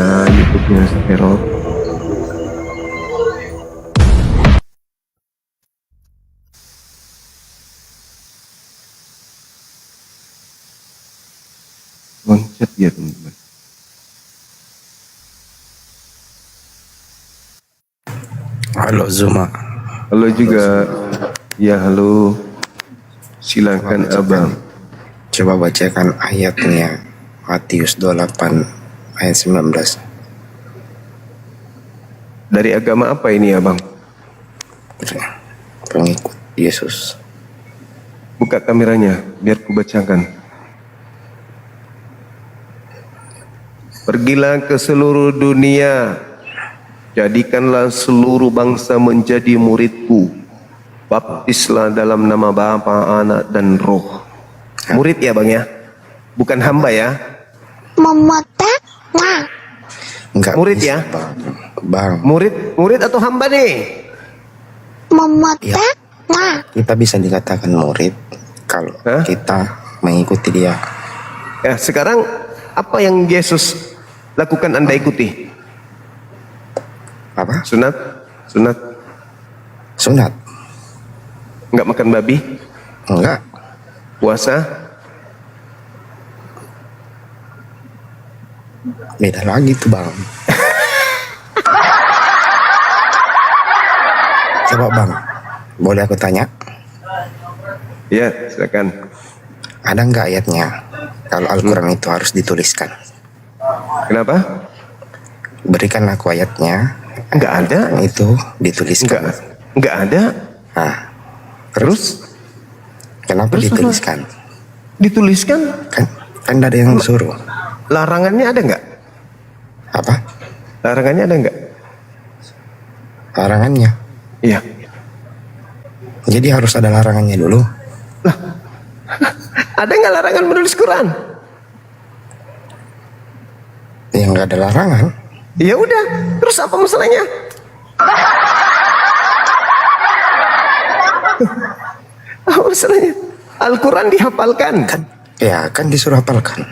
ya YouTube-nya Sterot. Loncat ya teman-teman. Halo Zuma. Halo juga. Ya halo. Silakan abang. Coba bacakan ayatnya Matius 28 ayat 19. Dari agama apa ini abang? Pengikut Yesus. Buka kameranya biar ku bacakan. Pergilah ke seluruh dunia, jadikanlah seluruh bangsa menjadi muridku. Baptislah dalam nama Bapa, Anak, dan Roh. Murid ya bang ya? Bukan hamba ya? Enggak Murid bisa, ya? Bang. Murid atau hamba nih? Ya, kita bisa dikatakan murid kalau kita mengikuti dia. Ya, sekarang apa yang Yesus lakukan Anda ikuti? Apa? Sunat? Sunat? Enggak makan babi? Enggak. Puasa? Beda lagi tuh bang. Coba bang, boleh aku tanya? Ya, silakan. Ada nggak ayatnya kalau Al-Quran itu harus dituliskan? Kenapa? Berikan aku ayatnya. Enggak ada. Itu dituliskan. Enggak ada. Nah, Terus? kenapa Terus dituliskan? Dituliskan? Kan ada yang suruh. Larangannya ada enggak? Apa? Larangannya ada enggak? Larangannya. Iya. Jadi harus ada larangannya dulu. Lah, ada enggak larangan menulis Quran? Ya nggak ada larangan. Ya udah, terus apa masalahnya? Apa masalahnya? Al-Quran dihafalkan. Kan disuruh hafalkan.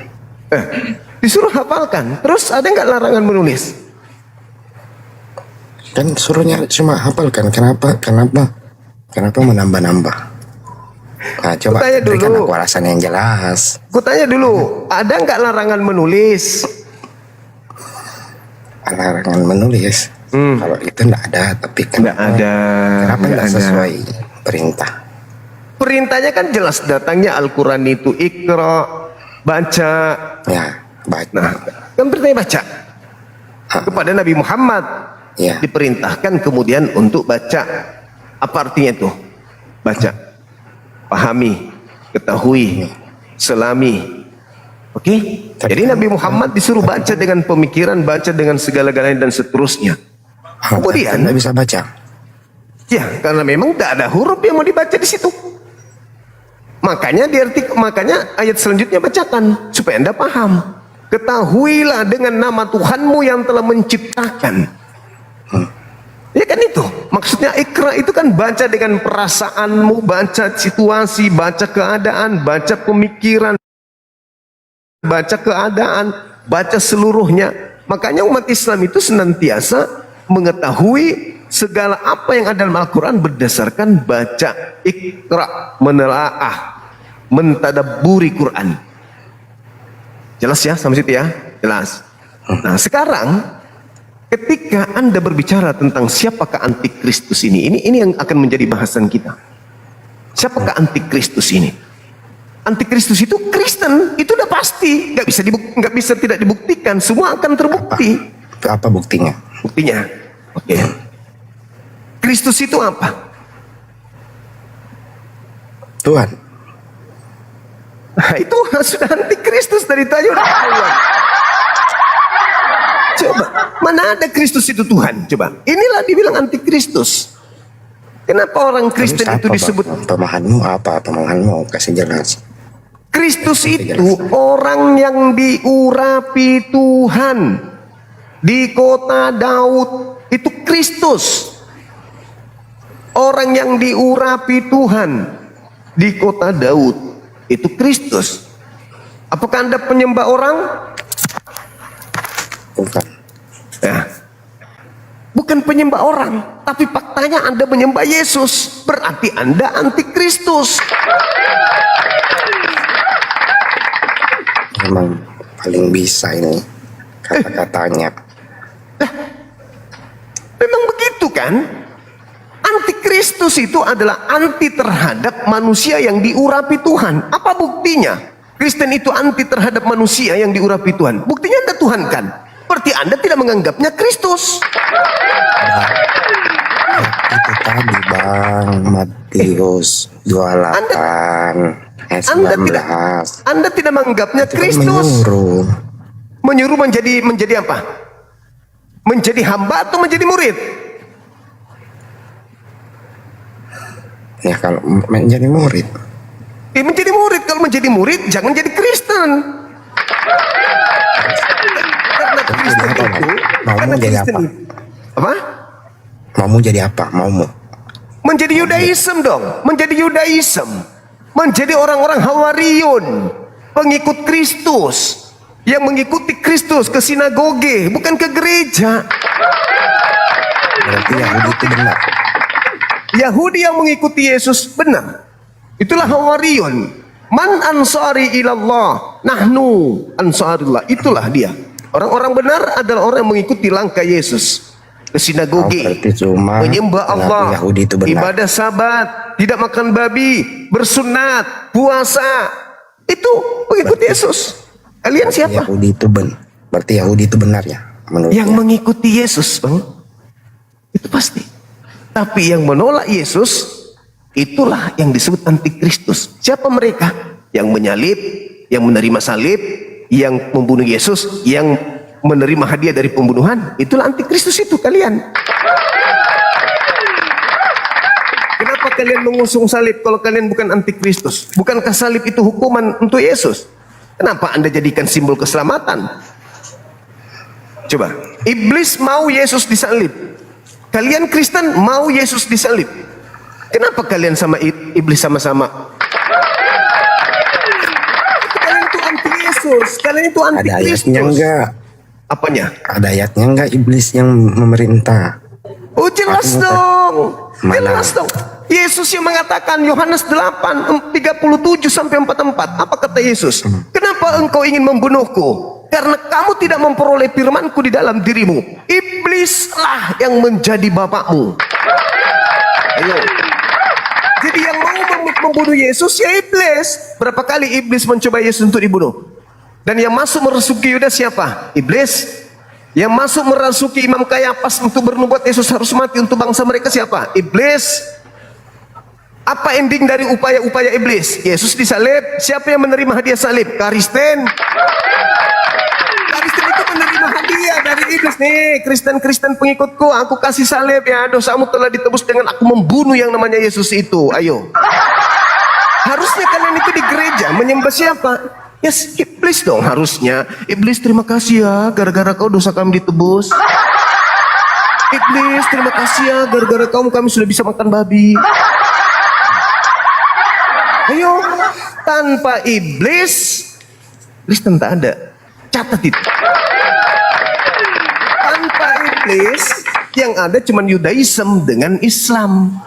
Disuruh hafalkan. Terus ada nggak larangan menulis? Kan suruhnya cuma hafalkan. Kenapa menambah-nambah? Nah, coba berikan aku alasan yang jelas. Kutanya dulu, ada nggak larangan menulis? Larangan menulis. Kalau itu enggak ada, tapi Nggak ada. Kenapa enggak sesuai perintah? Perintahnya kan jelas datangnya Al-Quran itu Iqra, baca. Ya, baca. Nah, kan perintahnya baca. Kepada Nabi Muhammad Ya. diperintahkan kemudian untuk baca. Apa artinya itu? Baca, pahami, ketahui, selami. Oke? Jadi Nabi Muhammad disuruh baca dengan pemikiran, baca dengan segala-galanya dan seterusnya. Kemudian Anda bisa baca. ya, karena memang tidak ada huruf yang mau dibaca di situ. Makanya makanya ayat selanjutnya bacakan supaya Anda paham. Ketahuilah dengan nama Tuhanmu yang telah menciptakan. Ya kan itu. Maksudnya Iqra itu kan baca dengan perasaanmu, baca situasi, baca keadaan, baca pemikiran, baca keadaan, baca seluruhnya. Makanya umat Islam itu senantiasa mengetahui segala apa yang ada dalam Al-Quran berdasarkan baca, Iqra, menelaah, mentadabburi Quran. Jelas ya sampai situ ya? Jelas. Nah sekarang ketika Anda berbicara tentang siapakah antikristus ini yang akan menjadi bahasan kita. Siapakah antikristus ini? Antikristus itu Kristen, itu udah pasti, nggak bisa tidak dibuktikan, semua akan terbukti. Apa buktinya? Buktinya, oke. Kristus itu apa? Tuhan. Nah, itu sudah antikristus dari tadi udah keluar. Coba, mana ada Kristus itu Tuhan? Coba, inilah dibilang antikristus. Kenapa orang Kristen itu disebut? Pemahamanmu apa? Pemahamanmu kasih jelas. Kristus itu orang yang diurapi Tuhan di kota Daud, itu Kristus. Orang yang diurapi Tuhan di kota Daud, itu Kristus. Apakah Anda penyembah orang? Bukan. Nah, bukan penyembah orang, tapi faktanya Anda menyembah Yesus, berarti Anda antikristus. Memang paling bisa ini kata-katanya. Memang begitu kan? Antikristus itu adalah anti terhadap manusia yang diurapi Tuhan. Apa buktinya? Kristen itu anti terhadap manusia yang diurapi Tuhan. Buktinya Anda Tuhan kan? Berarti Anda tidak menganggapnya Kristus. Itu tadi Bang, Matius 28 ayat 19. Anda tidak menganggapnya Itu kan Kristus. menyuruh Menjadi apa? Menjadi hamba atau menjadi murid? ya kalau menjadi murid. Menjadi murid. Kalau menjadi murid jangan jadi Kristen. Karena Kristen apa, itu, Bang? Maumu jadi apa? Apa? Maumu jadi apa? Maumu? Menjadi Yudaism dong. Menjadi Yudaism. Menjadi orang-orang Hawariun, pengikut Kristus, yang mengikuti Kristus ke sinagoge, bukan ke gereja. Berarti Yahudi itu benar. Yahudi yang mengikuti Yesus benar. Itulah Hawariun. Man ansari ilallah, nahnu ansarillah. Itulah dia. Orang-orang benar adalah orang yang mengikuti langkah Yesus. Ke sinagoge, menyembah Allah, Yahudi itu benar. Ibadah sabat, tidak makan babi, bersunat, puasa. Itu pengikut Yesus. Kalian siapa? Yahudi itu berarti Yahudi itu benar ya menurut yang mengikuti Yesus, Bang. Itu pasti. Tapi yang menolak Yesus, itulah yang disebut antikristus. Siapa mereka? Yang menyalib, yang menerima salib, yang membunuh Yesus, yang menerima hadiah dari pembunuhan. Itulah antikristus itu kalian. Kenapa kalian mengusung salib kalau kalian bukan antikristus? Bukankah salib itu hukuman untuk Yesus? Kenapa Anda jadikan simbol keselamatan? Coba, iblis mau Yesus disalib. Kalian Kristen mau Yesus disalib. Kenapa kalian sama iblis sama-sama? Kalian itu anti Yesus, kalian itu anti ada Kristus. ayatnya enggak? Apanya? Ada ayatnya enggak iblis yang memerintah? Oh jelas dong. Mana? Jelas dong. Yesus yang mengatakan Yohanes 8 37 sampai 44. Apa kata Yesus? Kenapa engkau ingin membunuhku? Karena kamu tidak memperoleh firmanku di dalam dirimu. Iblislah yang menjadi bapakmu. Ayo. Jadi yang mau membunuh Yesus ya iblis. Berapa kali iblis mencoba Yesus untuk dibunuh? Dan yang masuk merasuki Yudas siapa? Iblis. Yang masuk merasuki Imam Kayafas untuk bernubuat Yesus harus mati untuk bangsa mereka siapa? Iblis. Apa ending dari upaya-upaya iblis? Yesus disalib. Siapa yang menerima hadiah salib? Kristen. Kristen itu menerima hadiah dari iblis. Nih, Kristen-Kristen pengikutku, aku kasih salib ya. Dosamu telah ditebus dengan aku membunuh yang namanya Yesus itu. Ayo. Harusnya kalian itu di gereja menyembah siapa? Yes, iblis dong harusnya. Iblis terima kasih ya, gara-gara kau dosa kami ditebus. Iblis terima kasih ya, gara-gara kami sudah bisa makan babi. Ayo, tanpa iblis, Kristen tak ada. Catat itu. Tanpa iblis, yang ada cuma Yudaism dengan Islam.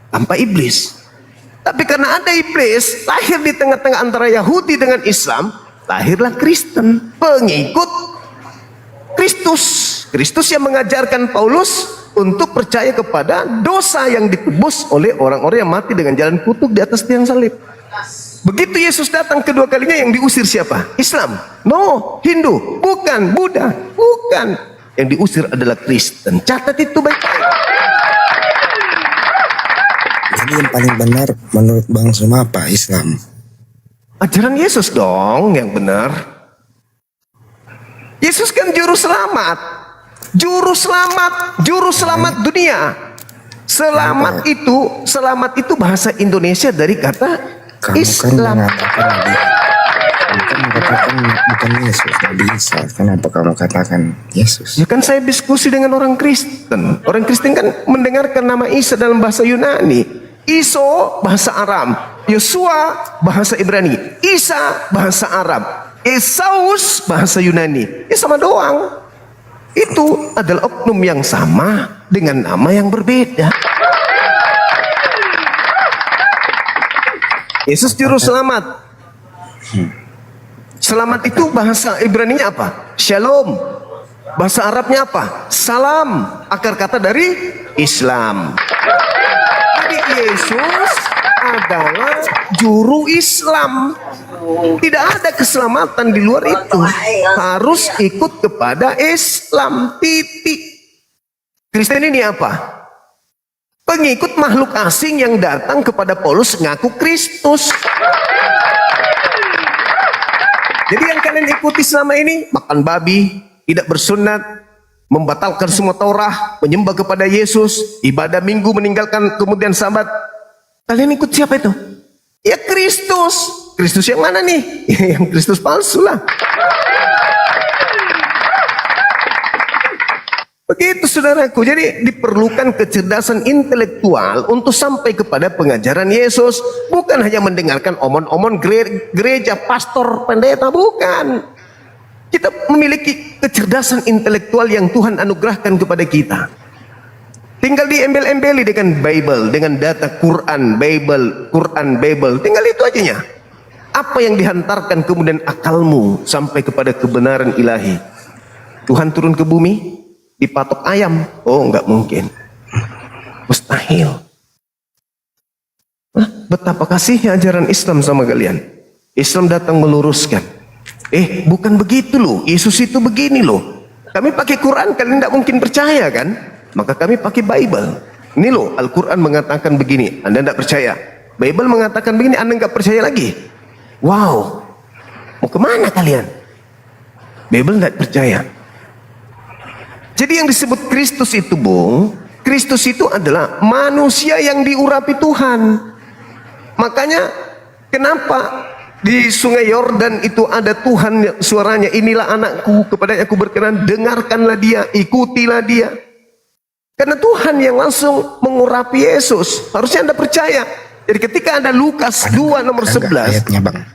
Tanpa iblis. Tapi karena ada iblis, lahir di tengah-tengah antara Yahudi dengan Islam, lahirlah Kristen, pengikut Kristus. Kristus yang mengajarkan Paulus untuk percaya kepada dosa yang ditebus oleh orang-orang yang mati dengan jalan kutuk di atas tiang salib. Begitu Yesus datang kedua kalinya, yang diusir siapa? Islam? No. Hindu? Bukan. Buddha? Bukan. Yang diusir adalah Kristen. Catat itu baik-baik. Jadi yang paling benar menurut Bang Suma apa? Islam. Ajaran Yesus dong yang benar. Yesus kan juru selamat. Juru selamat. Juru selamat dunia. Selamat itu bahasa Indonesia dari kata Kamu Islam. Kamu kan mengatakan bukan Yesus, Nabi Isa. Kenapa kamu katakan Yesus? Ya kan saya diskusi dengan orang Kristen. Orang Kristen kan mendengarkan nama Isa dalam bahasa Yunani. Iso bahasa Aram, Yosua bahasa Ibrani, Isa bahasa Arab, Esaus bahasa Yunani. Ya sama doang. Itu adalah oknum yang sama dengan nama yang berbeda. Yesus juru selamat. Selamat itu bahasa Ibrani-nya apa? Shalom. Bahasa Arabnya apa? Salam. Akar kata dari Islam. Jadi Yesus adalah juru Islam. Tidak ada keselamatan di luar itu. Harus ikut kepada Islam. Titik. Kristen ini apa? Pengikut makhluk asing yang datang kepada Paulus ngaku Kristus. Jadi yang kalian ikuti selama ini, makan babi, tidak bersunat, membatalkan semua Taurat, menyembah kepada Yesus, ibadah minggu, meninggalkan kemudian Sabat. Kalian ikut siapa itu? Ya Kristus. Kristus yang mana nih? Yang Kristus palsu lah. Begitu saudaraku, jadi diperlukan kecerdasan intelektual untuk sampai kepada pengajaran Yesus. Bukan hanya mendengarkan omon-omon gereja, pastor, pendeta, bukan. Kita memiliki kecerdasan intelektual yang Tuhan anugerahkan kepada kita. Tinggal diembel-embeli dengan Bible, dengan data Quran, Bible. Tinggal itu ajanya. Apa yang dihantarkan kemudian akalmu sampai kepada kebenaran ilahi. Tuhan turun ke bumi, dipatok ayam. Oh, enggak mungkin. Mustahil. Nah, betapa kasihnya ajaran Islam sama kalian. Islam datang meluruskan. Bukan begitu loh. Yesus itu begini loh. Kami pakai Quran, kalian tidak mungkin percaya kan? Maka kami pakai Bible. Ini loh, Al-Quran mengatakan begini. Anda tidak percaya. Bible mengatakan begini, Anda nggak percaya lagi. Wow. Mau kemana kalian? Bible tidak percaya. Jadi yang disebut Kristus itu, Bung, Kristus itu adalah manusia yang diurapi Tuhan. Makanya kenapa di Sungai Yordan itu ada Tuhan suaranya, inilah anakku, kepadanya aku berkenan, dengarkanlah dia, ikutilah dia. Karena Tuhan yang langsung mengurapi Yesus. Harusnya Anda percaya. Jadi ketika ada Lukas 2 nomor 11. Ayatnya, Bang.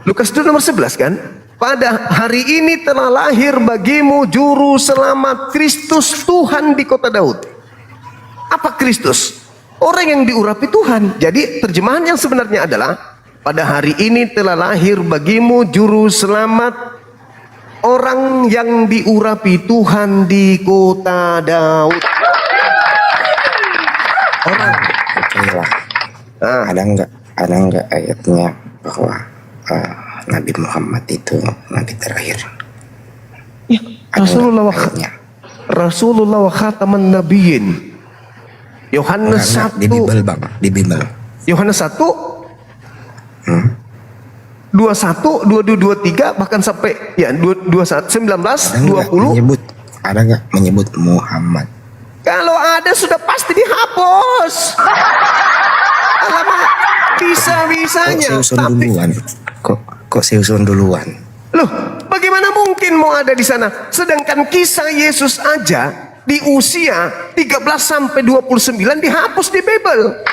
Lukas 2 nomor 11 kan? Pada hari ini telah lahir bagimu juru selamat Kristus Tuhan di kota Daud. Apa Kristus? Orang yang diurapi Tuhan. Jadi terjemahan yang sebenarnya adalah pada hari ini telah lahir bagimu juru selamat, orang yang diurapi Tuhan di kota Daud. Orang. Percayalah. Ada enggak ayatnya bahwa Nabi Muhammad itu Nabi terakhir? Ya, Rasulullah wa khataman nabiyyin. Yohanes 1 di Bible, Bang, di Bible. Yohanes 1 21 22 23 bahkan sampai ya 21 19 20 ada enggak menyebut Muhammad? Kalau ada sudah pasti dihapus. Alamak, bisa-bisanya. Kok Seuson duluan? Loh, bagaimana mungkin mau ada di sana? Sedangkan kisah Yesus aja di usia 13 sampai 29 dihapus di Bible.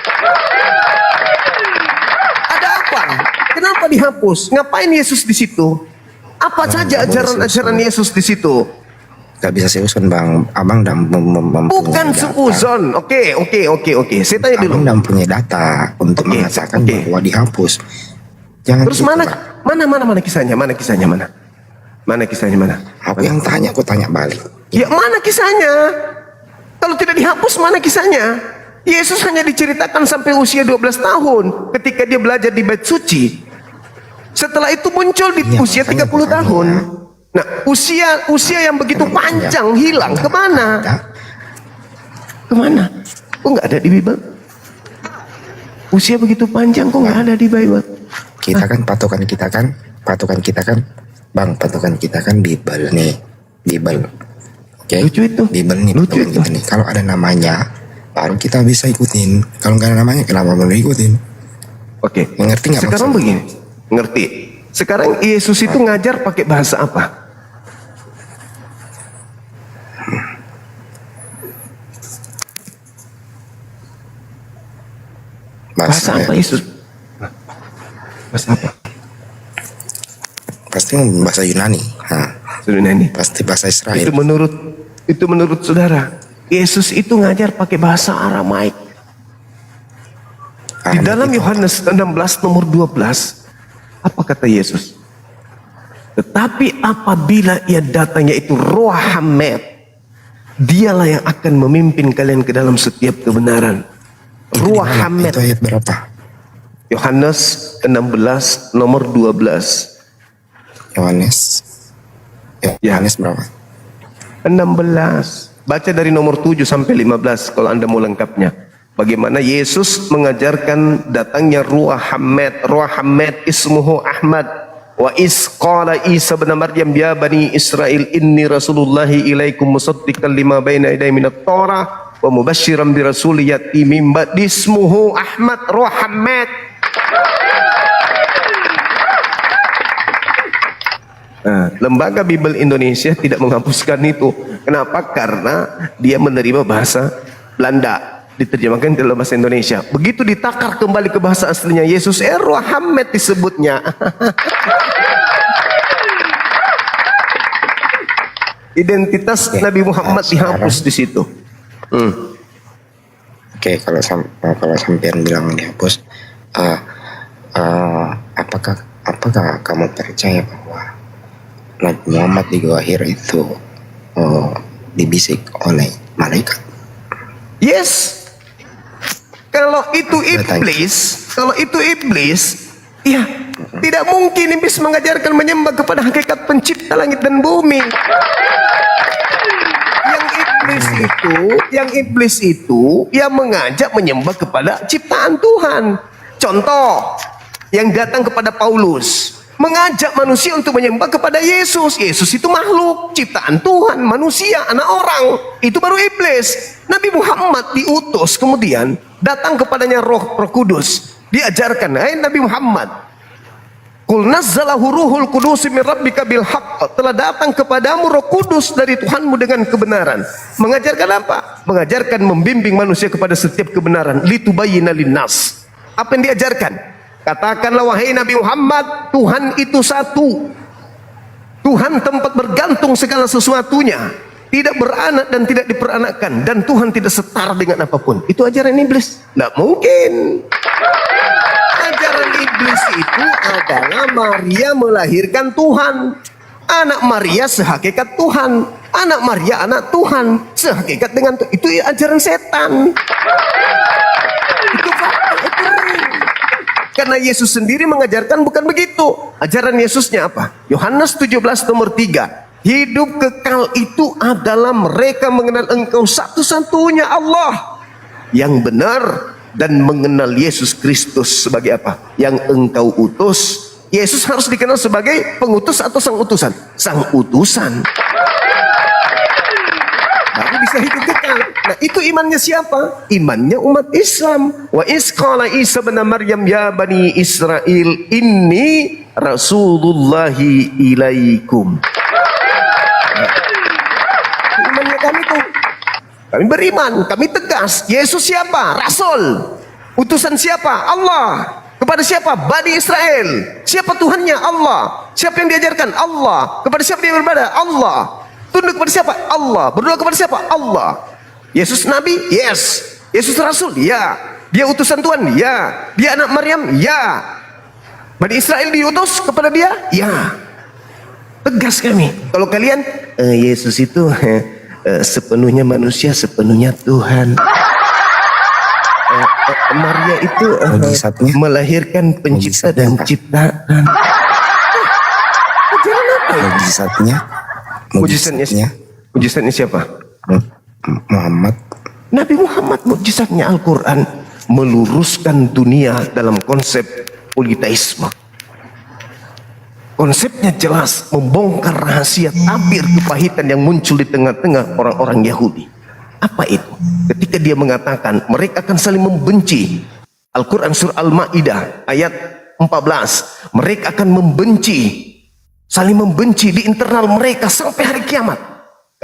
Ada apa? Kenapa dihapus? Ngapain Yesus di situ? Apa saja ajaran-ajaran Yesus di situ? Gak bisa Seuson, Bang. Abang udah bukan seuzon. Oke. Saya tanya dulu. Abang udah punya data untuk mengatakan bahwa dihapus. Jangan. Terus gitu, mana kisahnya? Mana kisahnya? Aku yang tanya, aku tanya balik. Ya mana kisahnya? Kalau tidak dihapus, mana kisahnya? Yesus hanya diceritakan sampai usia 12 tahun ketika dia belajar di Bait Suci. Setelah itu muncul di usia 30 tahun. Nah, usia yang begitu panjang hilang kemana? Kemana? Kok nggak ada di Bible? Usia begitu panjang kok nggak ada di Bible? Patokan kita kan, Bang, patokan kita kan Bible nih, Bible. Oke? Lucu itu. Bible nih, lucu itu. Nih. Kalau ada namanya, baru kita bisa ikutin. Kalau nggak ada namanya, kenapa belum ikutin? Oke. Mengerti nggak? Sekarang begini, ngerti. Sekarang Yesus itu ngajar pakai bahasa apa? Bahasa apa Yesus? Bahasa apa? Pasti bahasa Yunani. Yunani. Pasti bahasa Israel. Itu menurut saudara. Yesus itu ngajar pakai bahasa Aramaik. Di dalam Yohanes 16 nomor 12, apa kata Yesus? Tetapi apabila ia datang, yaitu Roh Hamed, dialah yang akan memimpin kalian ke dalam setiap kebenaran. Roh Hamed. Itu ayat berapa? Yohanes 16 nomor 12. Yohanes berapa? 16. Baca dari nomor 7 sampai 15 kalau Anda mau lengkapnya. Bagaimana Yesus mengajarkan datangnya Ruah Hamed. Ruah Hamed ismuhu Ahmad. Wa is qala Isa bin Maryam ya bani Israel inni rasulullahi ilaikum musaddiqan lima baina yaday minat Torah wa mubasysyiran bi rasul yati min ba'di ismuhu Ahmad. Ruah Hamed. Lembaga Bible Indonesia tidak menghapuskan itu. Kenapa? Karena dia menerima bahasa Belanda, diterjemahkan ke dalam bahasa Indonesia. Begitu ditakar kembali ke bahasa aslinya Yesus, Roh Hamed disebutnya. Identitas Nabi Muhammad dihapus di situ. Oke, kalau sampean bilang dihapus, apakah kamu percaya bahwa Nabi Muhammad di Gua Hira itu dibisik oleh malaikat? Yes. Kalau itu iblis, ya tidak mungkin iblis mengajarkan menyembah kepada hakikat pencipta langit dan bumi. Yang iblis itu yang mengajak menyembah kepada ciptaan Tuhan. Contoh yang datang kepada Paulus, mengajak manusia untuk menyembah kepada Yesus. Yesus itu makhluk ciptaan Tuhan, manusia, anak orang. Itu baru iblis. Nabi Muhammad diutus, kemudian datang kepadanya Roh Kudus. Diajarkan, hai Nabi Muhammad, qul nazzalahu ruhul qudus min rabbika bil haqq, telah datang kepadamu Roh Kudus dari Tuhanmu dengan kebenaran. Mengajarkan apa? Mengajarkan membimbing manusia kepada setiap kebenaran. Litubayyina linnas. Apa yang diajarkan? Katakanlah wahai Nabi Muhammad, Tuhan itu satu. Tuhan tempat bergantung segala sesuatunya, tidak beranak dan tidak diperanakkan, dan Tuhan tidak setara dengan apapun. Itu ajaran iblis. Tidak mungkin. Ajaran iblis itu adalah Maria melahirkan Tuhan. Anak Maria sehakikat Tuhan. Anak Maria anak Tuhan sehakikat dengan Tuhan. Itu ajaran setan. Itu fakta, itu real. Karena Yesus sendiri mengajarkan bukan begitu. Ajaran Yesusnya apa? Yohanes 17 nomor 3. Hidup kekal itu adalah mereka mengenal Engkau satu-satunya Allah yang benar, dan mengenal Yesus Kristus sebagai apa? Yang Engkau utus. Yesus harus dikenal sebagai pengutus atau sang utusan? Sang utusan. Baru bisa hidup kekal. Nah, itu imannya siapa? Imannya umat Islam. Wa is qala Isa bin Maryam ya bani Israel inni rasulullahi ilaikum. Nah, imannya kami tuh. Kami beriman, kami tegas. Yesus siapa? Rasul. Utusan siapa? Allah. Kepada siapa? Bani Israel. Siapa Tuhannya? Allah. Siapa yang diajarkan? Allah. Kepada siapa dia beribadah? Allah. Tunduk kepada siapa? Allah. Berdoa kepada siapa? Allah. Yesus Nabi? Yes. Yesus Rasul? Ya. Dia utusan Tuhan? Ya. Dia anak Maryam? Ya. Bani Israel diutus kepada dia? Ya. Tegas kami. Kalau kalian, Yesus itu sepenuhnya manusia, sepenuhnya Tuhan. Maria itu melahirkan pencipta dan ciptaan. Mujizatnya siapa? Muhammad. Nabi Muhammad. Mujizatnya Al-Quran meluruskan dunia dalam konsep politeisme. Konsepnya jelas, membongkar rahasia tabir kepahitan yang muncul di tengah-tengah orang-orang Yahudi. Apa itu? Ketika dia mengatakan mereka akan saling membenci. Al-Quran surah Al-Ma'idah ayat 14. Mereka akan membenci, saling membenci di internal mereka sampai hari kiamat.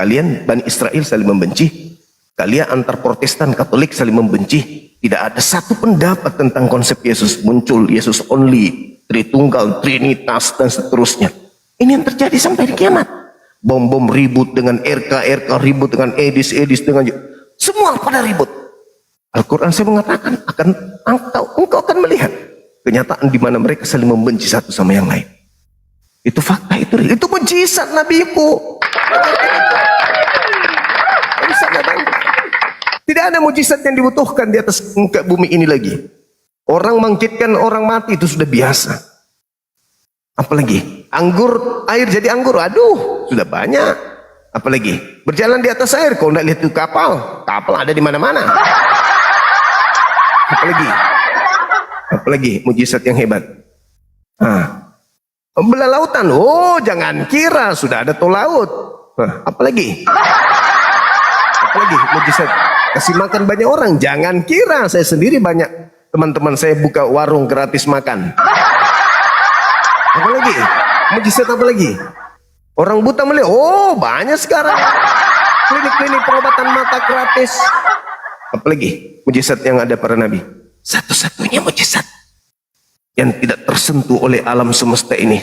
Kalian Bani Israel saling membenci, kalian antar Protestan Katolik saling membenci. Tidak ada satu pendapat tentang konsep Yesus muncul, Yesus only, Tritunggal, Trinitas, dan seterusnya. Ini yang terjadi sampai hari kiamat. Bom-bom ribut dengan RK ribut dengan Edis dengan semua pada ribut. Al-Quran saya mengatakan engkau akan melihat kenyataan di mana mereka saling membenci satu sama yang lain. Itu fakta, itu mujizat Nabiku. Tidak ada mujizat yang dibutuhkan di atas muka bumi ini lagi. Orang bangkitkan orang mati itu sudah biasa. Apalagi air jadi anggur, aduh sudah banyak. Apalagi berjalan di atas air, kau tidak lihat itu kapal ada di mana-mana. Apalagi mujizat yang hebat. Belah lautan, oh jangan kira sudah ada tol laut. Apalagi mujizat kasih makan banyak orang, jangan kira saya sendiri banyak teman-teman saya buka warung gratis makan. Apalagi mujizat apalagi? Orang buta melihat, oh banyak sekarang klinik-klinik pengobatan mata gratis. Apalagi mujizat yang ada para nabi. Satu-satunya mujizat yang tidak tersentuh oleh alam semesta ini,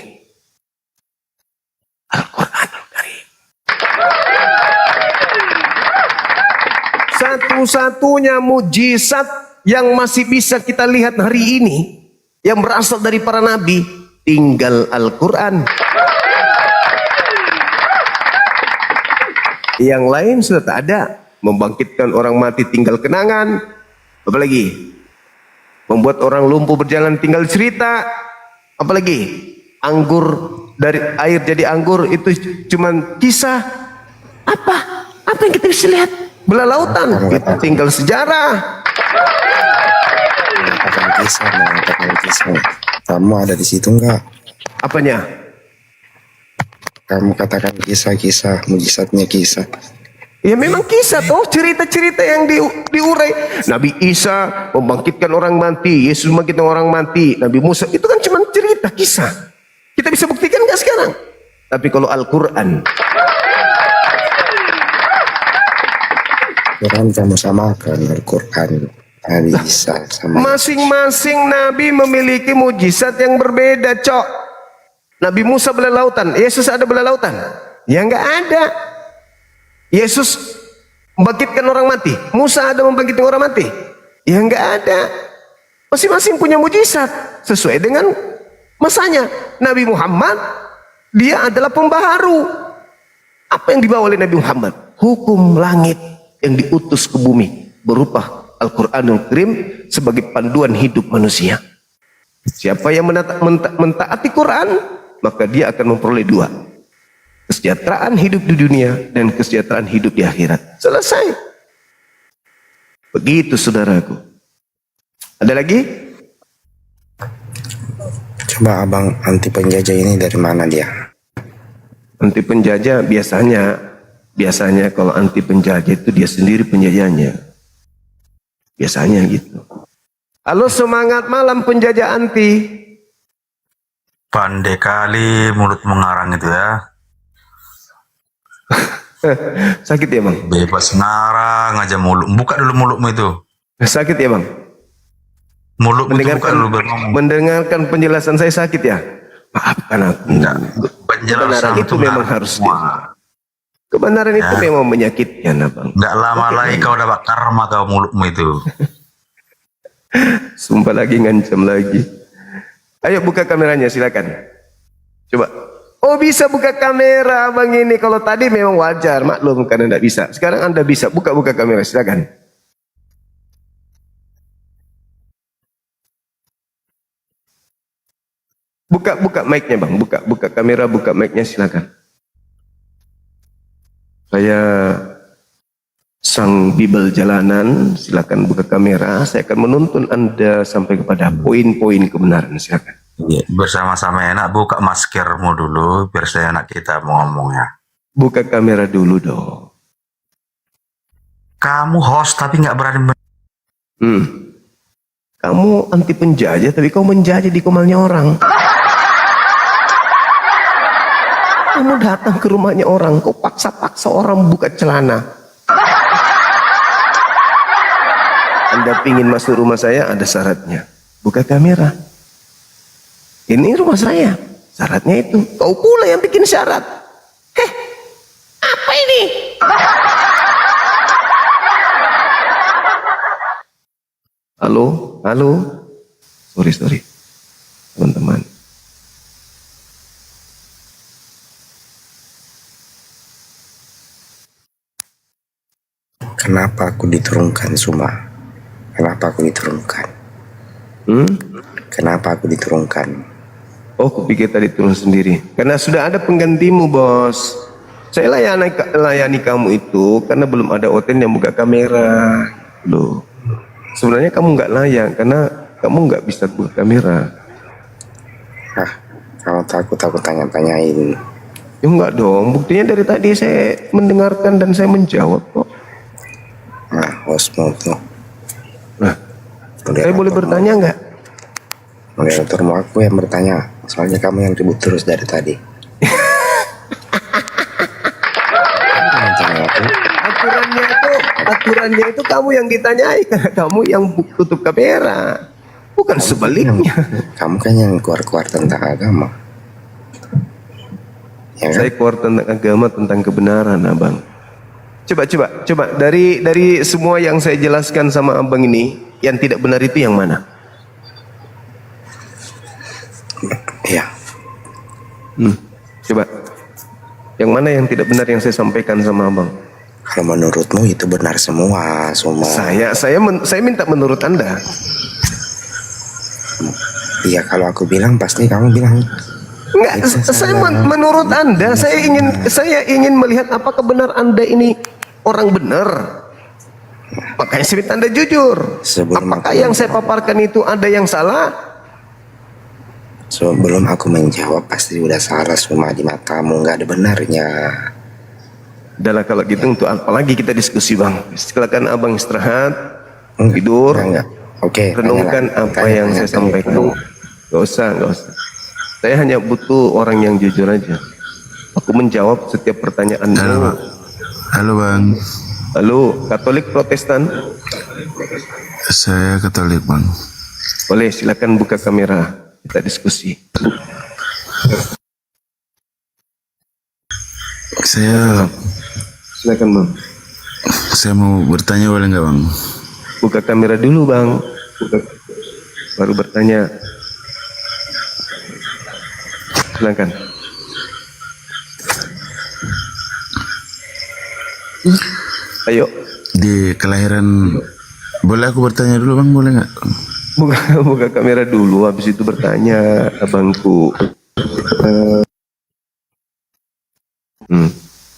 Al-Quranul Karim. Satu-satunya mujizat yang masih bisa kita lihat hari ini yang berasal dari para nabi, tinggal Al-Quran. Yang lain sudah tak ada. Membangkitkan orang mati tinggal kenangan. Apalagi membuat orang lumpuh berjalan tinggal cerita. Apalagi anggur dari air jadi anggur itu cuman kisah. Apa yang kita bisa lihat? Belah lautan itu tinggal sejarah. Mengatakan kisah. Kamu ada di situ enggak? Apanya? Kamu katakan kisah-kisah, mujizatnya kisah. Ya memang kisah toh, cerita-cerita yang diurai. Nabi Isa membangkitkan orang mati, Yesus membangkitkan orang mati, Nabi Musa, itu kan cuma cerita, kisah. Kita bisa buktikan nggak sekarang? Tapi kalau Al-Quran, Quran kamu samakan Al-Quran, Nabi Isa sama. Masing-masing Nabi memiliki mujizat yang berbeda, Cok. Nabi Musa belah lautan, Yesus ada belah lautan? Ya nggak ada. Yesus membangkitkan orang mati, Musa ada membangkitkan orang mati? Ya nggak ada. Masing-masing punya mujizat sesuai dengan masanya. Nabi Muhammad, dia adalah pembaharu. Apa yang dibawa oleh Nabi Muhammad? Hukum langit yang diutus ke bumi berupa Al-Quranul Karim sebagai panduan hidup manusia. Siapa yang mentaati Quran, maka dia akan memperoleh dua: kesejahteraan hidup di dunia dan kesejahteraan hidup di akhirat. Selesai. Begitu saudaraku. Ada lagi? Coba abang, anti penjajah ini dari mana dia? Anti penjajah biasanya kalau anti penjajah itu dia sendiri penjajahnya. Biasanya gitu. Halo, semangat malam penjajah anti. Pandai kali mulut mengarang itu ya. Sakit ya bang? Bebas ngarang aja mulut. Buka dulu mulutmu itu. Sakit ya bang? Mulutmu buka dulu berngomong. Mendengarkan penjelasan saya sakit ya? Maafkan aku. Enggak. Penjelasan itu memang harus kebenaran itu memang menyakitkan abang. Enggak lama lagi kau dapat karma kau mulutmu itu. Sumpah lagi, ngancam lagi. Ayo buka kameranya silakan. Coba. Oh bisa buka kamera abang ini. Kalau tadi memang wajar, maklum karena tidak bisa. Sekarang Anda bisa buka kamera silakan. Buka mic-nya bang. Buka kamera, buka mic-nya silakan. Saya sang bibel jalanan, silakan buka kamera. Saya akan menuntun Anda sampai kepada poin-poin kebenaran. Silakan. Ya, bersama-sama enak. Buka maskermu dulu biar saya enak kita mau ngomongnya. Buka kamera dulu dong. Kamu host tapi nggak berani. Kamu anti penjajah tapi kau menjajah di komalnya orang. Kamu datang ke rumahnya orang, kau paksa-paksa orang buka celana. Anda pingin masuk rumah saya, ada syaratnya. Buka kamera. Ini rumah saya. Syaratnya itu. Kau pula yang bikin syarat. Halo, halo. Sorry, teman-teman. Kenapa aku diturunkan, Suma? Kenapa aku diturunkan? Kenapa aku diturunkan? Oh, kupikir tadi turun sendiri. Karena sudah ada penggantimu, bos. Saya layani kamu itu karena belum ada Oten yang buka kamera. Loh, sebenarnya kamu nggak layak karena kamu nggak bisa buka kamera. Kalau takut aku tanya-tanyain. Ya enggak dong, buktinya dari tadi saya mendengarkan dan saya menjawab kok. Nah, hostmu tuh. Nah, saya boleh bertanya nggak? Moderatormu aku yang bertanya. Soalnya kamu yang ribut terus dari tadi. Aturannya itu kamu yang ditanyai karena kamu yang tutup kamera, bukan sebaliknya. Kamu kan yang keluar-keluar tentang agama. Ya kan? Saya keluar tentang agama, tentang kebenaran, abang. Coba dari semua yang saya jelaskan sama abang ini, yang tidak benar itu yang mana? Iya. Coba, yang mana yang tidak benar yang saya sampaikan sama abang? Kalau menurutmu itu benar semua. Saya minta menurut Anda. Iya, kalau aku bilang pasti kamu bilang. Enggak, menurut Anda, saya ingin melihat apakah benar Anda ini orang benar. Makanya saya minta Anda jujur. Apakah yang saya paparkan itu ada yang salah? Sebelum aku menjawab pasti udah salah semua di matamu, nggak ada benarnya. Udahlah kalau gitu, untuk apa lagi kita diskusi, bang? Silakan abang istirahat, tidur, Oke, renungkan apa yang saya sampaikan. Gak usah. Saya hanya butuh orang yang jujur aja. Aku menjawab setiap pertanyaan. Halo bang. Halo, Katolik Protestan? Saya Katolik bang. Boleh, silakan buka kamera, kita diskusi. Silakan bang. Saya mau bertanya boleh nggak bang? Buka kamera dulu bang, baru bertanya. Silakan. Ayo. Di kelahiran, boleh aku bertanya dulu bang, boleh nggak? Buka kamera dulu, habis itu bertanya, abangku.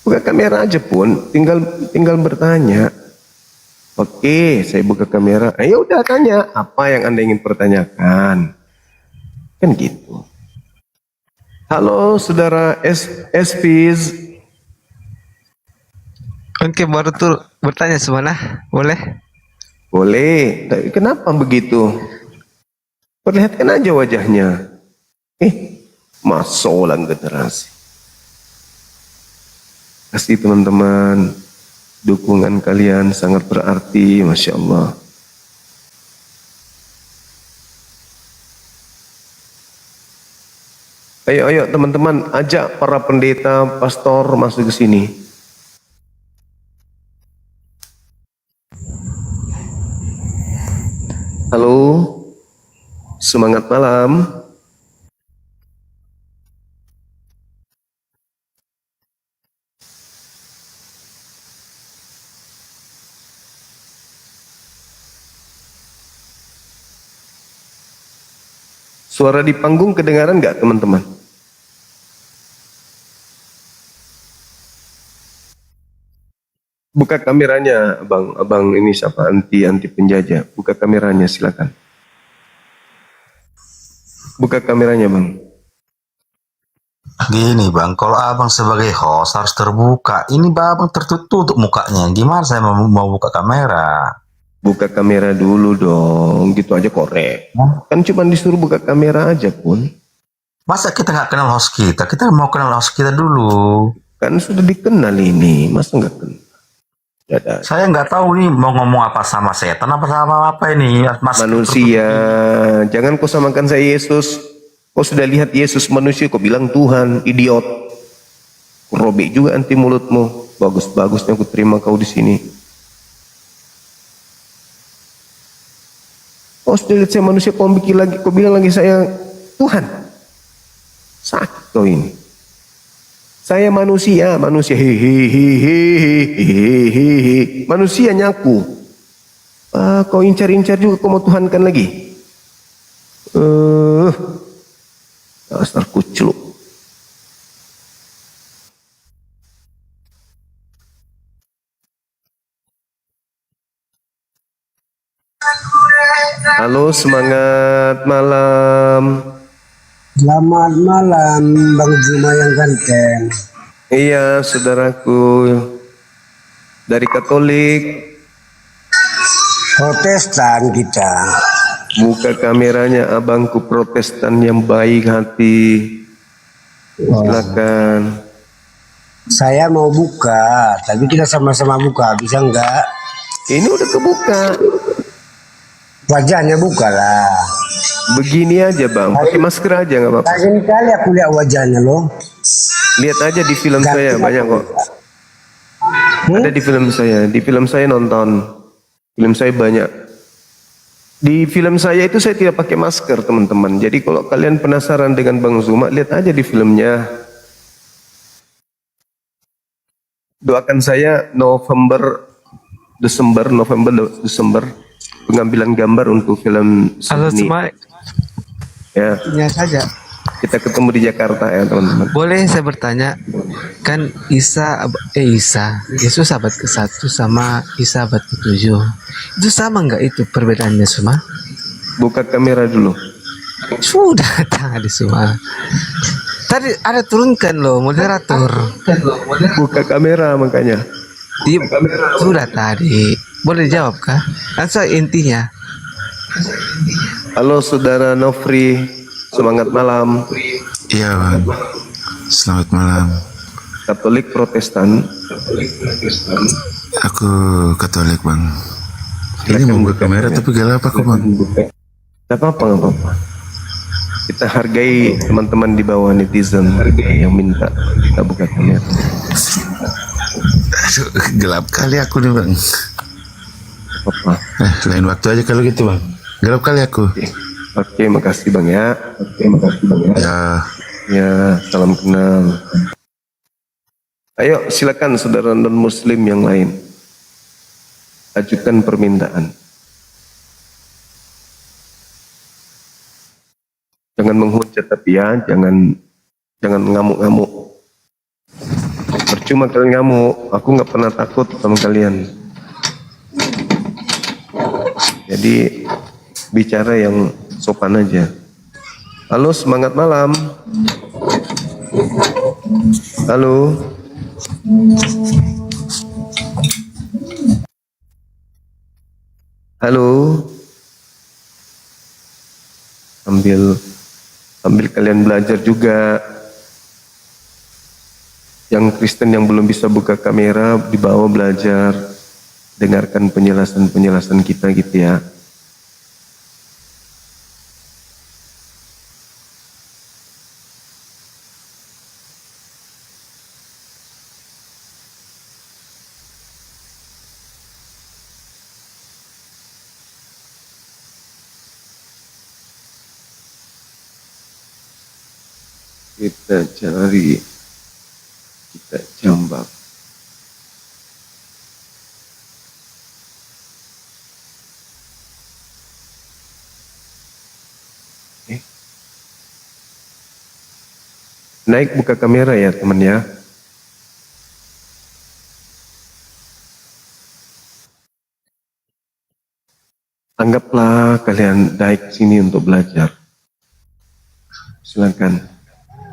Buka kamera aja pun, tinggal bertanya. Oke, saya buka kamera. Ya udah, tanya apa yang Anda ingin pertanyakan. Kan gitu. Halo saudara SPs. Oke, baru tuh bertanya semuanya, boleh? Boleh, tapi kenapa begitu? Perlihatkan aja wajahnya. Masolang generasi. Kasih teman-teman, dukungan kalian sangat berarti, Masya Allah. Ayo teman-teman, ajak para pendeta, pastor masuk ke sini. Halo, semangat malam. Suara di panggung kedengaran nggak teman-teman? Buka kameranya, abang ini siapa? Anti penjajah. Buka kameranya silakan. Buka kameranya bang. Gini bang, kalau abang sebagai host harus terbuka. Ini abang tertutup mukanya. Gimana saya mau buka kamera? Buka kamera dulu dong, gitu aja korek. Kan cuma disuruh buka kamera aja pun. Masa kita nggak kenal host kita? Kita mau kenal host kita dulu. Kan sudah dikenal ini, masa nggak kenal? Dadah. Saya nggak tahu nih mau ngomong apa sama setan apa sama apa ini. Manusia, jangan kau samakan saya Yesus. Kau sudah lihat Yesus manusia, kau bilang Tuhan, idiot. Kau robek juga anti mulutmu. Bagus-bagusnya aku terima kau di sini. Kau sudah lihat saya manusia, kau bilang lagi saya Tuhan. Sakit kau ini. Saya manusia, hehehe, manusia nyaku. Kau incar-incar juga, kau mau Tuhankan lagi. Dasar kucluk. Halo, semangat malam. Selamat malam Bang Juma yang ganteng. Iya, saudaraku dari Katolik. Protestan kita. Buka kameranya, abangku Protestan yang baik hati. Silakan. Saya mau buka, tapi kita sama-sama buka, bisa enggak? Ini udah kebuka. Wajahnya buka lah. Begini aja bang, pakai masker aja nggak apa-apa. Kali kali aku lihat wajahnya loh. Lihat aja di film saya banyak kok. Ada di film saya nonton. Film saya banyak. Di film saya itu saya tidak pakai masker teman-teman. Jadi kalau kalian penasaran dengan Bang Zuma, lihat aja di filmnya. Doakan saya November, Desember pengambilan gambar untuk film Halo ini. semua, Ya, ya saja. kita ketemu di Jakarta ya teman-teman. Boleh saya bertanya, kan Yesus abad ke-1 sama Isa abad ke-7, itu sama nggak itu perbedaannya semua? Buka kamera dulu. Sudah tadi semua. Tadi ada turunkan loh moderator. Buka kamera makanya. Iya, sudah tadi. Boleh jawab kah? Langsung intinya. Halo saudara Nofri, semangat malam. Iya bang, selamat malam. Katolik Protestan. Aku Katolik bang. Ini mau buka kamera tapi gelap aku bang. Gak apa-apa. Kita hargai teman-teman di bawah, netizen yang minta kita buka kamera. Aduh, gelap kali aku nih bang. Apa? Lain waktu aja kalau gitu bang. Gelap kali aku. Oke, makasih bang ya. Ya, Ya, salam kenal. Ayo silakan saudara non muslim yang lain. Ajukan permintaan. Jangan menghujat tapi ya, jangan ngamuk-ngamuk. Percuma kalian ngamuk, aku nggak pernah takut sama kalian. Jadi bicara yang sopan aja. Halo, semangat malam. Halo. Halo. Sambil kalian belajar juga. Yang Kristen yang belum bisa buka kamera di bawah belajar, dengarkan penjelasan kita gitu ya. Kita jambak. Naik buka kamera ya teman ya. Anggaplah kalian naik sini untuk belajar. Silakan.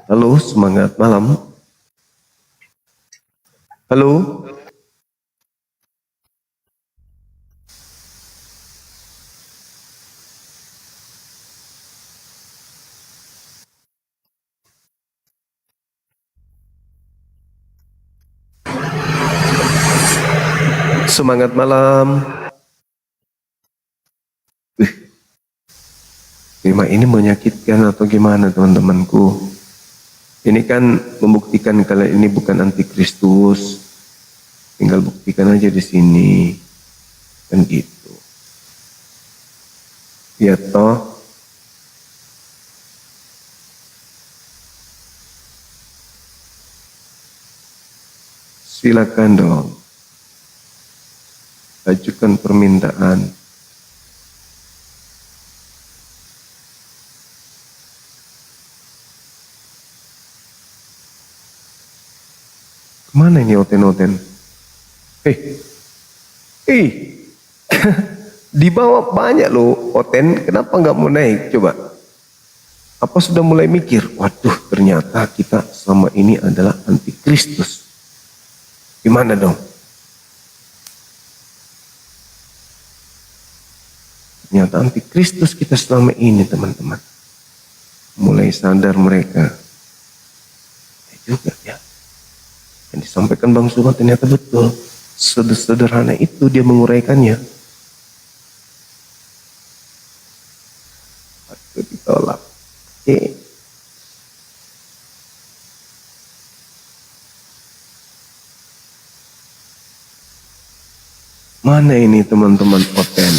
Halo, semangat malam. Halo. Semangat malam. Tema ini menyakitkan atau gimana teman-temanku? Ini kan membuktikan kalau ini bukan antikristus. Tinggal buktikan aja di sini. Kan gitu. Ya toh. Silakan dong. Ajukan permintaan. Kemana ini Oten? Di bawah banyak loh Oten, kenapa nggak mau naik? Coba. Apa sudah mulai mikir? Waduh, ternyata kita selama ini adalah antikristus. Gimana dong? Ternyata antikristus kita selama ini, teman-teman. Mulai sadar mereka. Ya juga ya. Yang disampaikan Bang Surat ternyata betul. Sederhana itu dia menguraikannya. Itu ditolak. Mana ini teman-teman Oten?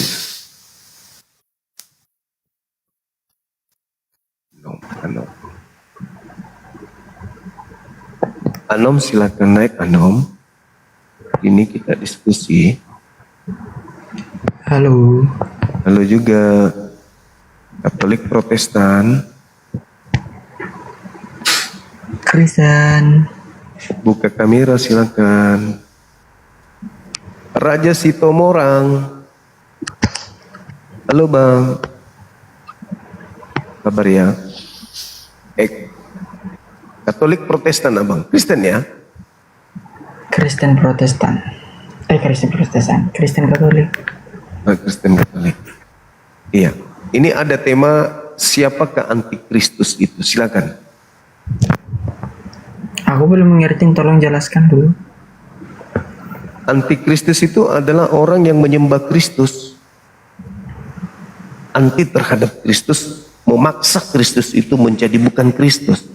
Anom silakan naik Anom. Ini kita diskusi. Halo. Halo juga Katolik Protestan. Kristen. Buka kamera silakan. Raja Sitomorang. Halo Bang. Kabar ya? Katolik Protestan Abang. Kristen ya? Kristen Protestan. Kristen Protestan. Kristen Katolik. Kristen Katolik. Iya. Ini ada tema siapakah antikristus itu? Silakan. Aku belum mengerti, tolong jelaskan dulu. Antikristus itu adalah orang yang menyembah Kristus. Anti terhadap Kristus, memaksa Kristus itu menjadi bukan Kristus.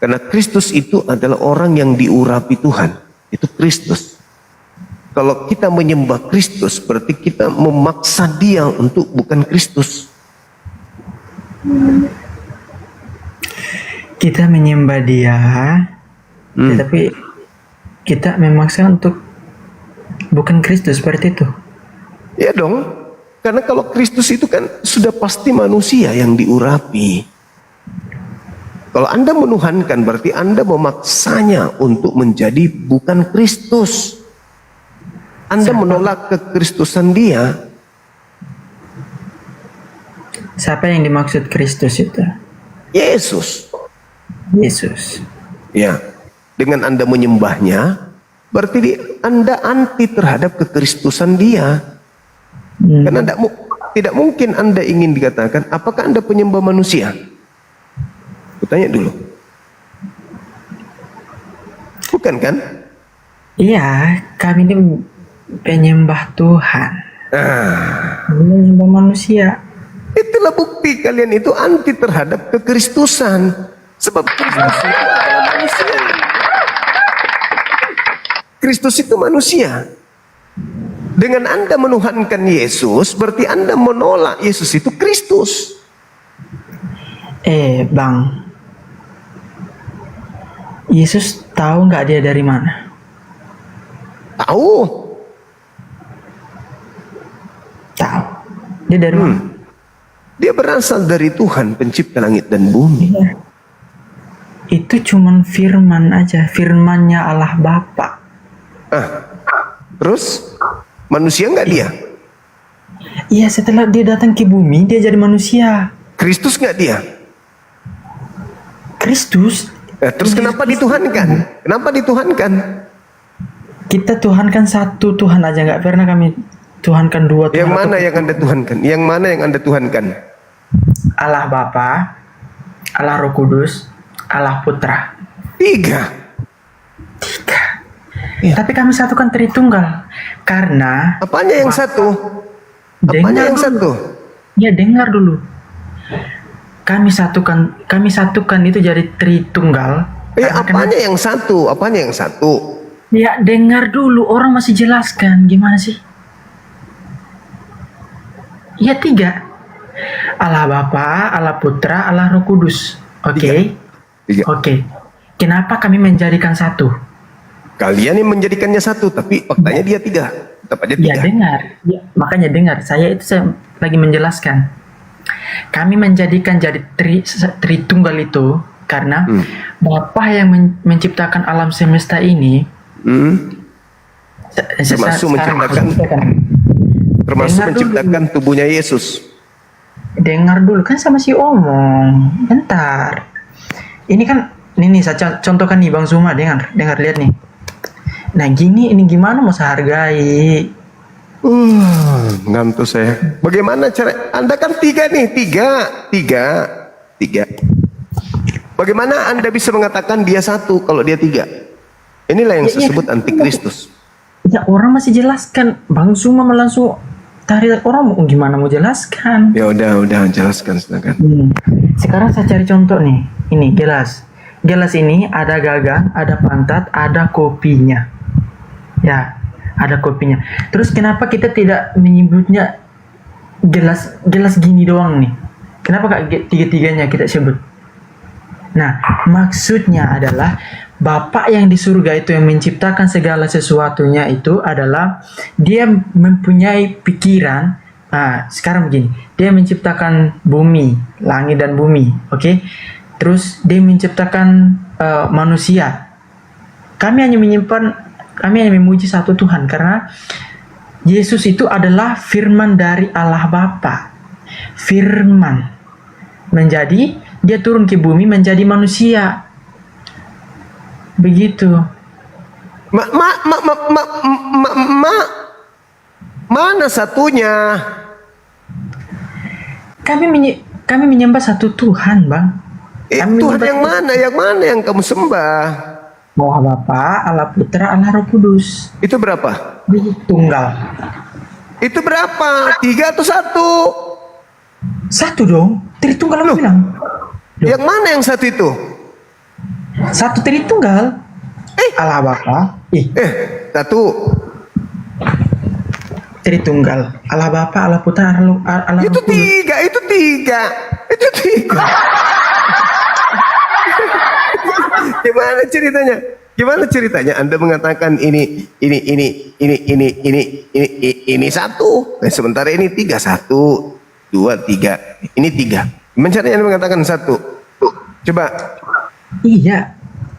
Karena Kristus itu adalah orang yang diurapi Tuhan. Itu Kristus. Kalau kita menyembah Kristus, berarti kita memaksa dia untuk bukan Kristus. Kita menyembah dia, tetapi kita memaksa untuk bukan Kristus, seperti itu. Ya dong. Karena kalau Kristus itu kan sudah pasti manusia yang diurapi. Kalau Anda menuhankan berarti Anda memaksanya untuk menjadi bukan Kristus. Anda menolak kekristusan dia. Siapa yang dimaksud Kristus itu? Yesus. Yesus. Ya. Dengan Anda menyembahnya, berarti Anda anti terhadap kekristusan dia. Karena tidak mungkin Anda ingin dikatakan, apakah Anda penyembah manusia? Tanya dulu. Bukan kan? Iya, kami ini penyembah Tuhan. Kami menyembah manusia. Itulah bukti kalian itu anti terhadap kekristusan. Sebab Kristus itu adalah manusia. Kristus itu manusia. Dengan Anda menuhankan Yesus, berarti Anda menolak Yesus itu Kristus. Bang. Yesus tahu nggak dia dari mana? Tahu. Tahu. Dia dari mana? Dia berasal dari Tuhan pencipta langit dan bumi. Itu cuman firman aja, firmannya Allah Bapa. Terus manusia nggak dia? Iya, setelah dia datang ke bumi, dia jadi manusia. Kristus nggak dia? Kristus. Terus kenapa dituhankan? Kenapa dituhankan? Kita tuhankan satu Tuhan aja, nggak pernah kami tuhankan dua Tuhan. Yang mana yang Anda tuhankan? Yang mana yang Anda tuhankan? Allah Bapa, Allah Roh Kudus, Allah Putra. Tiga. Ya. Tapi kami satukan Tritunggal karena apanya yang satu? Apanya yang satu? Ya, dengar dulu. Kami satukan itu jadi Tritunggal. Apanya yang satu? Apanya yang satu? Ya, dengar dulu, orang masih jelaskan gimana sih? Ya, tiga. Allah Bapa, Allah Putra, Allah Roh Kudus. Oke. Tiga. Oke. Kenapa kami menjadikan satu? Kalian yang menjadikannya satu, tapi faktanya dia tiga. Tetap aja Ya tiga. dengar. Ya, makanya dengar. Saya lagi menjelaskan. Kami menjadikan jadi Tritunggal itu karena Bapa yang menciptakan alam semesta ini Termasuk Dengar menciptakan tubuhnya Yesus. Dengar dulu kan sama si omong. Bentar. Ini kan ini saya contohkan nih Bang Zuma, dengar lihat nih. Nah ini gimana mau saya hargai? Ngantuk saya. Bagaimana cara? Anda kan tiga nih, tiga. Bagaimana Anda bisa mengatakan dia satu kalau dia tiga? Inilah yang saya sebut antikristus. Ya orang masih jelaskan, Bang Zuma langsung tarik orang mau gimana mau jelaskan? Ya udah jelaskan silakan. Sekarang saya cari contoh nih. Ini gelas. Gelas ini ada gagang, ada pantat, ada kopinya. Ya, ada kopinya. Terus kenapa kita tidak menyebutnya gelas gini doang nih? Kenapa kak tiga-tiganya kita sebut? Nah, maksudnya adalah Bapak yang di surga itu yang menciptakan segala sesuatunya itu adalah dia mempunyai pikiran. Nah, sekarang begini, dia menciptakan bumi, langit dan bumi, oke? Terus dia menciptakan manusia. Kami hanya memuji satu Tuhan karena Yesus itu adalah firman dari Allah Bapa. Firman menjadi dia turun ke bumi menjadi manusia. Begitu. Mana satunya? Kami menyembah satu Tuhan, Bang. Tuhan yang mana? Yang mana yang kamu sembah? Allah Bapa, Allah Putra, Allah Roh Kudus. Itu berapa? Tunggal. Itu berapa? 3 atau 1? Satu dong. Tritunggal aku bilang. Yang mana yang satu itu? Satu Tritunggal. Allah Bapa. Satu. Tritunggal. Allah Bapa, Allah Putra, Allah Roh Itu Kudus. tiga. Gimana ceritanya? Anda mengatakan ini satu. Sementara ini 3, 1, 2, 3. Ini 3. Gimana caranya Anda mengatakan satu? Coba. Iya.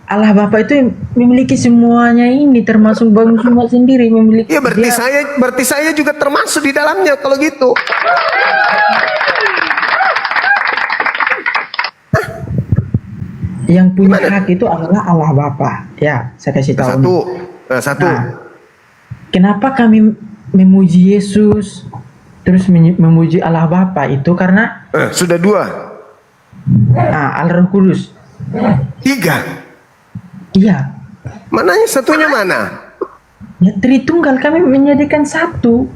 Allah Bapa itu memiliki semuanya ini, termasuk Bang Zuma sendiri memiliki. Iya, berarti saya juga termasuk di dalamnya kalau gitu. Yang punya hak itu adalah Allah Bapa. Ya, saya kasih tahu. Satu. Nah, kenapa kami memuji Yesus terus memuji Allah Bapa itu karena Sudah 2. Allah Roh Kudus. 3. Iya. Mananya satunya mana? Ya Tritunggal kami menjadikan satu.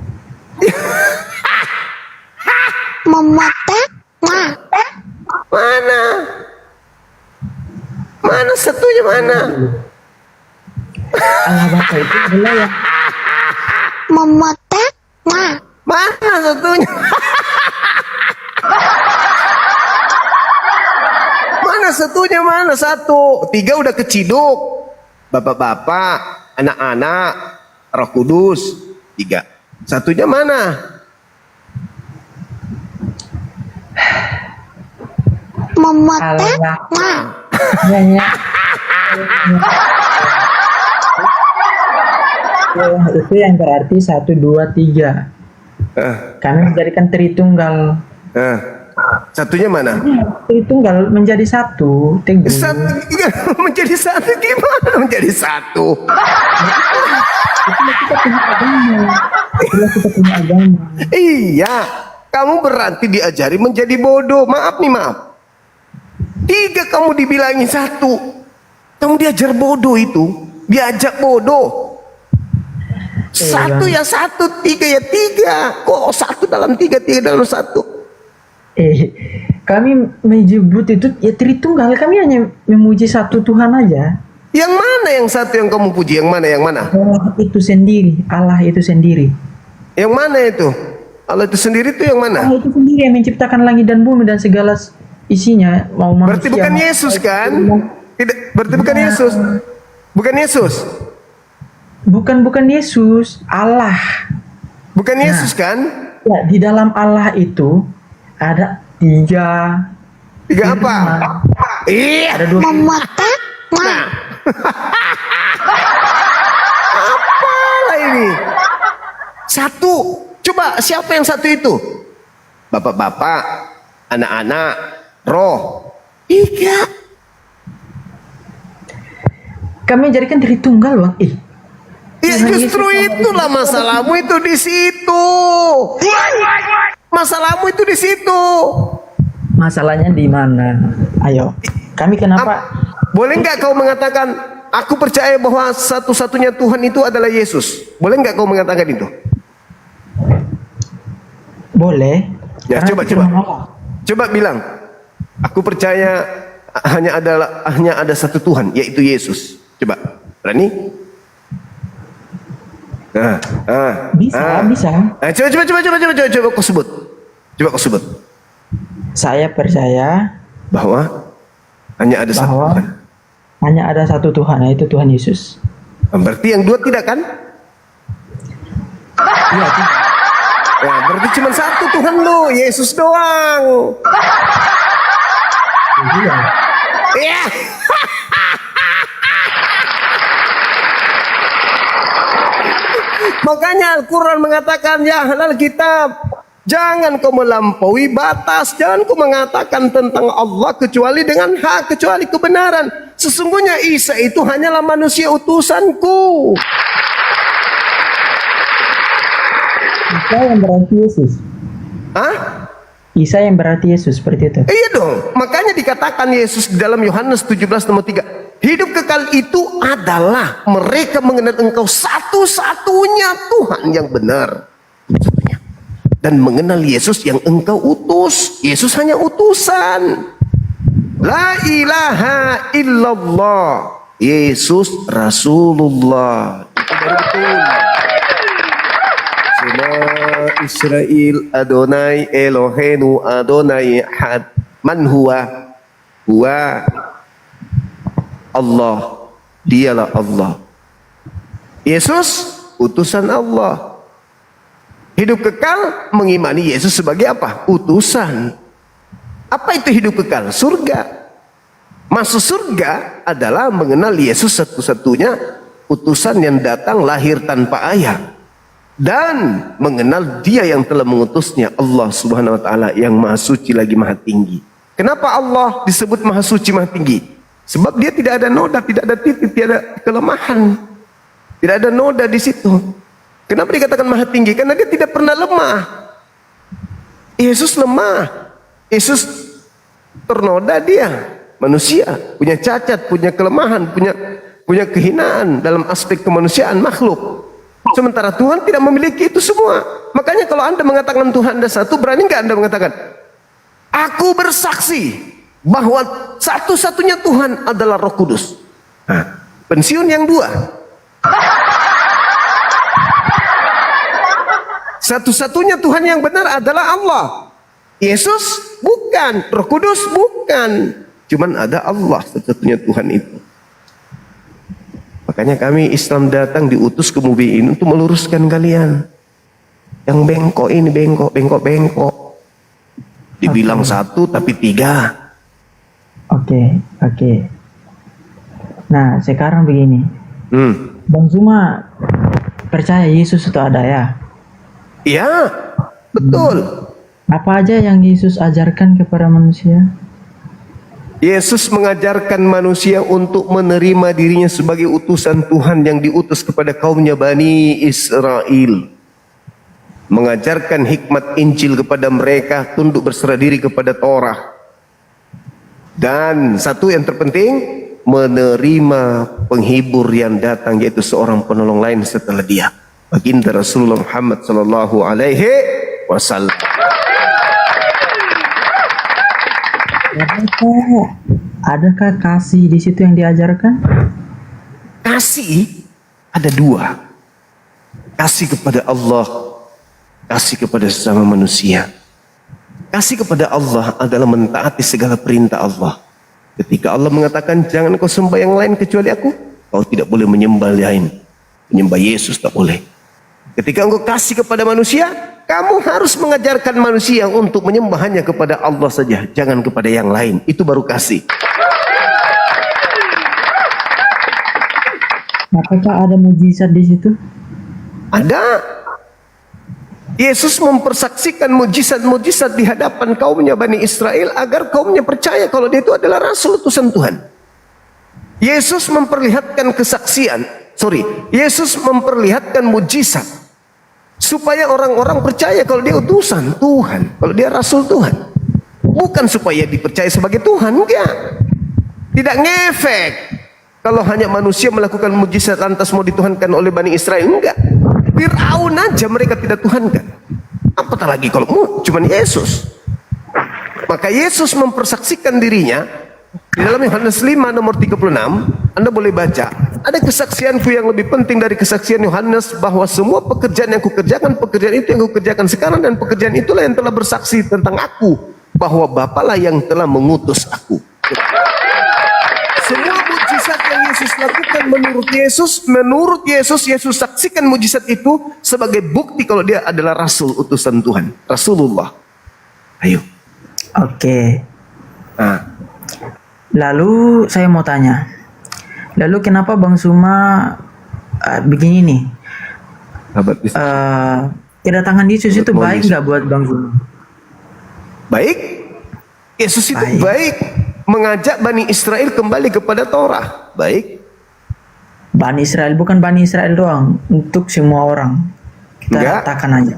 Mana satunya mana? Allah Bapa itu adalah yang Mana satunya? Mana satunya mana? 1. 3 udah keciduk. Bapak-bapak, anak-anak, Roh Kudus. 3. Satunya mana? Allah. Ya. Itu yang berarti 1, 2, 3. Kami menjadikan Tritunggal. Satunya mana? Tritunggal menjadi satu. Menjadi satu gimana? Menjadi satu. Kita punya agama. Iya, kamu berarti diajari menjadi bodoh. Maaf. 3 kamu dibilangin 1. Kamu diajar bodoh itu. Diajak bodoh. 1 ya 1, 3 ya 3. Kok 1 dalam 3, 3 dalam 1? Kami menyebut itu ya Tritunggal. Kami hanya memuji satu Tuhan aja. Yang mana yang satu yang kamu puji? Yang mana? Allah itu sendiri. Yang mana itu? Allah itu sendiri itu yang mana? Allah itu sendiri yang menciptakan langit dan bumi dan segala isinya, mau manusia. Berarti bukan mau- Yesus kan? Tidak, berarti bukan Yesus. Bukan Yesus. Bukan Yesus, Allah. Bukan Yesus kan? Ya, di dalam Allah itu ada tiga. Tiga apa? Iya. Ada dua. Nah. Apalah ini? Satu. Coba siapa yang satu itu? Bapak-bapak, anak-anak, roh. Tiga. Kami jadikan Tritunggal, Bang. Ya justru itulah masalahmu itu di situ. Masalahmu itu di situ. Masalahnya di mana? Ayo. Kami kenapa? Boleh nggak kau mengatakan, aku percaya bahwa satu-satunya Tuhan itu adalah Yesus? Boleh nggak kau mengatakan itu? Boleh. Ya, Karena coba. firman Allah. Coba bilang, aku percaya hanya ada satu Tuhan, yaitu Yesus. Coba, berani? Bisa. Coba kau sebut. Coba kau sebut Saya percaya bahwa hanya ada satu bahwa Tuhan. hanya ada satu Tuhan, yaitu Tuhan Yesus. Berarti yang dua tidak kan? Iya, tidak. Ya, berarti cuma satu Tuhan lo, Yesus doang. Iya. Ya. Makanya Al-Quran mengatakan, ya halal kitab, jangan kau melampaui batas, jangan kau mengatakan tentang Allah kecuali dengan hak, kecuali kebenaran. Sesungguhnya Isa itu hanyalah manusia utusanku. Isa yang berarti Yesus. Hah? Isa yang berarti Yesus, seperti itu. Iya dong. Makanya dikatakan Yesus di dalam Yohanes 17 nomor 3. Hidup kekal itu adalah mereka mengenal engkau satu-satunya Tuhan yang benar. Dan mengenal Yesus yang engkau utus. Yesus hanya utusan. La ilaha illallah. Yesus Rasulullah. Itu baru betul. Shema Israel Adonai Elohenu Adonai Had Man huwa Allah, dialah Allah. Yesus utusan Allah. Hidup kekal mengimani Yesus sebagai apa? Utusan. Apa itu hidup kekal? Surga. Masuk surga adalah mengenal Yesus satu-satunya utusan yang datang lahir tanpa ayah. Dan mengenal dia yang telah mengutusnya, Allah subhanahu wa ta'ala yang maha suci lagi maha tinggi. Kenapa Allah disebut maha suci maha tinggi? Sebab dia tidak ada noda, tidak ada titik, tidak ada kelemahan. Tidak ada noda di situ. Kenapa dikatakan maha tinggi? Karena dia tidak pernah lemah. Yesus lemah. Yesus ternoda dia. Manusia, punya cacat, punya kelemahan, punya kehinaan dalam aspek kemanusiaan makhluk. Sementara Tuhan tidak memiliki itu semua. Makanya kalau Anda mengatakan Tuhan ada satu, berani nggak Anda mengatakan, aku bersaksi bahwa satu-satunya Tuhan adalah Roh Kudus. Nah, pensiun yang dua. Satu-satunya Tuhan yang benar adalah Allah. Yesus bukan, Roh Kudus bukan. Cuman ada Allah satu-satunya Tuhan itu. Makanya kami Islam datang diutus ke bumi ini untuk meluruskan kalian. Yang bengkok ini bengkok. Dibilang satu tapi tiga. Oke. Nah, sekarang begini. Bang Zuma percaya Yesus itu ada ya? Iya, betul. Apa aja yang Yesus ajarkan kepada manusia? Yesus mengajarkan manusia untuk menerima dirinya sebagai utusan Tuhan yang diutus kepada kaumnya Bani Israel. Mengajarkan hikmat Injil kepada mereka, tunduk berserah diri kepada Torah. Dan satu yang terpenting, menerima penghibur yang datang, yaitu seorang penolong lain setelah dia. Baginda Rasulullah Muhammad sallallahu alaihi wasallam. Adakah kasih di situ yang diajarkan? Kasih ada dua. Kasih kepada Allah kasih kepada sesama manusia. Kasih kepada Allah adalah mentaati segala perintah Allah. Ketika Allah mengatakan jangan kau sembah yang lain kecuali aku, kau tidak boleh menyembah lain. Menyembah Yesus tak boleh. Ketika engkau kasih kepada manusia, kamu harus mengajarkan manusia untuk menyembah hanya kepada Allah saja, jangan kepada yang lain. Itu baru kasih. Apakah ada mujizat di situ? Ada. Yesus mempersaksikan mujizat-mujizat di hadapan kaumnya Bani Israel agar kaumnya percaya kalau dia itu adalah Rasul utusan Tuhan. Yesus memperlihatkan Yesus memperlihatkan mujizat supaya orang-orang percaya kalau dia utusan Tuhan, kalau dia Rasul Tuhan. Bukan supaya dipercaya sebagai Tuhan, enggak. Tidak ngefek. Kalau hanya manusia melakukan mujizat lantas mau dituhankan oleh Bani Israel, enggak. Fir'aun aja mereka tidak tuhankan. Apatah lagi kalau cuman Yesus. Maka Yesus mempersaksikan dirinya di dalam Yohanes 5 nomor 36. Anda boleh baca. Ada kesaksianku yang lebih penting dari kesaksian Yohanes, bahwa semua pekerjaan yang kukerjakan, pekerjaan itu yang kukerjakan sekarang, dan pekerjaan itulah yang telah bersaksi tentang aku, bahwa Bapalah yang telah mengutus aku. Semua mujizat yang Yesus lakukan menurut Yesus, Yesus saksikan mujizat itu sebagai bukti kalau dia adalah Rasul utusan Tuhan, Rasulullah. Ayo. Oke. Nah, Lalu saya mau tanya. Lalu kenapa Bang Suma begini nih? Kedatangan Yesus itu baik nggak buat Bang Suma? Baik. Yesus itu baik. Mengajak Bani Israel kembali kepada Torah. Baik. Bani Israel, bukan Bani Israel doang, untuk semua orang. Kita katakan aja.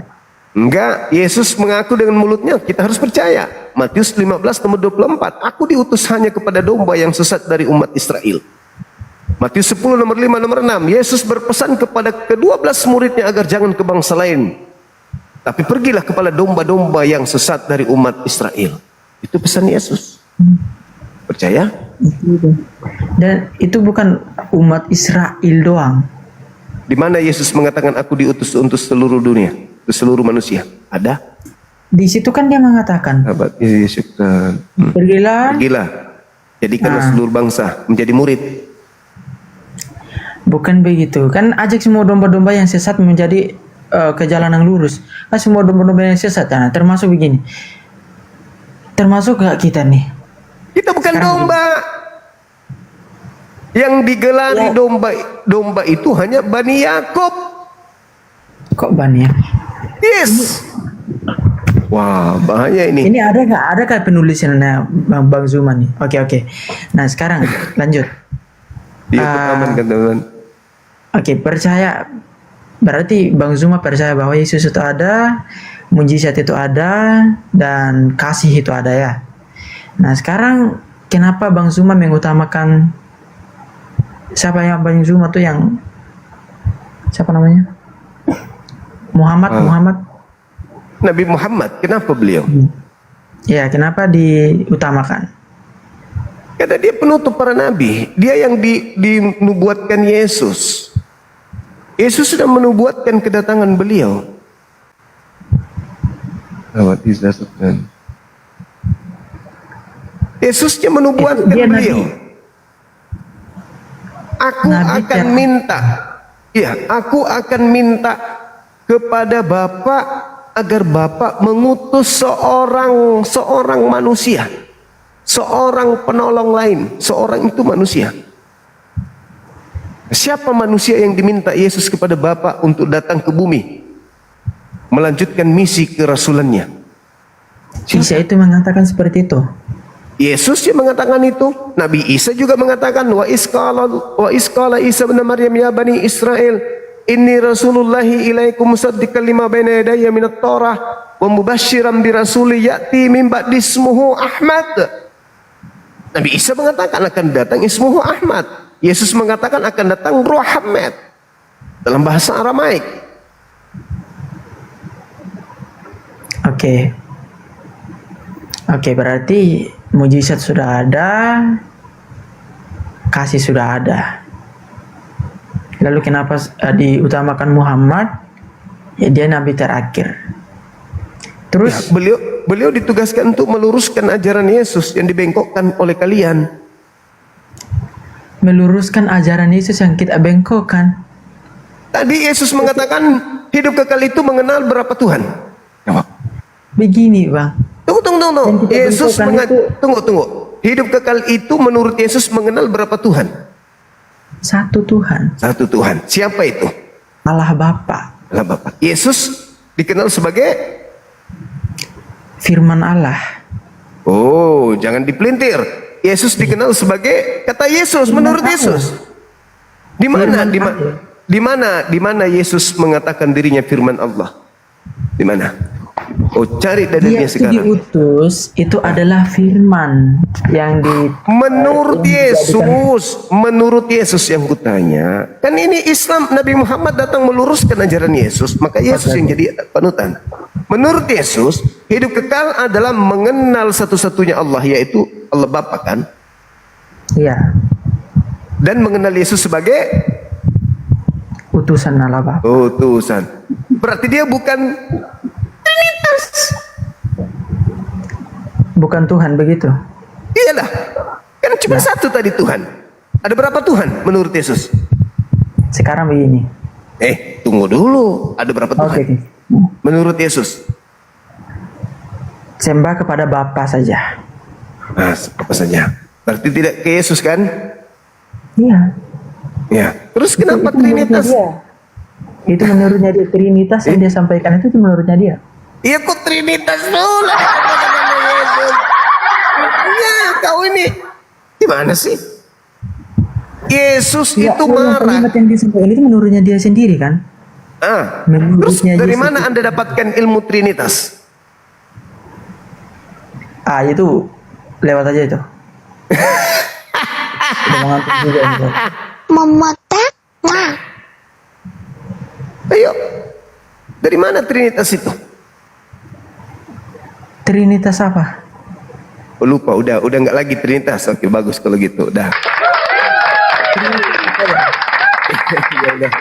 Enggak, Yesus mengaku dengan mulutnya, kita harus percaya. Matius 15 nomor 24, aku diutus hanya kepada domba yang sesat dari umat Israel. Matius 10 nomor 5 nomor 6, Yesus berpesan kepada ke-12 muridnya agar jangan ke bangsa lain, tapi pergilah kepada domba-domba yang sesat dari umat Israel. Itu pesan Yesus. Percaya? Dan itu bukan umat Israel doang. Di mana Yesus mengatakan aku diutus untuk seluruh dunia, untuk seluruh manusia? Ada? Di situ kan dia mengatakan, pergilah, jadikanlah seluruh bangsa menjadi murid. Bukan begitu. Kan ajak semua domba-domba yang sesat menjadi ke jalan yang lurus. Kan semua domba-domba yang sesat, nah, termasuk begini. Termasuk gak kita nih? Kita bukan sekarang domba. Yang digelari domba itu hanya Bani Yakub. Kok Bani Yakub? Yes. Wah, bahaya ini. Ini adakah penulisannya Bang Zuma nih? Oke. Nah, sekarang lanjut. Iya, aman kan teman-teman. Oke, percaya. Berarti Bang Zuma percaya bahwa Yesus itu ada, mujizat itu ada, dan kasih itu ada ya. Nah, sekarang kenapa Bang Zuma mengutamakan siapa yang Bang Zuma tuh yang siapa namanya? Muhammad. Nabi Muhammad, kenapa beliau? Ya, kenapa diutamakan? Karena dia penutup para nabi. Dia yang dinubuatkan Yesus. Yesus sudah menubuatkan kedatangan beliau. Yesusnya menubuatkan beliau. Aku akan minta kepada Bapa agar Bapa mengutus seorang manusia, seorang penolong lain. Seorang itu manusia. Siapa manusia yang diminta Yesus kepada Bapa untuk datang ke bumi melanjutkan misi kerasulannya? Isa itu mengatakan seperti itu. Yesus yang mengatakan itu. Nabi Isa juga mengatakan, wa isqala Isa bin Maryam ya bani Israel, inni rasulullahi ilaikum musaddiqan lima baina yadayya minat Torah wa mubasysyiran bi rasuli ya'ti min ba'di ismuhu Ahmad. Nabi Isa mengatakan akan datang ismuhu Ahmad. Yesus mengatakan akan datang Ruh Ahmad dalam bahasa Aramaik. Oke, berarti mujizat sudah ada, kasih sudah ada. Lalu kenapa diutamakan Muhammad? Ya, dia nabi terakhir. Terus Beliau ditugaskan untuk meluruskan ajaran Yesus yang dibengkokkan oleh kalian. meluruskan ajaran Yesus yang kita bengkokkan. Tadi Yesus mengatakan hidup kekal itu mengenal berapa Tuhan. Jawab. Begini bang, Tunggu. Yang kita Yesus bengkokkan itu- tunggu. Hidup kekal itu menurut Yesus mengenal berapa Tuhan? satu Tuhan, Satu Tuhan. Siapa itu? Allah Bapa, Allah Bapa. Yesus dikenal sebagai firman Allah. oh, jangan dipelintir. Yesus dikenal sebagai kata Yesus menurut Yesus. Di mana? Di mana Yesus mengatakan dirinya firman Allah? Di mana? Oh, cari Dia dalilnya itu sekarang. diutus, itu adalah firman yang di Menurut Yesus yang kutanya, kan ini Islam, Nabi Muhammad datang meluruskan ajaran Yesus, maka Yesus yang jadi panutan. Menurut Yesus, hidup kekal adalah mengenal satu-satunya Allah, yaitu Allah Bapa kan, ya dan mengenal Yesus sebagai utusan Allah Bapa. utusan. Berarti dia bukan Bukan Tuhan begitu. iyalah, kan cuma satu tadi Tuhan. Ada berapa Tuhan menurut Yesus? Sekarang begini. Tunggu dulu. Ada berapa Tuhan Oke. menurut Yesus? Sembah kepada Bapa saja. Nah, apa saja. Berarti tidak ke Yesus kan? Iya. Ya. Terus kenapa Trinitas? Itu menurutnya dia. Trinitas yang dia sampaikan itu menurutnya dia. Iya, kok Trinitas dulu? Ya, kau ini gimana sih? Yesus Ya, itu yang marah. kalimat yang disampaikan itu menurutnya dia sendiri kan? Terus Menurutnya dari Yesus mana Anda dapatkan ilmu Trinitas? Itu lewat aja itu. Udah mengantuk juga ini. Ayo. Dari mana Trinitas itu? Trinitas apa? Oh, lupa, udah nggak lagi Trinitas. Oke, bagus kalau gitu. Udah.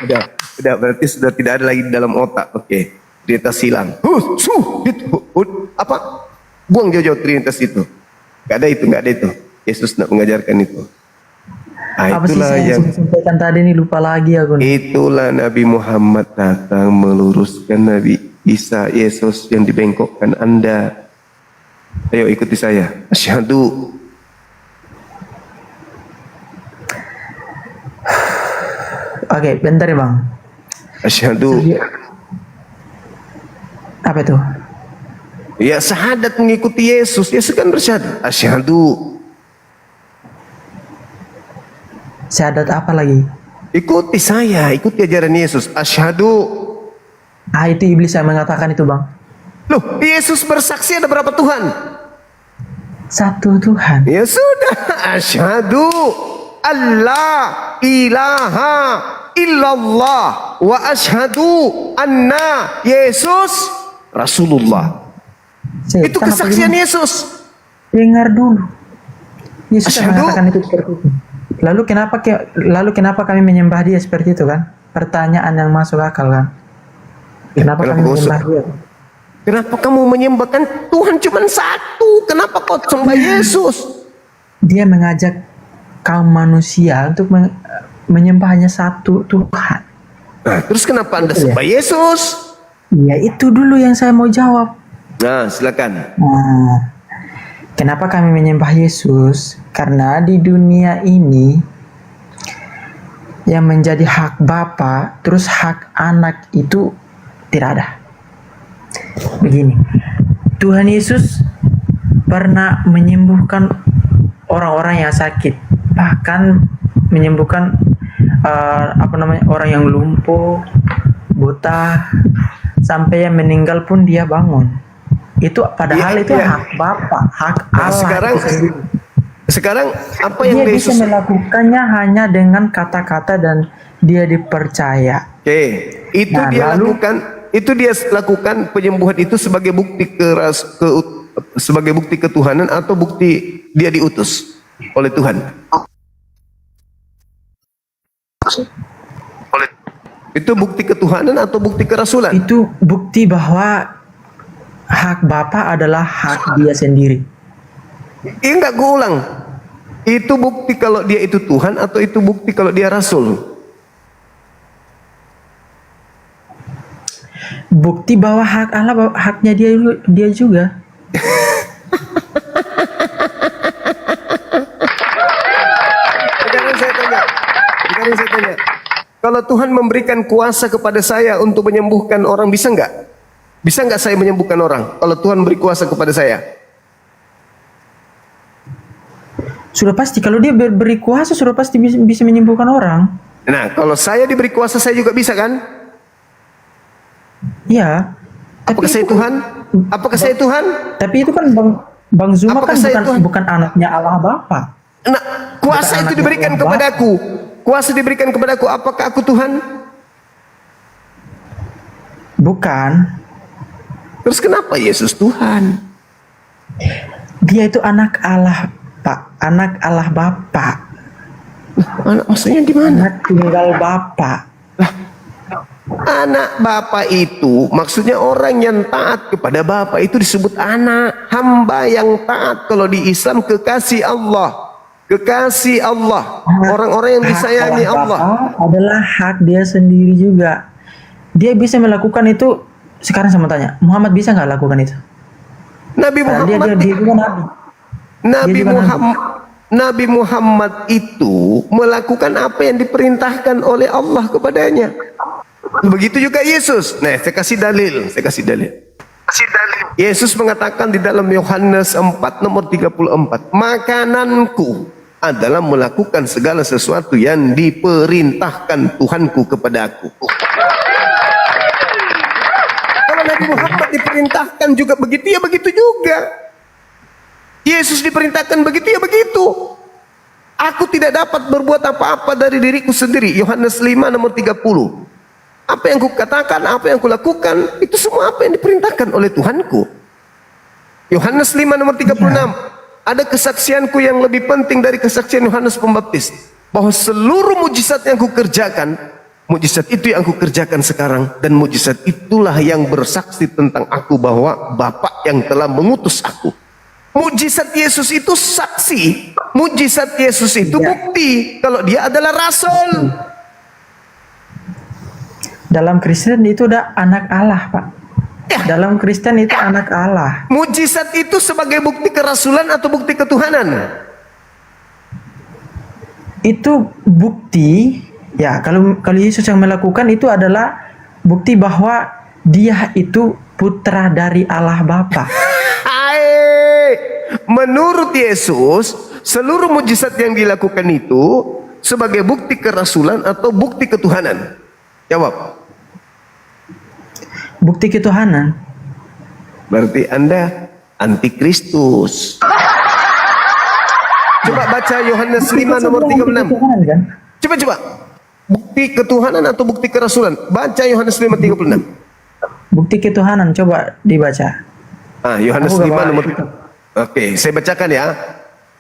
Ya, udah berarti sudah tidak ada lagi di dalam otak. Oke. Trinitas hilang. Apa? Buang jauh-jauh Trinitas itu. Nggak ada itu. Yesus tidak mengajarkan itu. Apa sih Itulah yang saya sampaikan tadi nih, lupa lagi aku nih. Itulah Nabi Muhammad datang meluruskan Nabi Isa Yesus yang dibengkokkan Anda. Ayo ikuti saya. Asyhadu. Oke, bentar ya bang. Asyhadu. Apa itu? Ya, syahadat mengikuti Yesus. Yesus kan bersyahadat. Asyhadu. Syahadat apa lagi? Ikuti saya, ikuti ajaran Yesus. Asyhadu. Itu iblis yang mengatakan itu bang. Loh, Yesus bersaksi ada berapa Tuhan? Satu Tuhan. Ya sudah. Asyhadu alla ilaha illallah wa asyhadu anna Yesus Rasulullah. Itu Setan apa kesaksian gimana? Yesus. Dengar dulu. Yesus yang Asyhadu. mengatakan itu seperti itu. Lalu kenapa kami menyembah dia seperti itu kan? Pertanyaan yang masuk akal kan? Kenapa kami menyembah dia? Kenapa kamu menyembahkan Tuhan cuma satu? Kenapa kau sembah Yesus? Dia mengajak kaum manusia untuk menyembah hanya satu Tuhan. Nah, terus kenapa Anda Betul ya? sembah Yesus? Ya itu dulu yang saya mau jawab. Nah, silakan. Nah, kenapa kami menyembah Yesus? Karena di dunia ini yang menjadi hak Bapa, terus hak anak itu tidak ada. Begini, Tuhan Yesus pernah menyembuhkan orang-orang yang sakit, bahkan menyembuhkan orang yang lumpuh, buta, sampai yang meninggal pun dia bangun. Itu padahal itu hak Bapa, hak Nah, Allah. sekarang apa yang Dia bisa Yesus? melakukannya hanya dengan kata-kata dan dia dipercaya. Oke, itu Nah, dia lalu- lakukan. Itu dia lakukan penyembuhan itu sebagai bukti sebagai bukti ketuhanan atau bukti dia diutus oleh Tuhan. Itu bukti ketuhanan atau bukti kerasulan? Itu bukti bahwa hak Bapa adalah hak dia sendiri. Iya enggak, gue ulang. Itu bukti kalau dia itu Tuhan atau itu bukti kalau dia Rasul? Bukti bahwa hak Allah haknya dia juga. Sekarang saya tanya. Kalau Tuhan memberikan kuasa kepada saya untuk menyembuhkan orang, bisa nggak? Bisa nggak saya menyembuhkan orang? Kalau Tuhan beri kuasa kepada saya? Sudah pasti kalau dia beri kuasa sudah pasti bisa menyembuhkan orang. Nah, kalau saya diberi kuasa saya juga bisa kan? Iya. Apakah saya Tuhan? Apakah saya Tuhan? Tapi itu kan Bang Zuma Apakah kan saya Tuhan? bukan anaknya Allah Bapa. Nah, kuasa itu diberikan kepadaku. Kuasa diberikan kepadaku. Apakah aku Tuhan? Bukan. Terus kenapa Yesus Tuhan? Dia itu anak Allah, Pak. Anak Allah Bapa. Anak maksudnya gimana? Anak tunggal Bapa. Anak Bapa itu maksudnya orang yang taat kepada Bapa itu disebut anak. Hamba yang taat, kalau di Islam kekasih Allah. Kekasih Allah. Orang-orang yang disayangi Allah. Bapa adalah hak dia sendiri juga. Dia bisa melakukan itu. Sekarang saya mau tanya, Muhammad bisa nggak lakukan itu? Nabi Karena Muhammad dia juga nabi. Nabi Dia juga Muhammad Nabi Muhammad itu melakukan apa yang diperintahkan oleh Allah kepadanya. Begitu juga Yesus. Nah, saya kasih dalil. Yesus mengatakan di dalam Yohanes 4 nomor 34, makananku adalah melakukan segala sesuatu yang diperintahkan Tuhanku kepadaku. Kalau Nabi Muhammad diperintahkan juga begitu, ya begitu juga. Yesus diperintahkan begitu, ya begitu. Aku tidak dapat berbuat apa-apa dari diriku sendiri. Yohanes 5 nomor 30. Apa yang kukatakan, apa yang kulakukan, itu semua apa yang diperintahkan oleh Tuhanku. Yohanes 5 nomor 36. Ada kesaksianku yang lebih penting dari kesaksian Yohanes Pembaptis. Bahwa seluruh mujizat yang kukerjakan, mujizat itu yang aku kerjakan sekarang, dan mujizat itulah yang bersaksi tentang aku bahwa Bapa yang telah mengutus aku. Mujizat Yesus itu saksi. Mujizat Yesus itu bukti kalau dia adalah rasul. Dalam Kristen itu udah anak Allah, Pak. Ya. Dalam Kristen itu anak Allah. Mujizat itu sebagai bukti kerasulan atau bukti ketuhanan? Itu bukti, ya kalau Yesus yang melakukan itu adalah bukti bahwa dia itu putra dari Allah Bapa. Hai, menurut Yesus, seluruh mujizat yang dilakukan itu sebagai bukti kerasulan atau bukti ketuhanan? Jawab. Bukti ketuhanan. Berarti Anda antikristus. Coba baca Yohanes 5 nomor 36. Ketuhanan, kan? Coba. Bukti ketuhanan atau bukti kerasulan? Baca Yohanes 5 36. Bukti ketuhanan coba dibaca. Yohanes Aku 5 gak nomor. bawa. Oke, saya bacakan ya.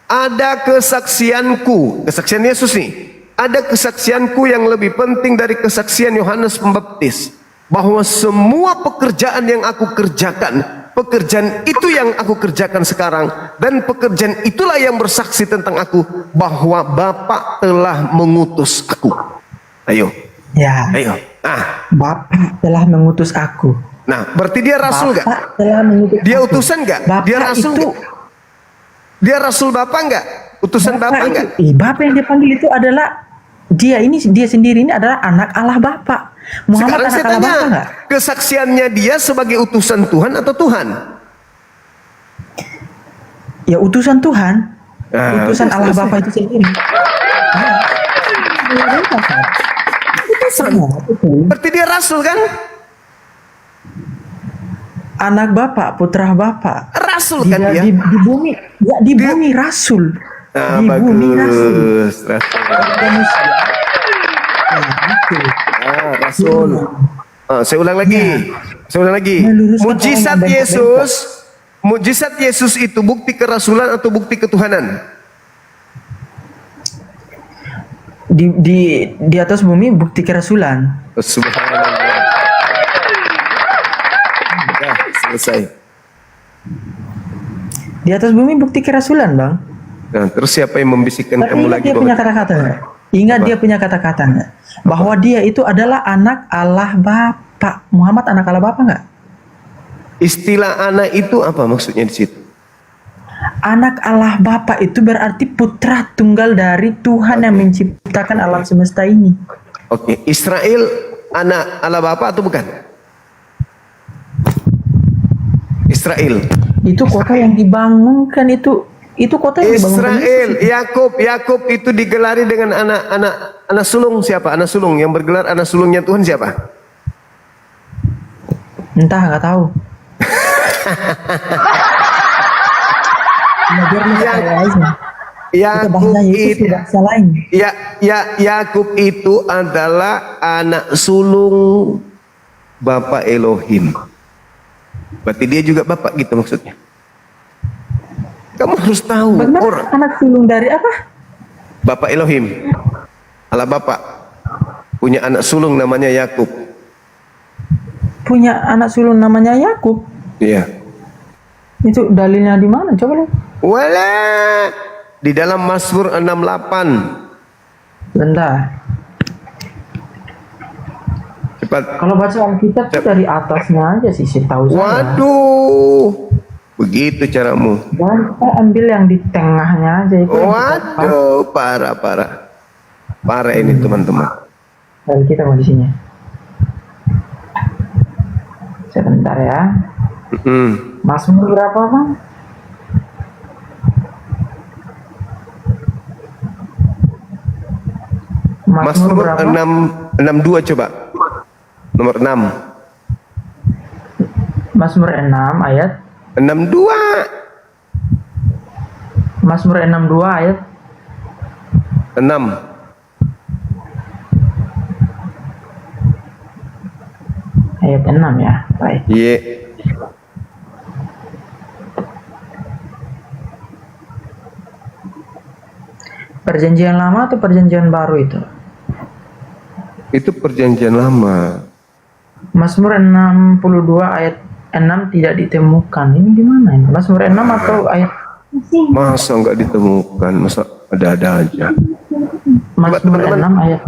Ada kesaksianku, kesaksian Yesus nih. Ada kesaksianku yang lebih penting dari kesaksian Yohanes Pembaptis, bahwa semua pekerjaan yang aku kerjakan, pekerjaan itu yang aku kerjakan sekarang, dan pekerjaan itulah yang bersaksi tentang aku bahwa Bapa telah mengutus aku. Ayo. Ya. Bapa telah mengutus aku. Nah, berarti dia rasul nggak? Bapa telah mengutus Dia aku. utusan nggak? Bapa Dia rasul itu, nggak? Dia rasul Bapa nggak? Utusan Bapa nggak? Bapa yang dipanggil itu adalah dia sendiri ini adalah anak Allah Bapa. Muhammad Sekarang anak saya Allah tanya, Bapa nggak? kesaksiannya dia sebagai utusan Tuhan atau Tuhan? Ya utusan Tuhan. Utusan terus, Allah terus. Bapa itu sendiri. Utusan. Berarti dia rasul kan? Anak Bapa, putra Bapa. Rasul kan dia? Di bumi, ya di bumi rasul. Di bumi rasul. Bagus, rasul. Manusia. Ya, itu. Rasul. Saya ulang lagi. Meluruskan Mujizat orang yang Yesus, mujizat Yesus itu bukti kerasulan atau bukti ketuhanan? Di atas bumi bukti kerasulan. Subhanallah. Ya, selesai. Di atas bumi bukti kerasulan, Bang. Nah, terus siapa yang membisikkan Tapi kamu ingat lagi dia bahwa punya kata-kata nggak? Ingat Apa? dia punya kata-kata nggak? Bahwa dia itu adalah anak Allah Bapa. Muhammad anak Allah Bapa nggak? istilah anak itu apa maksudnya di situ? Anak Allah Bapa itu berarti putra tunggal dari Tuhan yang menciptakan alam semesta ini. Oke, Israel anak Allah Bapa atau bukan? Israel. Itu kota yang dibangunkan itu kota yang dibangunkan Israel, Yesus. Yakub itu digelari dengan anak sulung siapa? Anak sulung yang bergelar anak sulungnya Tuhan siapa? Entah, nggak tahu. Ya, biar lu percaya aja. Kita Yakub bahasa Yesus itu, di bahasa lain. Yakub itu adalah anak sulung Bapak Elohim. Berarti dia juga bapak gitu maksudnya. Kamu harus tahu Bagaimana orang anak sulung dari apa? Bapak Elohim, Allah Bapak punya anak sulung namanya Yakub. Punya anak sulung namanya Yakub. Iya. Itu dalilnya di mana? Coba lihat. Wala di dalam Mazmur 68. Bentar. Cepat. Kalau baca Alkitab tuh dari atasnya aja sih, tahu saya. Waduh. Begitu caramu. Dan kita ambil yang di tengahnya aja itu. Waduh, parah. Parah ini teman-teman. Dan kita mau di sini. Sebentar ya. Mazmur berapa, Bang? Mazmur Mazmur berapa? 62 coba. Nomor 6. Mazmur 6 ayat 62. Mazmur 62 ayat 6. ayat 6 ya. Baik. Ye. Perjanjian lama atau perjanjian baru itu? Itu perjanjian lama. Mazmur 62 ayat 6 tidak ditemukan. Ini gimana ini? Mazmur 6 atau ayat Masa nggak ditemukan? Masa ada-ada aja? Mazmur teman-teman. 6 ayat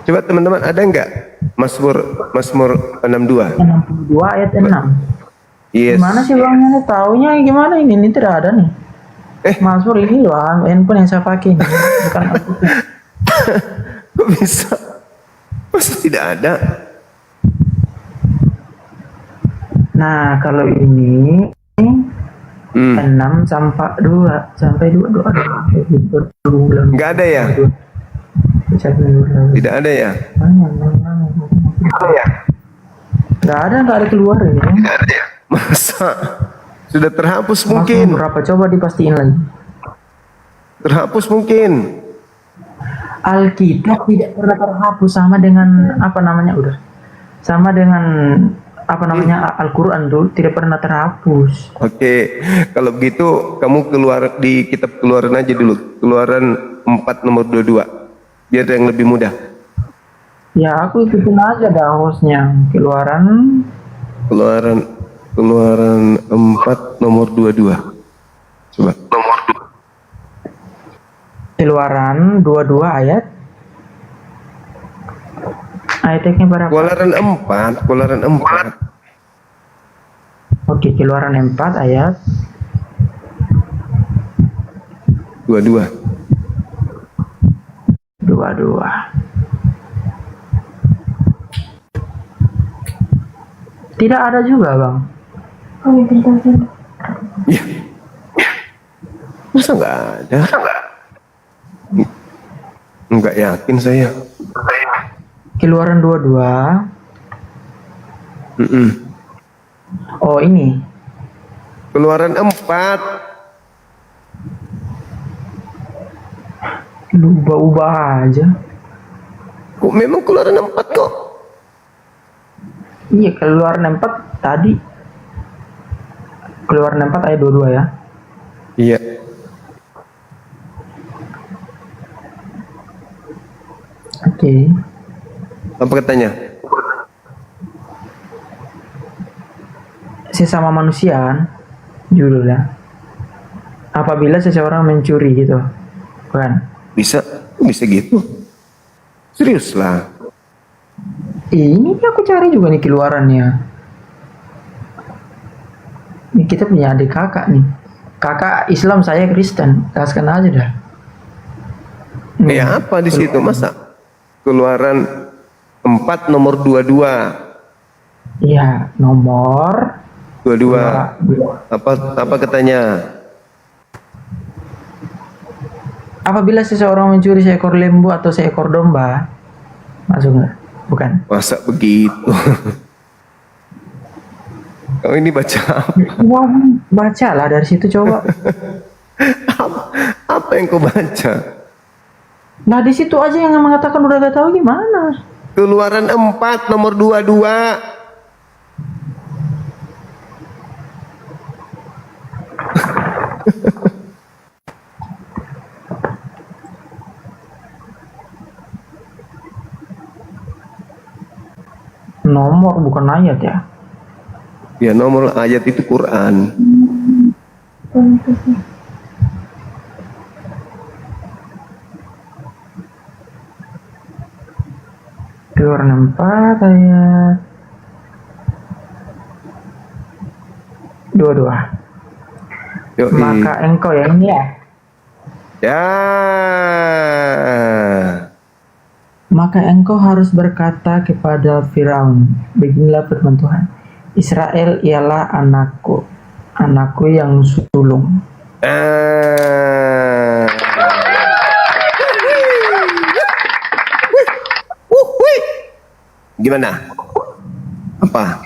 Coba teman-teman ada nggak Mazmur 62? 62 ayat 6. Yes. Gimana sih Bang? Ini taunya gimana ini? Ini tidak ada nih. Mazmur ini loh, handphone yang saya pakai ini. Bukan Alkitab. Kok bisa? Masa tidak ada? Nah, kalau ini 6 sampai 2 Nggak ada ya? Tidak ada ya? Nggak ada keluar ini. Masa? Sudah terhapus Mazmur mungkin? berapa? Coba dipastiin lagi. Terhapus mungkin? Alkitab tidak pernah terhapus sama dengan apa namanya udah. Sama dengan apa namanya Al-Qur'an dulu tidak pernah terhapus. Oke, kalau begitu kamu keluar di kitab Keluaran aja dulu. Keluaran 4 nomor 22. Biar yang lebih mudah. Ya aku ikutin aja dah hostnya. Keluaran Keluaran 4 nomor 22. Coba. Keluaran 22 ayatnya berapa? Keluaran 4. Oke, Keluaran 4 ayat 22. 22. Tidak ada juga, Bang. Ya. Masa nggak ada? Nggak yakin saya. Keluaran 22. Oh, ini. Keluaran 4. Ubah-ubah aja. Kok memang Keluaran 4 kok? Iya, Keluaran 4 tadi. Keluaran 4 ayat 22 ya. Iya. Oke. Apa katanya? Sesama manusia judulnya. apabila seseorang mencuri gitu, bukan? Bisa gitu. Serius lah. Ini aku cari juga nih keluarannya. Ini kita punya adik kakak nih. Kakak Islam, saya Kristen. Kasihkan aja dah. Ya apa di situ masa? Keluaran 4 nomor 22. Iya, nomor 22. Apa katanya? apabila seseorang mencuri seekor lembu atau seekor domba, masuk nggak? Bukan. Masa begitu? Oh ini baca apa? Wah, bacalah dari situ coba. Apa yang kau baca? Nah di situ aja yang mengatakan udah gak tahu gimana. Keluaran 4 nomor 22. Nomor bukan ayat ya. Ya nomor ayat itu Quran. Keluaran 4 ayat 22. Yoi. Maka engkau ya ini ya. Ya. Maka engkau harus berkata kepada Firaun, beginilah firman Tuhan, Israel ialah anakku, anakku yang sulung. Gimana? Apa?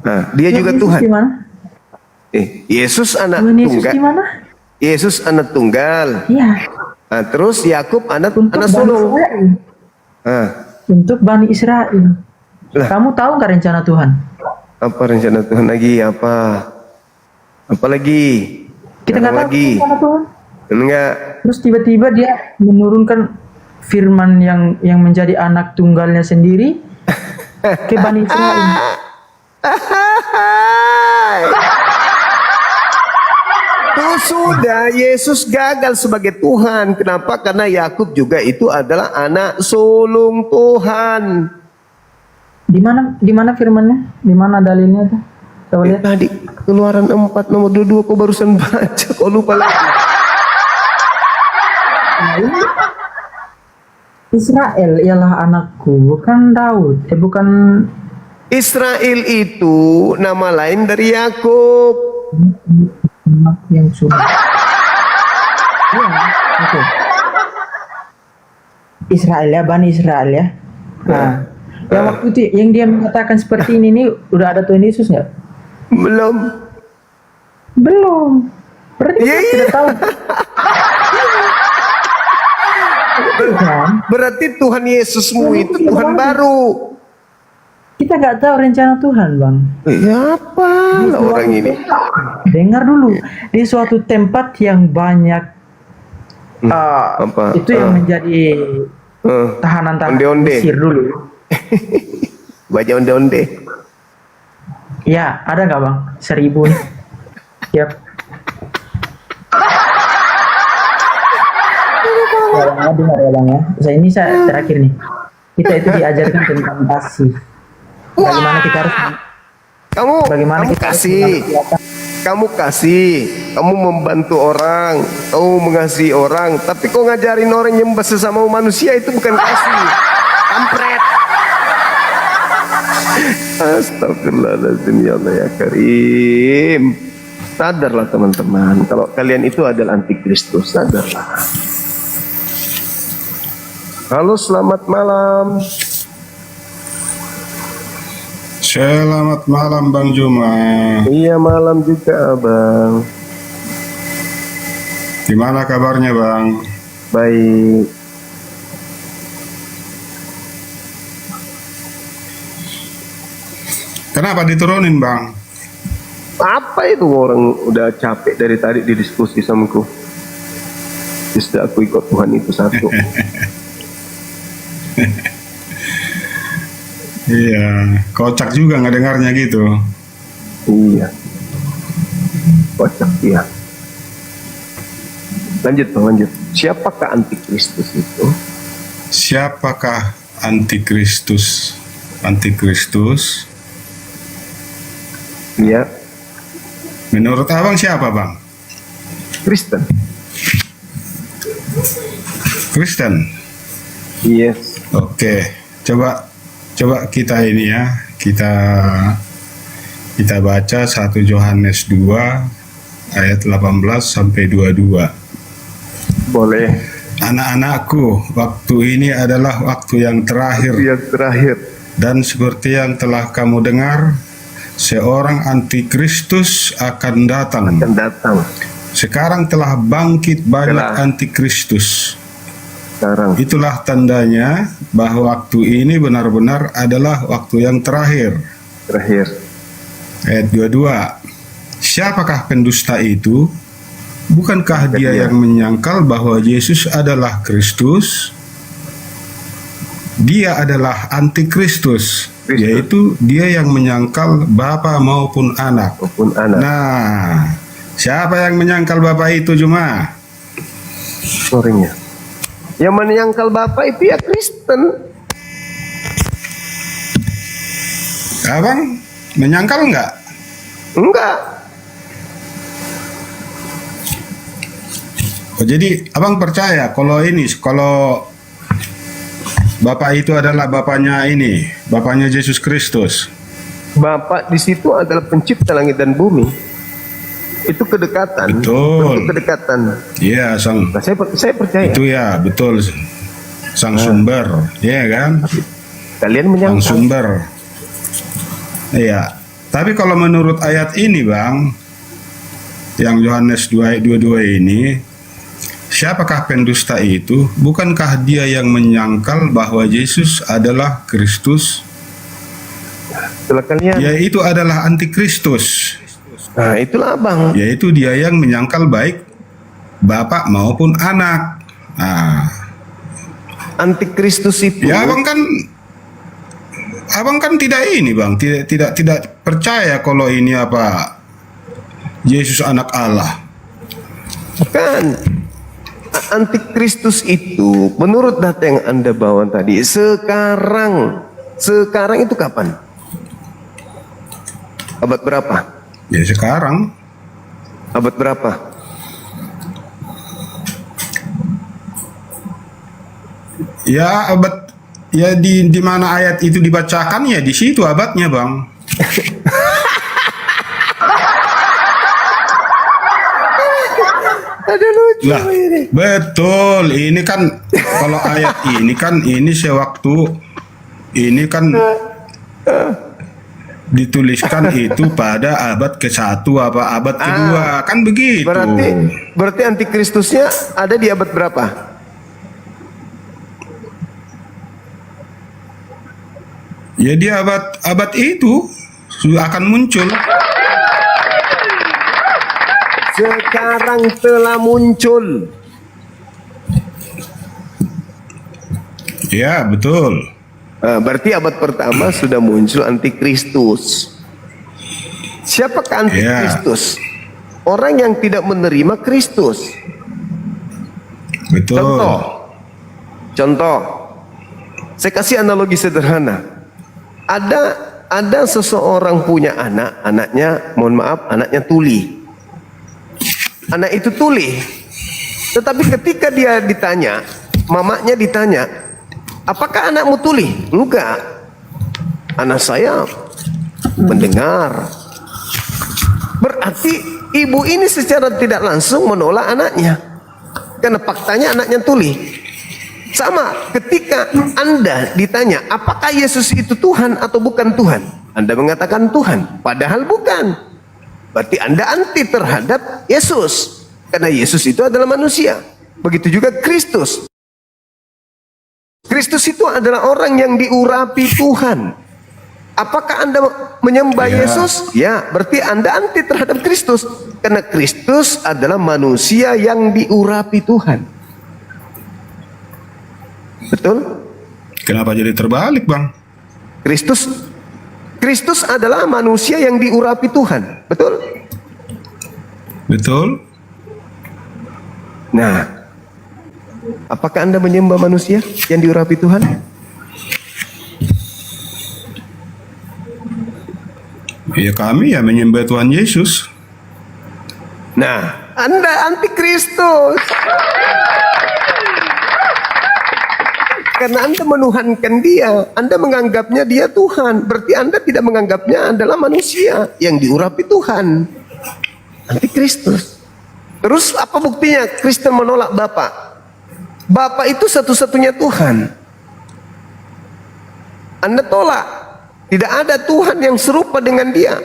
Nah, dia juga Yesus Tuhan. Gimana? Yesus anak Tuhan Yesus tunggal. gimana? Yesus anak tunggal. Iya. Nah, terus Yakub anak Untuk anak Bani sulung. Israel. Nah, Untuk Bani Israel. Lah. Kamu tahu nggak rencana Tuhan? apa rencana Tuhan lagi? Apa? Apa lagi? Kita nggak tahu lagi. rencana Tuhan. Enggak. Terus tiba-tiba dia menurunkan firman yang menjadi anak tunggalnya sendiri ke Bani Israel. Tuh sudah Yesus gagal sebagai Tuhan. Kenapa? Karena Yakub juga itu adalah anak sulung Tuhan. Di mana firmannya? Di mana dalilnya tuh? Coba lihat. Tadi Keluaran 4 nomor 22 kau barusan baca, kau lupa lagi. Israel ialah anakku, bukan Daud. Bukan Israel itu nama lain dari Yakub. anak yang sudah. Iya, oke. Israel ya, Bani Israel ya. Nah, yang waktu itu yang dia mengatakan seperti ini nih, udah ada Tuhan Yesus nggak? Belum. Belum. Berarti Iya, kita tidak tahu. Kan? Berarti Tuhan Yesusmu itu Tuhan baru. Kita nggak tahu rencana Tuhan, Bang. Ya apa lah orang ini? Dengar dulu, di suatu tempat yang banyak apa? itu yang menjadi tahanan-tahanan Onde-onde. Mesir dulu. Baca onde-onde. Ya, ada nggak Bang? 1000 nih. Siap. Ya, dengar ya Bang ya. Ini saya terakhir nih. Kita itu diajarkan tentang kasih. Bagaimana kita harus bagaimana kamu kita harus kasih, kamu membantu orang, kamu mengasihi orang, tapi kau ngajarin orang nyembah sesama manusia itu bukan kasih. Kampret. Astagfirullahaladzim, ya Allah ya Karim. Sadarlah teman-teman, kalau kalian itu adalah antikristus, sadarlah. Halo, selamat malam. Selamat malam Bang Juma. Iya, malam juga Abang. Gimana kabarnya Bang? Baik. Kenapa diturunin Bang? Apa itu orang udah capek dari tadi didiskusi sama ku. Justru aku ikut Tuhan itu satu. Iya, kocak juga nggak dengarnya gitu. Iya. Kocak ya. Lanjut Bang, lanjut. Siapakah antikristus itu? Siapakah antikristus? Antikristus. Iya, Menurut abang siapa bang? Kristen. Kristen. Yes. Oke, coba kita ini ya, kita baca 1 Yohanes 2 ayat 18 sampai 22. Boleh. Anak-anakku, waktu ini adalah waktu yang terakhir, Yang terakhir. dan seperti yang telah kamu dengar, seorang antikristus akan datang. Akan datang. Sekarang telah bangkit banyak Telah. antikristus. Sekarang. Itulah tandanya bahwa waktu ini benar-benar adalah waktu yang terakhir. Terakhir. Ayat 22. Siapakah pendusta itu? Bukankah dia Dia. yang menyangkal bahwa Yesus adalah Kristus? Dia adalah antikristus, Kristus. yaitu dia yang menyangkal Bapa maupun Anak. Maupun anak. Nah, siapa yang menyangkal Bapa itu cuma? Sorenya. Yang menyangkal Bapak itu ya Kristen. Abang menyangkal enggak? Enggak. Oh, jadi abang percaya kalau Bapak itu adalah bapaknya Yesus Kristus. Bapak di situ adalah pencipta langit dan bumi. Itu kedekatan. Betul. Bentuk kedekatan. Iya, Nah, saya percaya. itu ya betul, sang sumber, ya kan? Kalian Sang menyangkal. sumber. Iya. Tapi kalau menurut ayat ini, Bang, yang Yohanes 2 ayat 22 ini, siapakah pendusta itu? Bukankah dia yang menyangkal bahwa Yesus adalah Kristus? Setelah kalian. Yaitu adalah antikristus. Nah, itulah Abang. Yaitu dia yang menyangkal baik Bapak maupun Anak. Nah, Antikristus itu. ya abang kan tidak ini bang, tidak percaya kalau ini apa Yesus anak Allah. Kan antikristus itu menurut data yang Anda bawa tadi sekarang itu kapan? Abad berapa? Ya sekarang Abad berapa? ya abad ya di mana ayat itu dibacakan ya di situ abadnya bang. Ada lucu Lah, ini. betul. Ini kan kalau ayat ini kan ini sewaktu ini kan dituliskan itu pada abad ke-1 apa abad kedua kan begitu. Berarti antikristusnya ada di abad berapa? Ya di abad itu sudah akan muncul. Sekarang telah muncul. Ya betul. Nah, berarti abad pertama sudah muncul antikristus. Siapakah antikristus? Orang yang tidak menerima Kristus. Betul. Contoh. Saya kasih analogi sederhana. Ada seseorang punya anaknya, mohon maaf, anaknya tuli. Anak itu tuli. Tetapi ketika dia ditanya, mamanya ditanya, apakah anakmu tuli? Enggak. Anak saya mendengar. Berarti ibu ini secara tidak langsung menolak anaknya. Karena faktanya anaknya tuli. Sama ketika Anda ditanya, apakah Yesus itu Tuhan atau bukan Tuhan? Anda mengatakan Tuhan, padahal bukan. Berarti Anda anti terhadap Yesus. Karena Yesus itu adalah manusia. Begitu juga Kristus. Kristus itu adalah orang yang diurapi Tuhan. Apakah Anda menyembah Yesus? Ya, berarti Anda anti terhadap Kristus. Karena Kristus adalah manusia yang diurapi Tuhan. Betul? Kenapa jadi terbalik bang? Kristus adalah manusia yang diurapi Tuhan. Betul? Betul. Nah, apakah Anda menyembah manusia yang diurapi Tuhan? Ya kami ya menyembah Tuhan Yesus. Nah, Anda antikristus. Karena Anda menuhankan dia, Anda menganggapnya dia Tuhan, berarti Anda tidak menganggapnya adalah manusia yang diurapi Tuhan. Antikristus. Terus apa buktinya Kristen menolak Bapa? Bapa itu satu-satunya Tuhan. Anda tolak. Tidak ada Tuhan yang serupa dengan dia.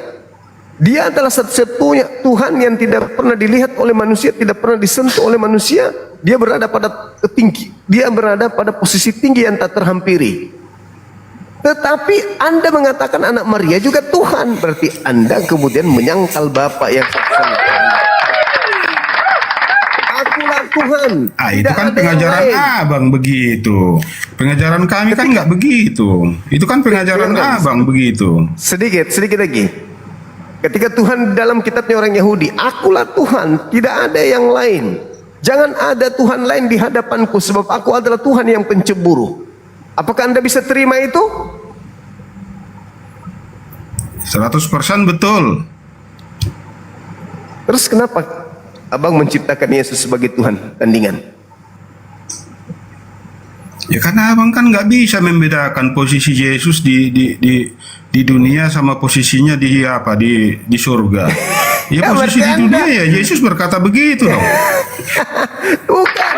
Dia adalah satu-satunya Tuhan yang tidak pernah dilihat oleh manusia, tidak pernah disentuh oleh manusia. Dia berada pada tinggi. Dia berada pada posisi tinggi yang tak terhampiri. Tetapi Anda mengatakan anak Maria juga Tuhan, berarti Anda kemudian menyangkal Bapa yang satu-satunya. Akulah Tuhan. Itu Tidak kan ada yang pengajaran lain. abang begitu. Pengajaran kami kan nggak begitu. Itu kan pengajaran abang begitu. Sedikit lagi. Ketika Tuhan dalam kitabnya orang Yahudi, akulah Tuhan, tidak ada yang lain. Jangan ada Tuhan lain di hadapanku, sebab aku adalah Tuhan yang pencemburu. Apakah Anda bisa terima itu? 100% betul. Terus kenapa Abang menciptakan Yesus sebagai Tuhan tandingan? Ya karena abang kan nggak bisa membedakan posisi Yesus di dunia sama posisinya di surga. Ya Ya, posisi berarti di dunia ya Yesus berkata begitu dong. Bukan.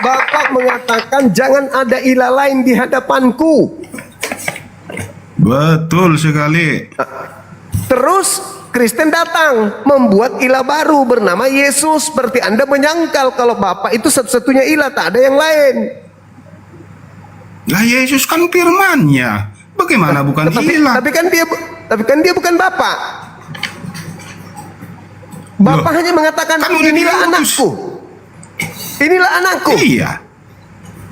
Bapak mengatakan jangan ada ilah lain di hadapanku. Betul sekali. Terus Kristen datang membuat ilah baru bernama Yesus. Berarti Anda menyangkal kalau Bapa itu satu-satunya ilah, tak ada yang lain. Lah Yesus kan firman-Nya. Bagaimana bukan ilah? Tapi kan dia bukan Bapa. Bapa Loh, hanya mengatakan kan udah inilah diutus. anakku. Inilah anakku. Iya.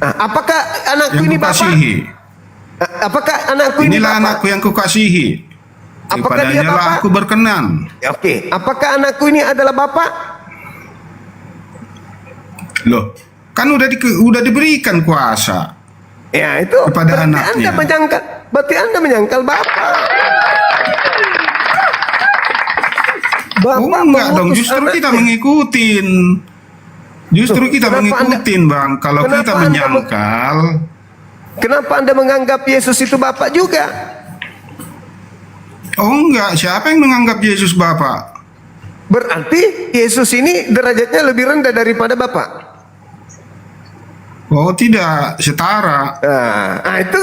Nah, apakah anakku Yang ini Bapa? kukasihi. Apakah anakku ini Inilah Bapa? anakku yang kukasihi. Apakah dia Kepadanya lah Bapa? aku berkenan. Oke, apakah anakku ini adalah Bapa? Loh, kan udah diberikan kuasa. Ya itu Kepada berarti anaknya. Anda menyangkal Bapa. Bapak Oh enggak dong, mengutus justru kita anaknya. mengikutin. Justru kita Kenapa mengikutin Bang. Kalau kenapa kita Anda menyangkal, Kenapa Anda menganggap Yesus itu Bapak juga? oh enggak, siapa yang menganggap Yesus Bapa? Berarti Yesus ini derajatnya lebih rendah daripada Bapak. Oh tidak, setara. Nah, itu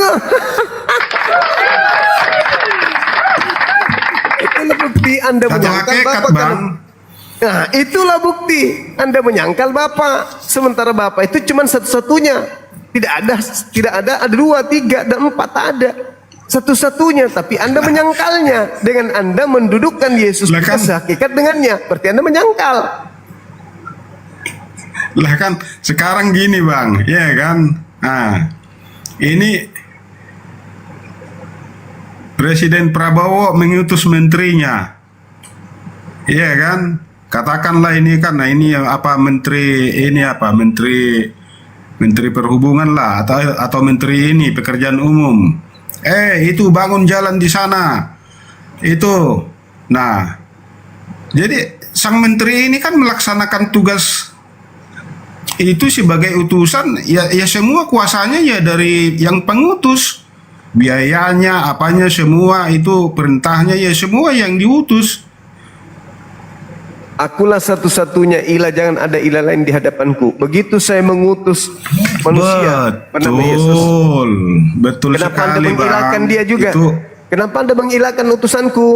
itulah bukti Anda Satu menyangkal hakikat Bapak. Bang. Nah, itulah bukti Anda menyangkal Bapak. Sementara Bapak itu cuma satu-satunya. Tidak ada dua, tiga, dan empat, tak ada. Satu-satunya, tapi Anda menyangkalnya dengan Anda mendudukkan Yesus Lah kan- sehakikat dengannya. Berarti Anda menyangkal. Lah kan sekarang gini Bang, ya kan? Nah, ini Presiden Prabowo mengutus menterinya. Iya kan? Katakanlah ini kan, nah ini Menteri Perhubungan lah atau Menteri ini pekerjaan umum. Itu bangun jalan di sana. Itu. Nah, jadi sang menteri ini kan melaksanakan tugas itu sebagai utusan, ya semua kuasanya ya dari yang pengutus. Biayanya, apanya semua itu perintahnya ya semua yang diutus. Akulah satu-satunya ilah, jangan ada ilah lain di hadapanku. Begitu saya mengutus manusia bernama Yesus. Betul Kenapa sekali Anda mengilahkan Bang. dia juga? Itu Kenapa Anda mengilahkan utusanku?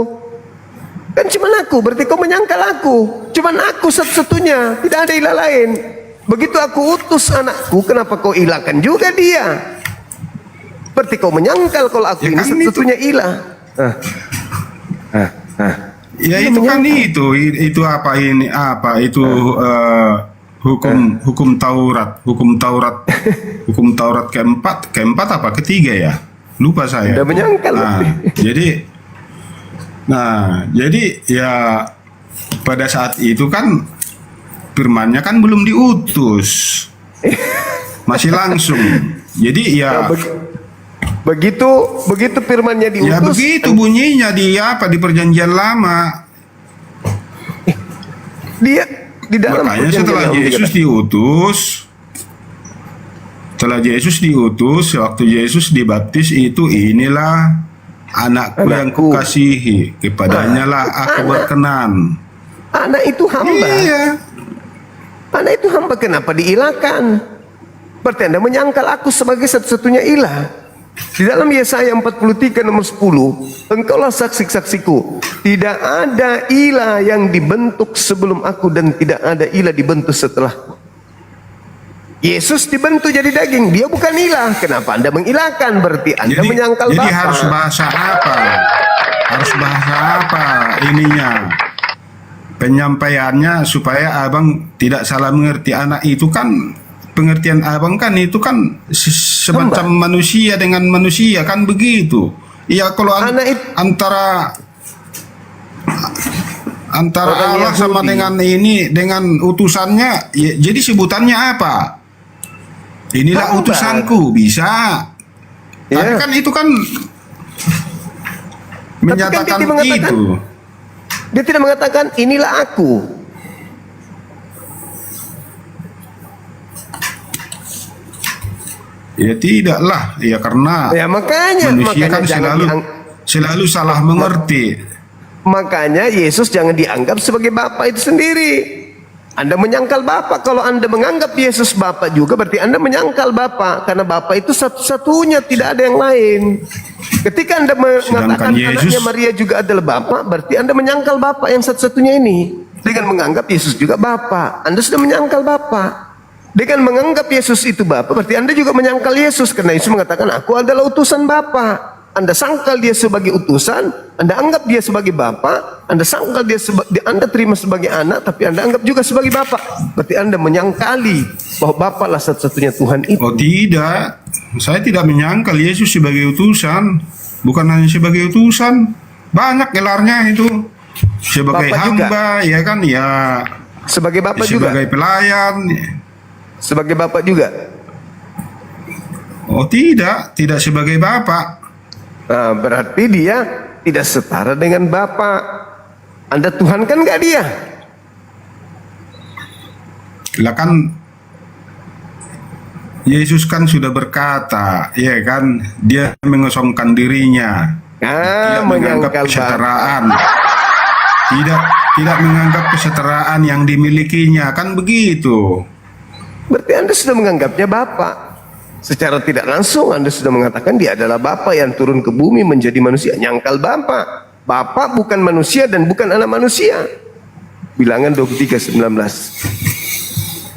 Kan cuma aku, berarti kau menyangkal aku. Cuman aku satu-satunya, tidak ada ilah lain. Begitu aku utus anakku, kenapa kau ilahkan juga dia? Berarti kau menyangkal kalau aku Ya ini kan satu-satunya ilah. ya Dia itu kan menyangkal. itu hukum Taurat, hukum Taurat keempat apa ketiga ya? Lupa saya. Udah menyangkal. Jadi ya pada saat itu kan firmannya kan belum diutus, masih langsung. Jadi ya, begitu firmannya diutus. ya begitu bunyinya di perjanjian lama. Dia di dalam Makanya perjanjian setelah lama Yesus diutus, waktu Yesus dibaptis itu, inilah anakku yang kukasihi, kepadanya lah aku berkenan. Anak itu hamba. Iya. Anak itu hamba, kenapa diilahkan? Berarti Anda menyangkal aku sebagai satu-satunya ilah. Di dalam Yesaya 43 nomor 10, engkaulah saksi-saksiku, tidak ada ilah yang dibentuk sebelum aku dan tidak ada ilah dibentuk setelahku. Yesus dibentuk jadi daging, dia bukan ilah. Kenapa Anda mengilahkan? Berarti Anda menyangkal jadi Bapa. harus bahasa apa? Harus bahasa apa ininya? Penyampaiannya supaya abang tidak salah mengerti. Anak itu kan, pengertian abang kan itu kan semacam manusia dengan manusia kan begitu. Iya, kalau antara Allah sama dengan utusannya, ya, jadi sebutannya apa? Inilah utusanku, bisa. Tapi kan itu kan menyatakan itu. Dia tidak mengatakan inilah aku. Ya tidaklah, ya karena manusia kan selalu salah mengerti. Makanya Yesus jangan dianggap sebagai Bapa itu sendiri. Anda menyangkal Bapa. Kalau Anda menganggap Yesus Bapa juga, berarti Anda menyangkal Bapa, karena Bapa itu satu-satunya, tidak ada yang lain. Ketika Anda mengatakan anaknya Maria juga adalah Bapa, berarti Anda menyangkal Bapa yang satu-satunya ini. Dengan menganggap Yesus juga Bapa, Anda sudah menyangkal Bapa. Dengan menganggap Yesus itu Bapa, berarti Anda juga menyangkal Yesus, karena Yesus mengatakan aku adalah utusan Bapa. Anda sangkal dia sebagai utusan, Anda anggap dia sebagai Bapa, Anda sangkal dia Anda terima sebagai anak, tapi Anda anggap juga sebagai Bapa. Berarti Anda menyangkali bahwa Bapa lah satu-satunya Tuhan itu. Oh tidak, saya tidak menyangkal Yesus sebagai utusan. Bukan hanya sebagai utusan, banyak gelarnya itu. Sebagai Bapak hamba, juga. Ya kan, ya. Sebagai Bapa juga. Sebagai pelayan. Sebagai Bapa juga. Oh tidak sebagai Bapa. Nah, berarti dia tidak setara dengan Bapa. Anda Tuhan kan nggak dia? Lah kan Yesus kan sudah berkata, ya kan, dia mengosongkan dirinya. Tidak menganggap kesetaraan. Tidak menganggap kesetaraan yang dimilikinya, kan begitu. Berarti Anda sudah menganggapnya Bapa. Secara tidak langsung Anda sudah mengatakan dia adalah Bapa yang turun ke bumi menjadi manusia. Nyangkal Bapa. Bapa bukan manusia dan bukan anak manusia. Bilangan 23:19.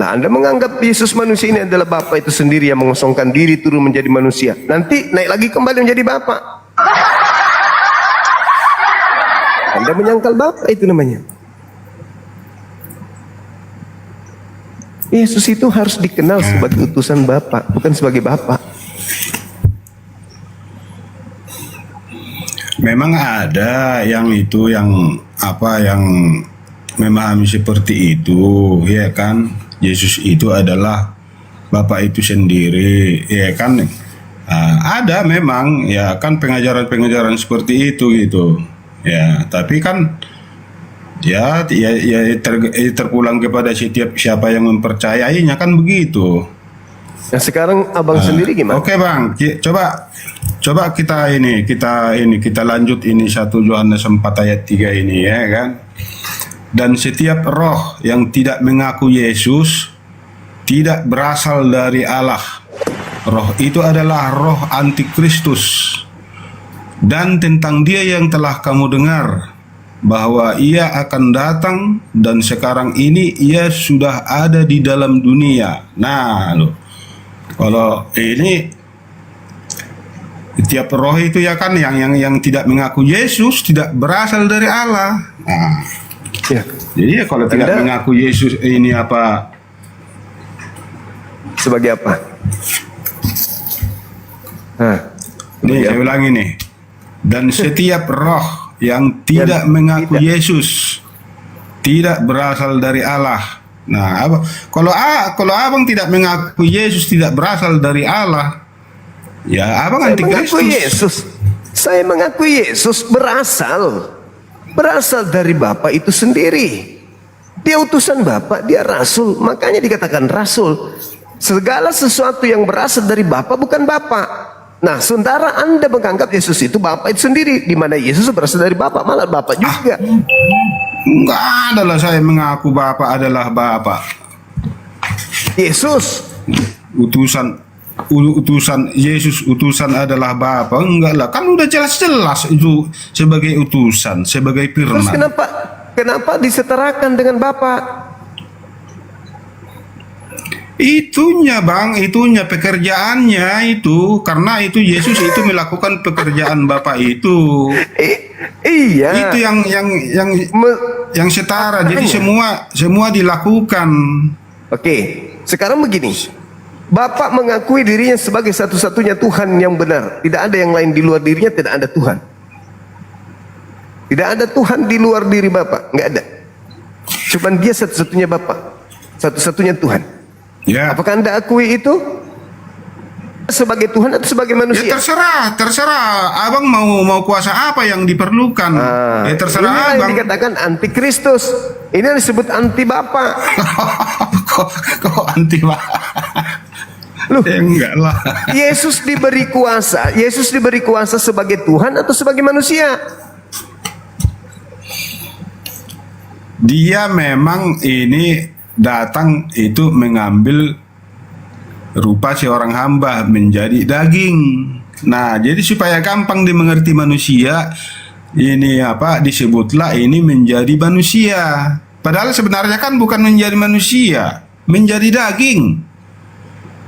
Nah, Anda menganggap Yesus manusia ini adalah Bapa itu sendiri yang mengosongkan diri turun menjadi manusia. Nanti naik lagi kembali menjadi Bapa. Anda menyangkal Bapa, itu namanya. Yesus itu harus dikenal sebagai utusan Bapa, bukan sebagai Bapa. Memang ada yang memahami seperti itu, ya kan? Yesus itu adalah Bapa itu sendiri, ya kan? Ada memang, ya kan, pengajaran-pengajaran seperti itu gitu. Ya, tapi kan terpulang kepada siapa yang mempercayainya, kan begitu. Nah, sekarang abang sendiri gimana? Oke bang, coba kita lanjut ini 1 Yohanes 4 ayat 3 ini, ya kan. Dan setiap roh yang tidak mengaku Yesus tidak berasal dari Allah. Roh itu adalah roh antikristus. Dan tentang dia yang telah kamu dengar bahwa ia akan datang dan sekarang ini ia sudah ada di dalam dunia. Nah, kalau ini tiap roh itu, ya kan, yang tidak mengaku Yesus tidak berasal dari Allah. Nah, Ya. jadi kalau tidak mengaku Yesus ini apa? Sebagai apa? Nih saya ulangi nih. Dan setiap roh yang tidak mengaku Yesus tidak berasal dari Allah. Nah, kalau abang tidak mengakui Yesus tidak berasal dari Allah, ya abang Saya antikristus. mengakui Yesus. Saya mengakui Yesus berasal dari Bapa itu sendiri. Dia utusan Bapa, dia rasul, makanya dikatakan rasul. Segala sesuatu yang berasal dari Bapa bukan Bapa. Nah, sementara Anda menganggap Yesus itu Bapa itu sendiri, di mana Yesus berasal dari Bapa, malah Bapa juga. Enggak adalah saya mengaku Bapa adalah Bapa. Yesus Utusan Yesus utusan adalah Bapa, enggak lah, kan udah jelas-jelas itu sebagai utusan, sebagai terus firman. kenapa disetarakan dengan Bapa? Itunya bang, itunya pekerjaannya itu, karena itu Yesus itu melakukan pekerjaan Bapa itu. Iya. Itu yang setara. Jadi semua dilakukan. Oke, sekarang begini. Bapak mengakui dirinya sebagai satu-satunya Tuhan yang benar. Tidak ada yang lain di luar dirinya, tidak ada Tuhan. Tidak ada Tuhan di luar diri Bapak, nggak ada. Cuman dia satu-satunya Bapak, satu-satunya Tuhan. Ya. Apakah Anda akui itu? Sebagai Tuhan atau sebagai Ya manusia? terserah. Abang mau kuasa apa yang diperlukan? Ya terserah Inilah yang abang. dikatakan antikristus. Ini yang disebut anti Bapak. kok anti bang? Loh. Ya enggak lah. Yesus diberi kuasa. Yesus diberi kuasa sebagai Tuhan atau sebagai manusia? Dia memang ini datang itu mengambil rupa seorang hamba menjadi daging. Nah, jadi supaya gampang dimengerti manusia, ini disebutlah ini menjadi manusia. Padahal sebenarnya kan bukan menjadi manusia, menjadi daging.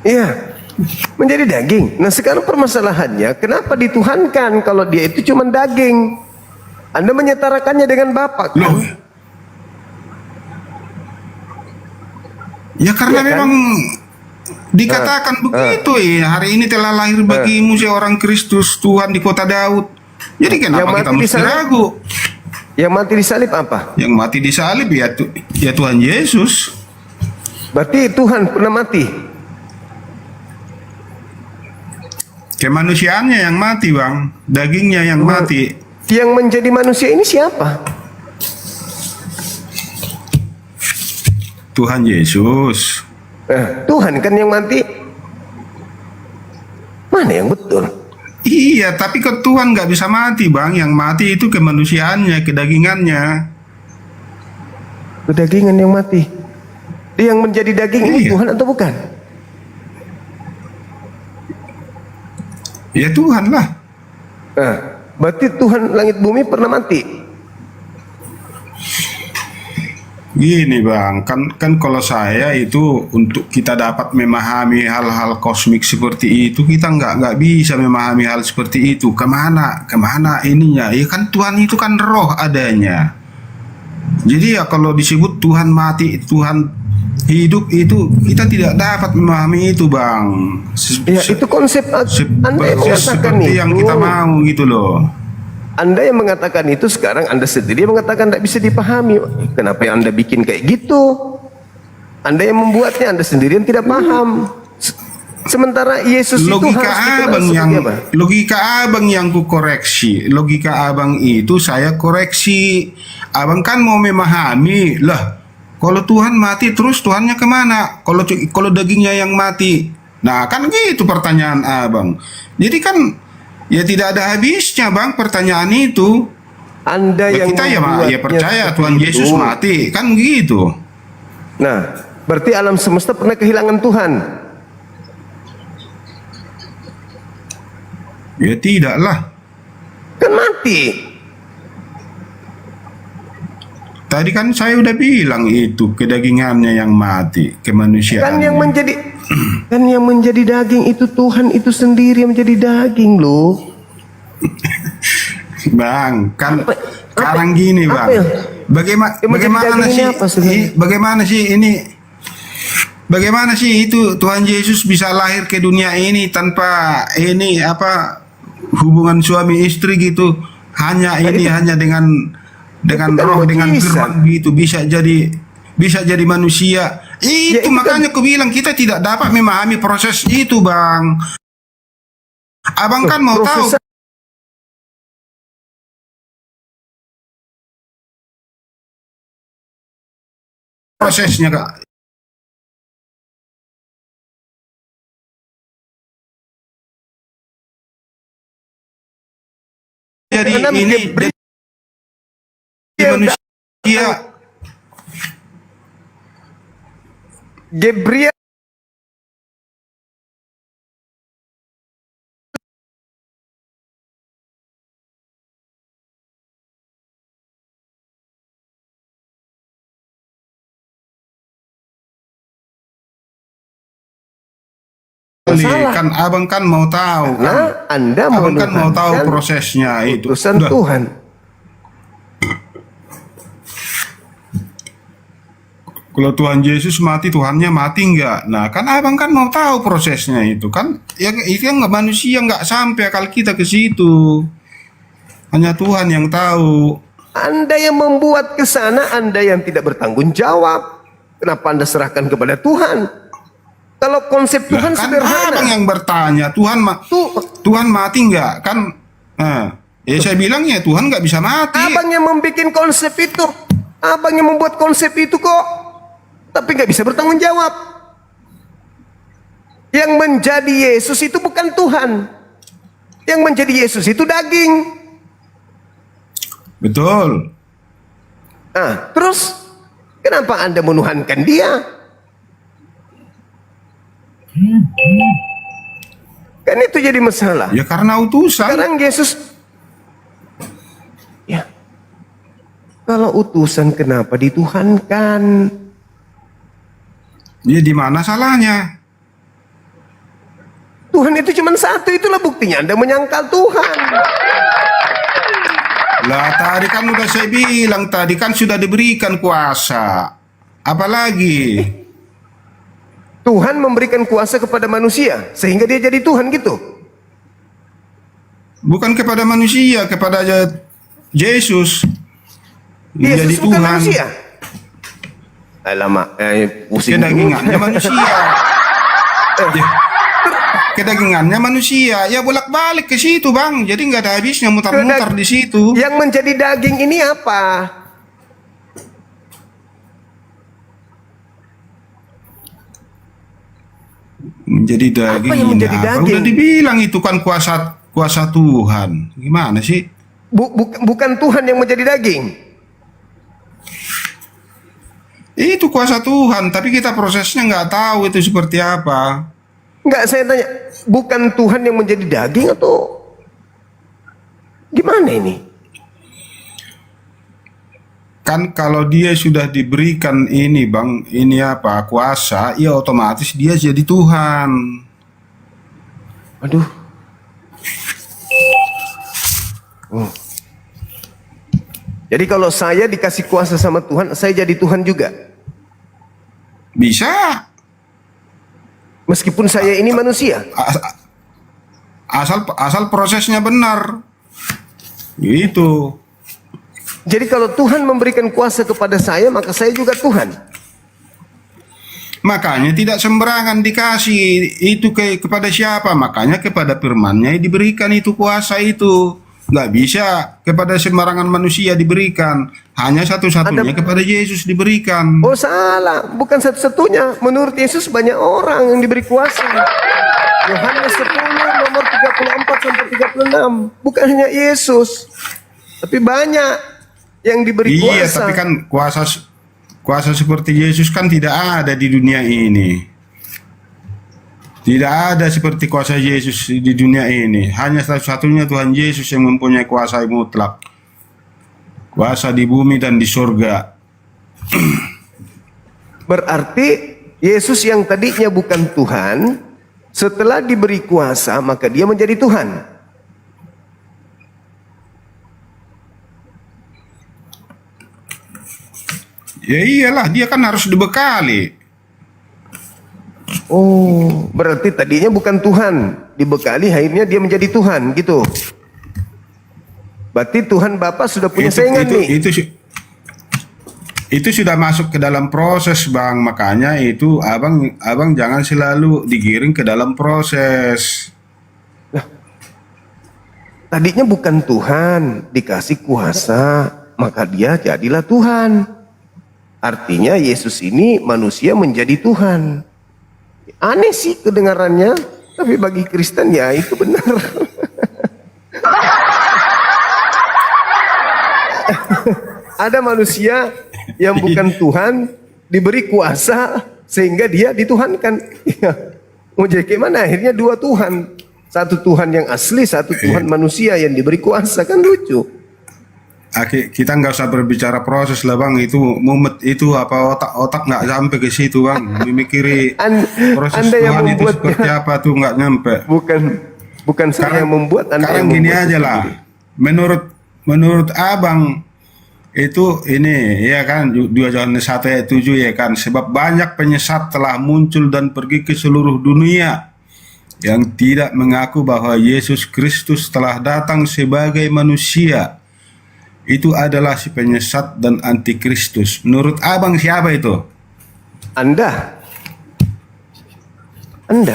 Iya, menjadi daging. Nah, sekarang permasalahannya, kenapa dituhankan kalau dia itu cuma daging? Anda menyetarakannya dengan Bapak, kan? Loh. Ya karena Iya kan? memang dikatakan begitu ya. Hari ini telah lahir bagimu seorang Kristus Tuhan di kota Daud. Jadi kenapa kita mesti ragu? Yang mati di salib apa? Yang mati di salib ya Tuhan Yesus. Berarti Tuhan pernah mati. Kemanusiaannya yang mati bang, dagingnya yang mati. Yang menjadi manusia ini siapa? Tuhan Yesus. Tuhan kan yang mati. Mana yang betul? Iya, tapi ke Tuhan nggak bisa mati bang. Yang mati itu kemanusiaannya, kedagingannya. Kedagingan yang mati. Yang menjadi daging ini Iya. Tuhan atau bukan? Ya Tuhan lah. Berarti Tuhan langit bumi pernah mati. Gini bang, kan kalau saya itu untuk kita dapat memahami hal-hal kosmik seperti itu, kita nggak bisa memahami hal seperti itu. Kemana ininya? Ya kan Tuhan itu kan roh adanya. Jadi ya kalau disebut Tuhan mati, Tuhan hidup itu kita tidak dapat memahami itu bang. Ya itu konsep Anda yang mengatakan seperti yang kita mau gitu loh. Anda yang mengatakan itu sekarang Anda sendiri yang mengatakan tidak bisa dipahami. Kenapa yang Anda bikin kayak gitu? Anda yang membuatnya, Anda sendiri yang tidak paham. Sementara Yesus Logika itu harus dikenal abang sebagai apa? logika abang yang ku koreksi. Logika abang itu saya koreksi. Abang kan mau memahami lah. Kalau Tuhan mati terus Tuhannya kemana? Kalau dagingnya yang mati. Nah kan gitu pertanyaan abang. Jadi kan ya tidak ada habisnya bang pertanyaan itu. Anda yang kita ya membuatnya percaya seperti Tuhan Yesus itu. mati kan gitu. Nah, berarti alam semesta pernah kehilangan Tuhan. Ya tidaklah. Kan mati. Tadi kan saya udah bilang itu kedagingannya yang mati, kemanusiaan. Kan yang menjadi daging itu Tuhan itu sendiri yang menjadi daging loh. Bang, kan sekarang gini bang. Bagaimana sih itu Tuhan Yesus bisa lahir ke dunia ini tanpa hubungan suami istri gitu? Hanya dengan roh, dengan firman gitu bisa jadi bisa jadi manusia. Ya, Itu itu makanya aku bilang kita tidak dapat memahami proses itu, Bang. Abang kan mau tahu proses prosesnya, Kak. Jadi Karena ini Gabriel jadi manusia. Gabriel salah. Kan abang kan mau tahu kan. Nah, Anda Abang kan mau tahu menuhankan prosesnya itu. utusan Udah. Tuhan. Kalau Tuhan Yesus mati, Tuhannya mati enggak? Nah, kan abang kan mau tahu prosesnya itu kan. Ya itu yang nggak manusia, nggak sampai akal kita ke situ. Hanya Tuhan yang tahu. Anda yang membuat ke sana, Anda yang tidak bertanggung jawab. Kenapa Anda serahkan kepada Tuhan? Kalau konsep Lah, Tuhan kan sederhana. abang yang bertanya, Tuhan mati enggak? Kan saya bilang ya Tuhan nggak bisa mati. Abang yang membuat konsep itu. Abang yang membuat konsep itu kok. Tapi nggak bisa bertanggung jawab. Yang menjadi Yesus itu bukan Tuhan. Yang menjadi Yesus itu daging. Betul. Nah, terus kenapa Anda menuhankan dia? Kan itu jadi masalah. Ya karena utusan. Sekarang Yesus, ya, kalau utusan kenapa dituhankan? Ya di mana salahnya? Tuhan itu cuma satu, itulah buktinya Anda menyangkal Tuhan. Lah tadi kan udah saya bilang, tadi kan sudah diberikan kuasa. Apalagi? Tuhan memberikan kuasa kepada manusia sehingga dia jadi Tuhan gitu. Bukan kepada manusia, kepada Yesus. Yesus Jadi bukan Tuhan. manusia. Alamak, pusing. Kedagingannya manusia. Kedagingannya manusia. Ya bolak-balik ke situ, Bang. Jadi nggak ada habisnya mutar-mutar di situ. Yang menjadi daging ini apa? Menjadi daging. Apa yang menjadi ini apa? daging? Udah dibilang itu kan kuasa Tuhan. Gimana sih? Bukan Tuhan yang menjadi daging. Itu kuasa Tuhan, tapi kita prosesnya nggak tahu itu seperti apa. Enggak, saya tanya, bukan Tuhan yang menjadi daging atau gimana ini? Kan kalau dia sudah diberikan ini, Bang, ini apa, kuasa, ya otomatis dia jadi Tuhan. Aduh. Jadi kalau saya dikasih kuasa sama Tuhan, saya jadi Tuhan juga. Bisa. Meskipun saya ini manusia. Asal prosesnya benar. Gitu. Jadi kalau Tuhan memberikan kuasa kepada saya, maka saya juga Tuhan. Makanya tidak sembarangan dikasih itu kepada siapa. Makanya kepada firman-Nya diberikan itu kuasa itu. Nggak bisa kepada sembarangan manusia diberikan. Hanya satu-satunya kepada Yesus diberikan. Oh salah, bukan satu-satunya. Menurut Yesus banyak orang yang diberi kuasa. Yohanes 10 nomor 34 sampai 36. Bukan hanya Yesus, tapi banyak yang diberi kuasa. Iya, tapi kan kuasa seperti Yesus kan tidak ada di dunia ini. Tidak ada seperti kuasa Yesus di dunia ini. Hanya satu-satunya Tuhan Yesus yang mempunyai kuasa mutlak. Kuasa di bumi dan di surga. Berarti Yesus yang tadinya bukan Tuhan, setelah diberi kuasa, maka dia menjadi Tuhan. Ya iyalah, dia kan harus dibekali. Oh, berarti tadinya bukan Tuhan, dibekali akhirnya dia menjadi Tuhan, gitu. Berarti Tuhan Bapa sudah punya saingan nih. Itu sudah masuk ke dalam proses, Bang. Makanya itu abang jangan selalu digiring ke dalam proses. Tadinya bukan Tuhan, dikasih kuasa, maka dia jadilah Tuhan. Artinya Yesus ini manusia menjadi Tuhan. Aneh sih kedengarannya, tapi bagi Kristen ya itu benar. Ada manusia yang bukan Tuhan diberi kuasa sehingga dia dituhankan. Mau jadi gimana? Akhirnya dua Tuhan. Satu Tuhan yang asli, satu Tuhan manusia yang diberi kuasa, kan lucu. Kita nggak usah berbicara proses lah, Bang. Itu mumet, itu apa otak nggak sampai ke situ, Bang. Memikiri proses Anda yang Tuhan itu membuatnya. seperti apa tuh nggak nyampe. Bukan saya yang membuat, Anda Sekarang yang gini membuat aja lah. Menurut abang itu ini ya kan 2 Yohanes 1 ayat 7 ya kan, sebab banyak penyesat telah muncul dan pergi ke seluruh dunia yang tidak mengaku bahwa Yesus Kristus telah datang sebagai manusia. Itu adalah si penyesat dan antikristus. Menurut abang siapa itu? Anda.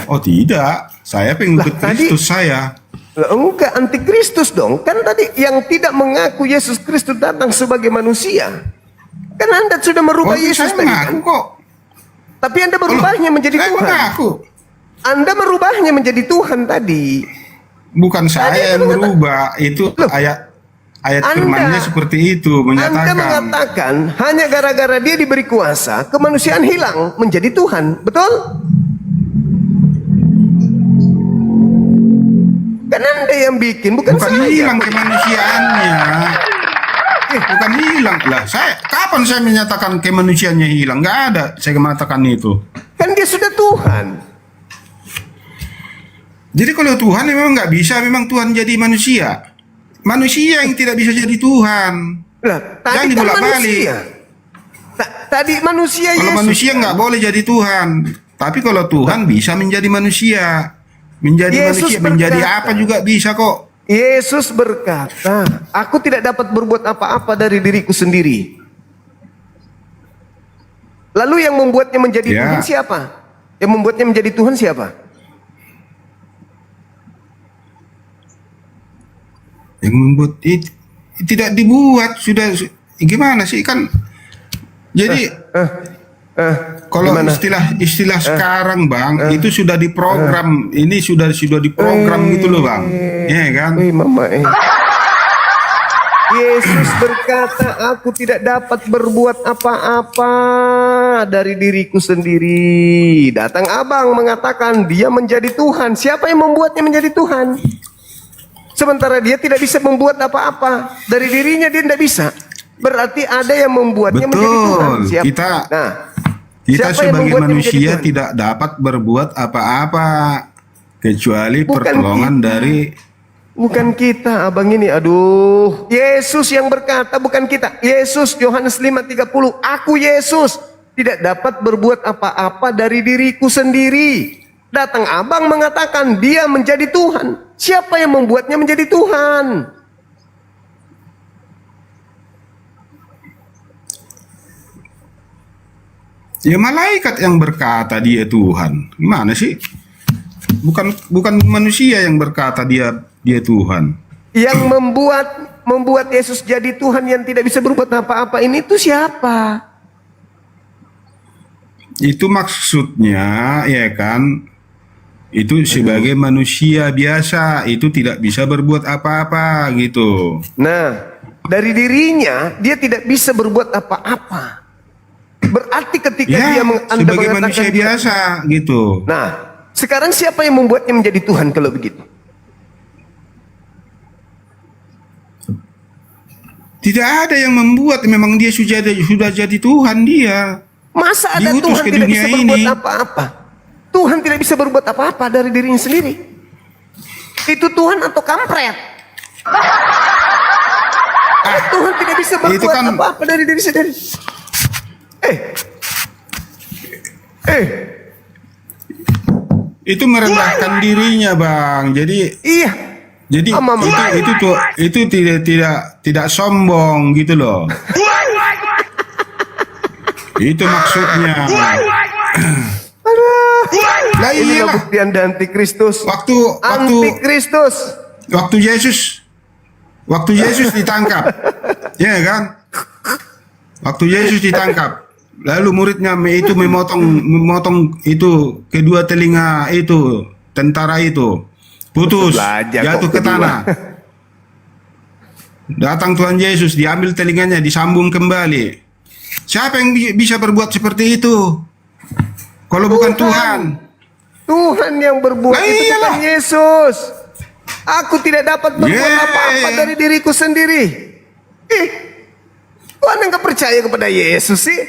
Oh tidak, saya pengikut Lah, tadi- Kristus saya. Enggak, antikristus dong. Kan tadi yang tidak mengaku Yesus Kristus datang sebagai manusia. Kan Anda sudah merubah Yesus saya tadi mengaku kan? kok. Tapi Anda merubahnya menjadi Saya Tuhan. mengaku. Anda merubahnya menjadi Tuhan tadi. Bukan saya yang merubah, itu Loh, ayat Anda- firmannya seperti itu Anda menyatakan. mengatakan hanya gara-gara dia diberi kuasa, kemanusiaan hilang menjadi Tuhan. Betul? Kan Anda yang bikin, bukan saya. hilang kemanusiaannya. Bukan hilang lah. Kapan saya menyatakan kemanusiaannya hilang? Nggak ada saya mengatakan itu. Kan dia sudah Tuhan. Jadi kalau Tuhan memang nggak bisa, memang Tuhan jadi manusia. Manusia yang tidak bisa jadi Tuhan. Lah, Jangan tadi kan dibolak-balik. manusia. Tadi manusia Kalau Yesus. manusia nggak boleh jadi Tuhan. Tapi kalau Tuhan bisa menjadi manusia. Menjadi Yesus manusia, menjadi berkata, apa juga bisa kok. Yesus berkata, aku tidak dapat berbuat apa-apa dari diriku sendiri. Lalu yang membuatnya menjadi Ya. Tuhan siapa? Yang membuatnya menjadi Tuhan siapa? Yang membuat itu tidak dibuat, sudah gimana sih kan? Jadi kalau gimana? istilah sekarang, Bang, itu sudah diprogram. Ini sudah diprogram gitu loh, Bang. Iya kan? Wih, mama. Yesus berkata, aku tidak dapat berbuat apa-apa dari diriku sendiri. Datang abang mengatakan dia menjadi Tuhan. Siapa yang membuatnya menjadi Tuhan? Sementara dia tidak bisa membuat apa-apa dari dirinya, dia tidak bisa. Berarti ada yang membuatnya menjadi Tuhan. Betul. Siapa? Kita siapa yang sebagai membuatnya menjadi manusia Tuhan? tidak dapat berbuat apa-apa kecuali Bukan pertolongan kita. dari Bukan kita, abang ini. Aduh, Yesus yang berkata, bukan kita. Yesus, Yohanes 5:30. Aku Yesus tidak dapat berbuat apa-apa dari diriku sendiri. Datang abang mengatakan dia menjadi Tuhan. Siapa yang membuatnya menjadi Tuhan? ya malaikat yang berkata dia Tuhan. Gimana sih? Bukan manusia yang berkata dia Tuhan. Yang membuat Yesus jadi Tuhan yang tidak bisa berbuat apa-apa ini itu siapa? Itu maksudnya ya kan, itu sebagai manusia biasa, itu tidak bisa berbuat apa-apa gitu. Nah, dari dirinya dia tidak bisa berbuat apa-apa. Berarti ketika Ya, Anda sebagai mengatakan manusia dia- biasa gitu. Nah, sekarang siapa yang membuatnya menjadi Tuhan kalau begitu? Tidak ada yang membuat, memang dia sudah jadi Tuhan dia. Masa ada Diutus Tuhan ke tidak dunia bisa berbuat ini. apa-apa? Tuhan tidak bisa berbuat apa-apa dari dirinya sendiri. Itu Tuhan atau kampret? Tuhan tidak bisa itu berbuat kan- apa-apa dari diri sendiri. Itu merendahkan dirinya, Bang. Jadi Iya. Ama- itu, itu tidak sombong gitu loh. Itu maksudnya. Lah Inilah iyalah. bukti Anda antikristus. Waktu Antikristus. waktu Yesus ditangkap. Ya kan? Waktu Yesus ditangkap. Lalu muridnya itu memotong itu kedua telinga itu tentara itu. Putus, Belajar jatuh kok ke tanah. Datang Tuhan Yesus, diambil telinganya, disambung kembali. Siapa yang bisa berbuat seperti itu? Kalau bukan Tuhan. Tuhan yang berbuat Lah itu, iyalah. bukan Yesus. Aku tidak dapat berbuat Yeah. apa-apa dari diriku sendiri. Kok Anda nggak percaya kepada Yesus sih?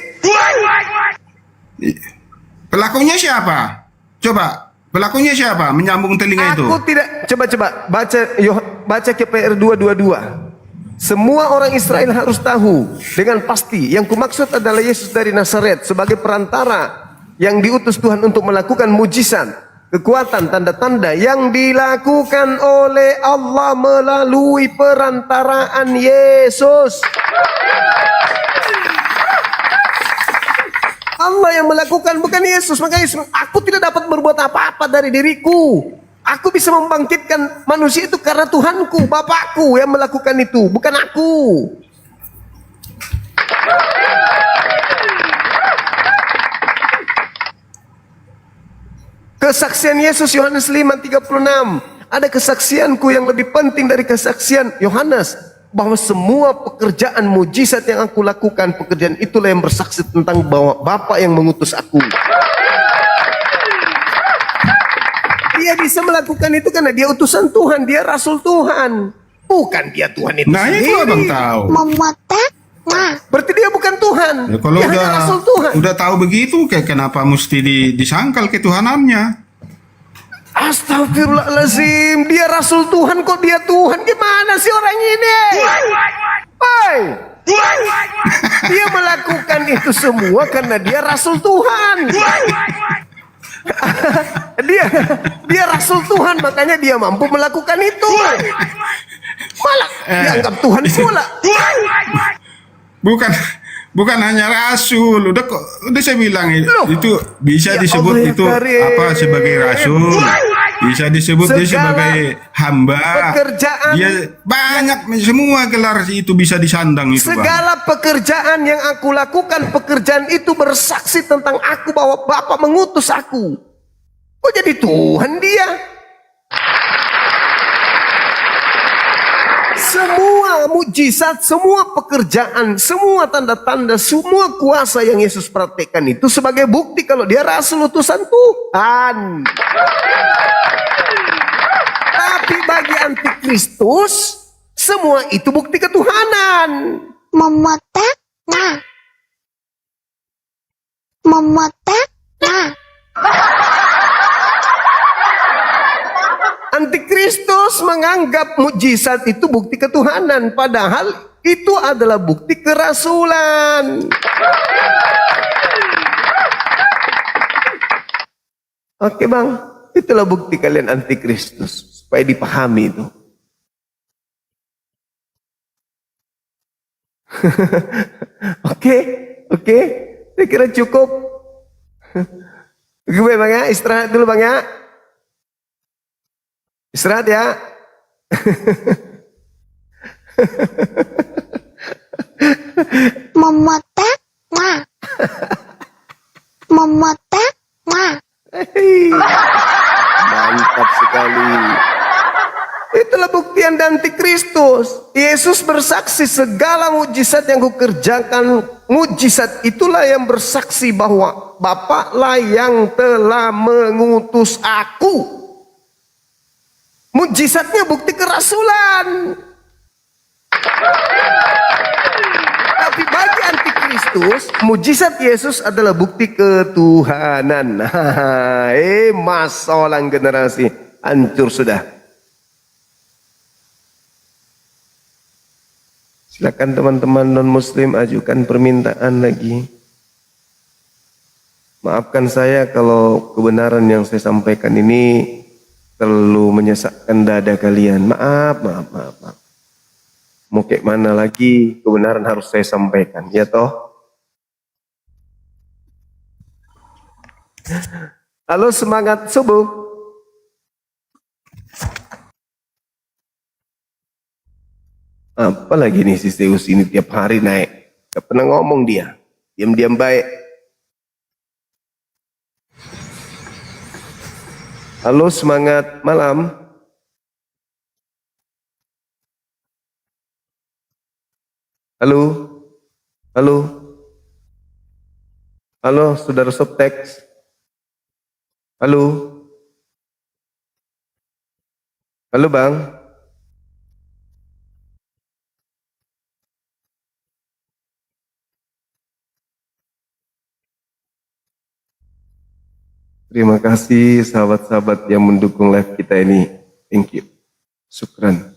Pelakunya siapa? Coba, pelakunya siapa? Menyambung telinga itu. Aku tidak. Coba baca KPR 222. Semua orang Israel harus tahu dengan pasti yang kumaksud adalah Yesus dari Nazaret sebagai perantara yang diutus Tuhan untuk melakukan mujizat, kekuatan, tanda-tanda yang dilakukan oleh Allah melalui perantaraan Yesus. Allah yang melakukan, bukan Yesus. Makanya aku tidak dapat berbuat apa-apa dari diriku. Aku bisa membangkitkan manusia itu karena Tuhanku, Bapakku yang melakukan itu, bukan aku. Kesaksian Yesus Yohanes 5:36. Ada kesaksianku yang lebih penting dari kesaksian Yohanes, bahwa semua pekerjaan mujizat yang aku lakukan, pekerjaan itulah yang bersaksi tentang bahwa Bapa yang mengutus aku. Dia bisa melakukan itu karena dia utusan Tuhan, dia rasul Tuhan. Bukan dia Tuhan itu Nah, itu sendiri. abang tahu. Berarti dia bukan Tuhan. Ya, kalau Dia hanya rasul Tuhan. udah tahu begitu, kayak kenapa mesti disangkal ketuhanannya? Astagfirullahaladzim, dia rasul Tuhan kok dia Tuhan? Gimana sih orang ini? Hai, dia melakukan itu semua karena dia rasul Tuhan. dia rasul Tuhan, makanya dia mampu melakukan itu. Malah dianggap Tuhan pula. Bukan hanya rasul, udah saya bilang Loh. itu bisa Ya disebut Allah, ya itu Karim. apa sebagai rasul, bisa disebut dia Segala sebagai hamba. pekerjaan. Dia banyak semua gelar itu bisa disandang itu, Bang. Segala pekerjaan yang aku lakukan, pekerjaan itu bersaksi tentang aku bahwa Bapa mengutus aku. Kok jadi Tuhan dia? Semua mujizat, semua pekerjaan, semua tanda-tanda, semua kuasa yang Yesus praktekkan itu sebagai bukti kalau dia rasul utusan Tuhan. Tapi bagi antikristus, semua itu bukti ketuhanan. Antikristus menganggap mujizat itu bukti ketuhanan, padahal itu adalah bukti kerasulan. Oke bang, itulah bukti kalian antikristus, supaya dipahami itu. Oke, saya kira cukup. Gue bang ya, istirahat dulu bang ya. Istirahat ya. Mantap sekali. Itulah bukti Anda antikristus. Yesus bersaksi segala mujizat yang kukerjakan, mujizat itulah yang bersaksi bahwa Bapaklah yang telah mengutus aku. Mujizatnya bukti kerasulan. Tapi bagi antikristus, mujizat Yesus adalah bukti ketuhanan. Masalah generasi hancur sudah. Silakan teman-teman non-muslim ajukan permintaan lagi. Maafkan saya kalau kebenaran yang saya sampaikan ini terlalu menyesakkan dada kalian. Maaf. Mau kayak mana lagi, kebenaran harus saya sampaikan, ya toh? Halo, semangat subuh. Apalagi nih si Zeus ini tiap hari naik. Gak pernah ngomong dia. Diam-diam baik. Halo, semangat malam. Halo. Halo. Halo, saudara Subtext. Halo. Halo, Bang. Terima kasih sahabat-sahabat yang mendukung live kita ini. Thank you. Syukran.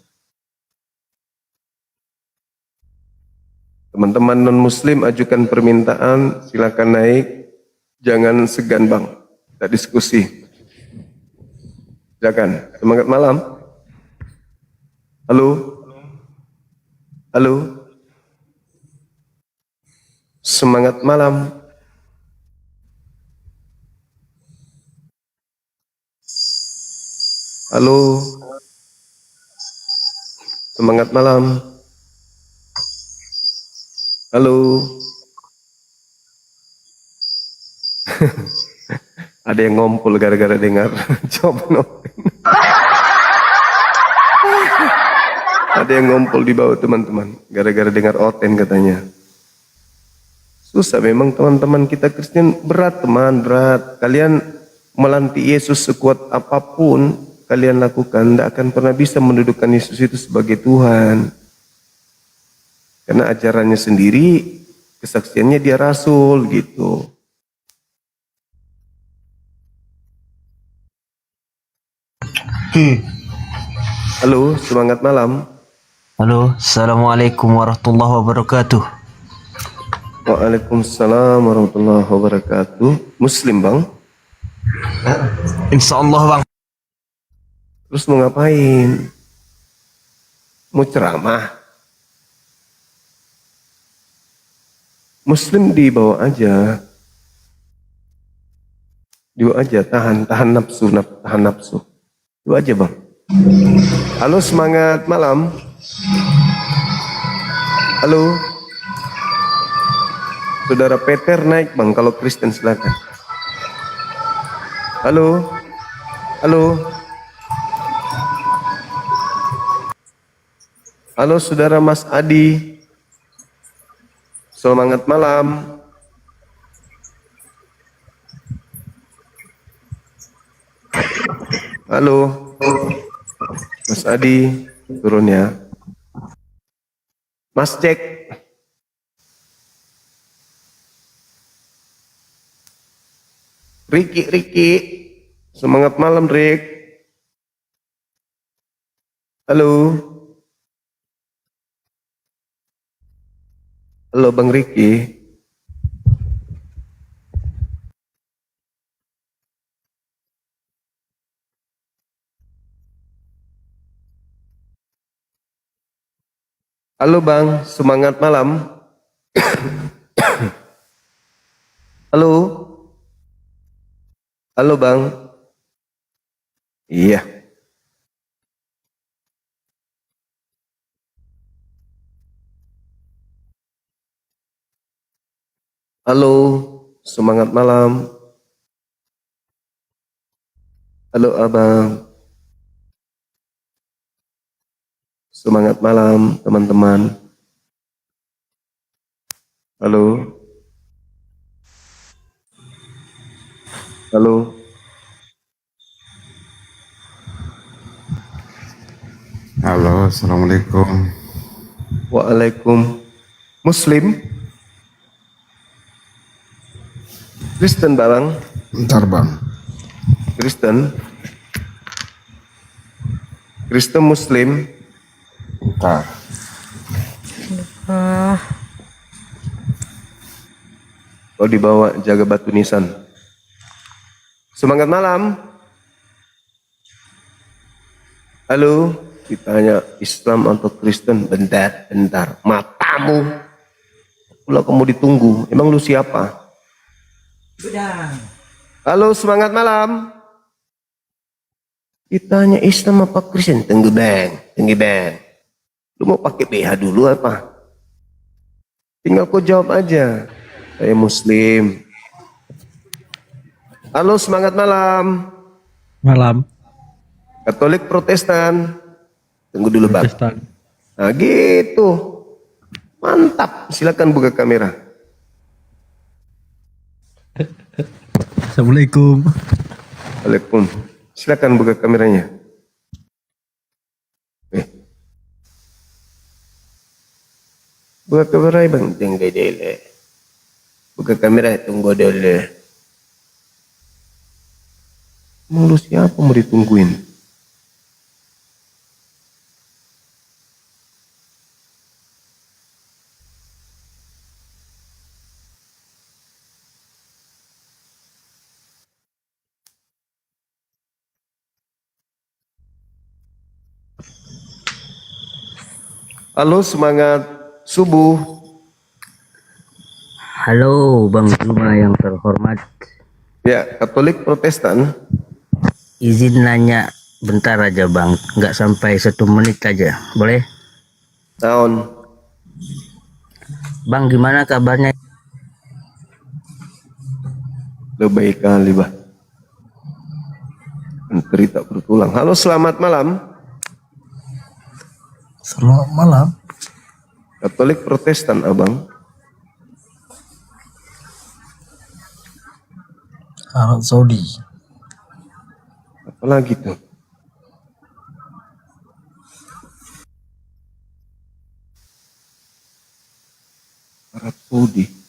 Teman-teman non-muslim ajukan permintaan, silakan naik. Jangan segan Bang, kita diskusi. Silakan, semangat malam. Halo? Halo? Semangat malam. Halo? Semangat malam. Halo? Ada yang ngompol gara-gara dengar Job Noten. Ada yang ngompol di bawah teman-teman gara-gara dengar Oten katanya. Susah memang teman-teman kita Kristen, berat teman, berat. Kalian melantik Yesus sekuat apapun kalian lakukan, tidak akan pernah bisa mendudukan Yesus itu sebagai Tuhan. Karena ajarannya sendiri, kesaksiannya dia rasul gitu. Halo, semangat malam. Halo, Assalamualaikum warahmatullahi wabarakatuh. Waalaikumsalam warahmatullahi wabarakatuh. Muslim Bang? Insya Allah Bang. Terus mau ngapain? Mau ceramah? Muslim dibawa aja. Dibawa aja, tahan nafsu, tahan nafsu. Itu aja Bang. Halo, semangat malam. Halo. Saudara Peter naik Bang, kalau Kristen silakan. Halo. Halo. Halo saudara Mas Adi. Semangat malam. Halo. Mas Adi, turun ya. Mas Cek. Riki. Semangat malam, Rik. Halo. Halo, Bang Riki. Halo, Bang. Semangat malam. Halo. Halo, Bang. Iya. Halo, semangat malam. Halo, Abang. Semangat malam, teman-teman. Halo. Halo. Halo, assalamualaikum. Waalaikum. Muslim? Kristen Bang? Bentar bang. Kristen? Kristen Muslim? Bentar. Oh, dibawa jaga batu nisan. Semangat malam. Halo, ditanya Islam atau Kristen? Bentar. Matamu. Kalau kamu ditunggu, emang lu siapa? Halo, semangat malam. Ditanya Islam apa Kristen? Tunggu bang. Lu mau pakai BH dulu apa? Tinggal kau jawab aja. Saya Muslim. Halo, semangat malam. Malam. Katolik Protestan. Tunggu dulu bang. Protestan. Nah gitu. Mantap. Silakan buka kamera. Assalamualaikum. Waalaikumsalam. Silakan buka kameranya. Buka kamera bang. Tunggu dulu. Buka kamera. Tunggu dulu. Lu siapa mau ditungguin? Halo, semangat subuh. Halo Bang Juma yang terhormat. Ya, Katolik Protestan. Izin nanya bentar aja Bang, nggak sampai 1 menit aja, boleh? Tahun. Bang gimana kabarnya? Lebih kali bah. Menteri tak bertulang. Halo, selamat malam. Selamat malam. Katolik Protestan abang. Arab Saudi. Apalagi tuh? Arab Saudi.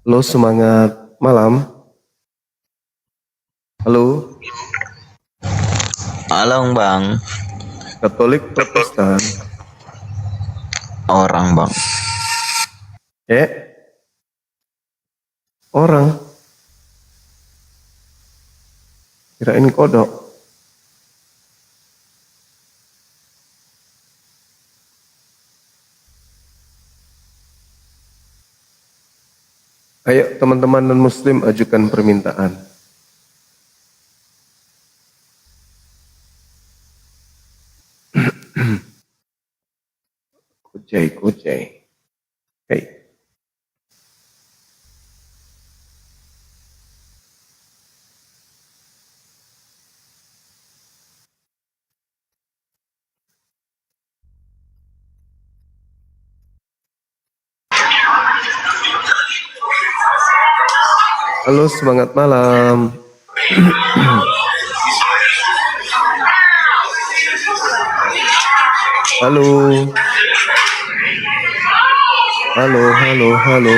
Halo, semangat malam. Halo. Halo Bang. Katolik Protestan. Orang Bang. Orang. Kirain kodok. Ayo teman-teman non-muslim ajukan permintaan. Kucai. Hey. Halo, semangat malam. Halo. Halo.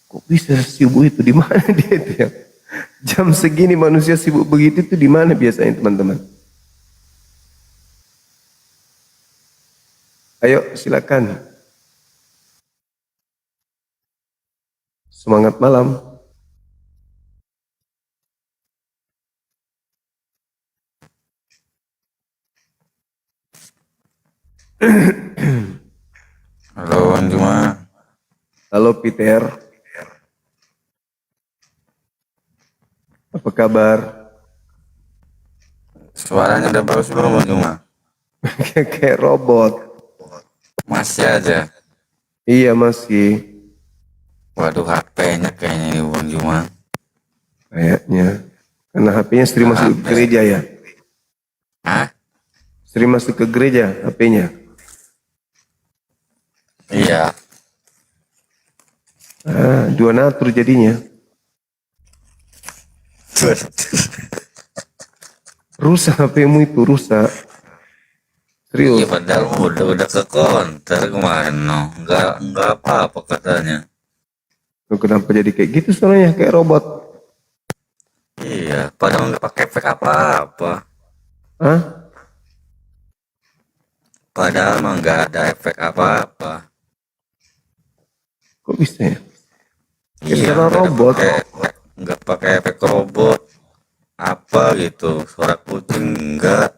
Kok bisa sibuk itu, di mana dia itu ya? Jam segini manusia sibuk begitu itu di mana biasanya teman-teman? Ayo silakan. Semangat malam. Halo Bang Juma. Halo Peter. Apa kabar? Suaranya udah bagus belum Bang Juma? Kayak robot. Masih aja. Iya masih. Waduh HP-nya kayaknya ini Bang Juma. Kayaknya. Karena HP-nya sering masuk ke gereja ya. Hah? Sering masuk ke gereja HP-nya. Iya. Dua natur jadinya. Rusak HP-mu itu, rusak. Serius. Iya padahal udah ke counter kemarin no. Enggak apa-apa katanya. Loh, kenapa jadi kayak gitu soalnya, kayak robot? Iya, padahal nggak pakai efek apa-apa. Hah? Padahal mah nggak ada efek apa-apa. Kok bisa ya? Iya, Suara robot. nggak pakai efek robot. Apa gitu? Suara kucing enggak.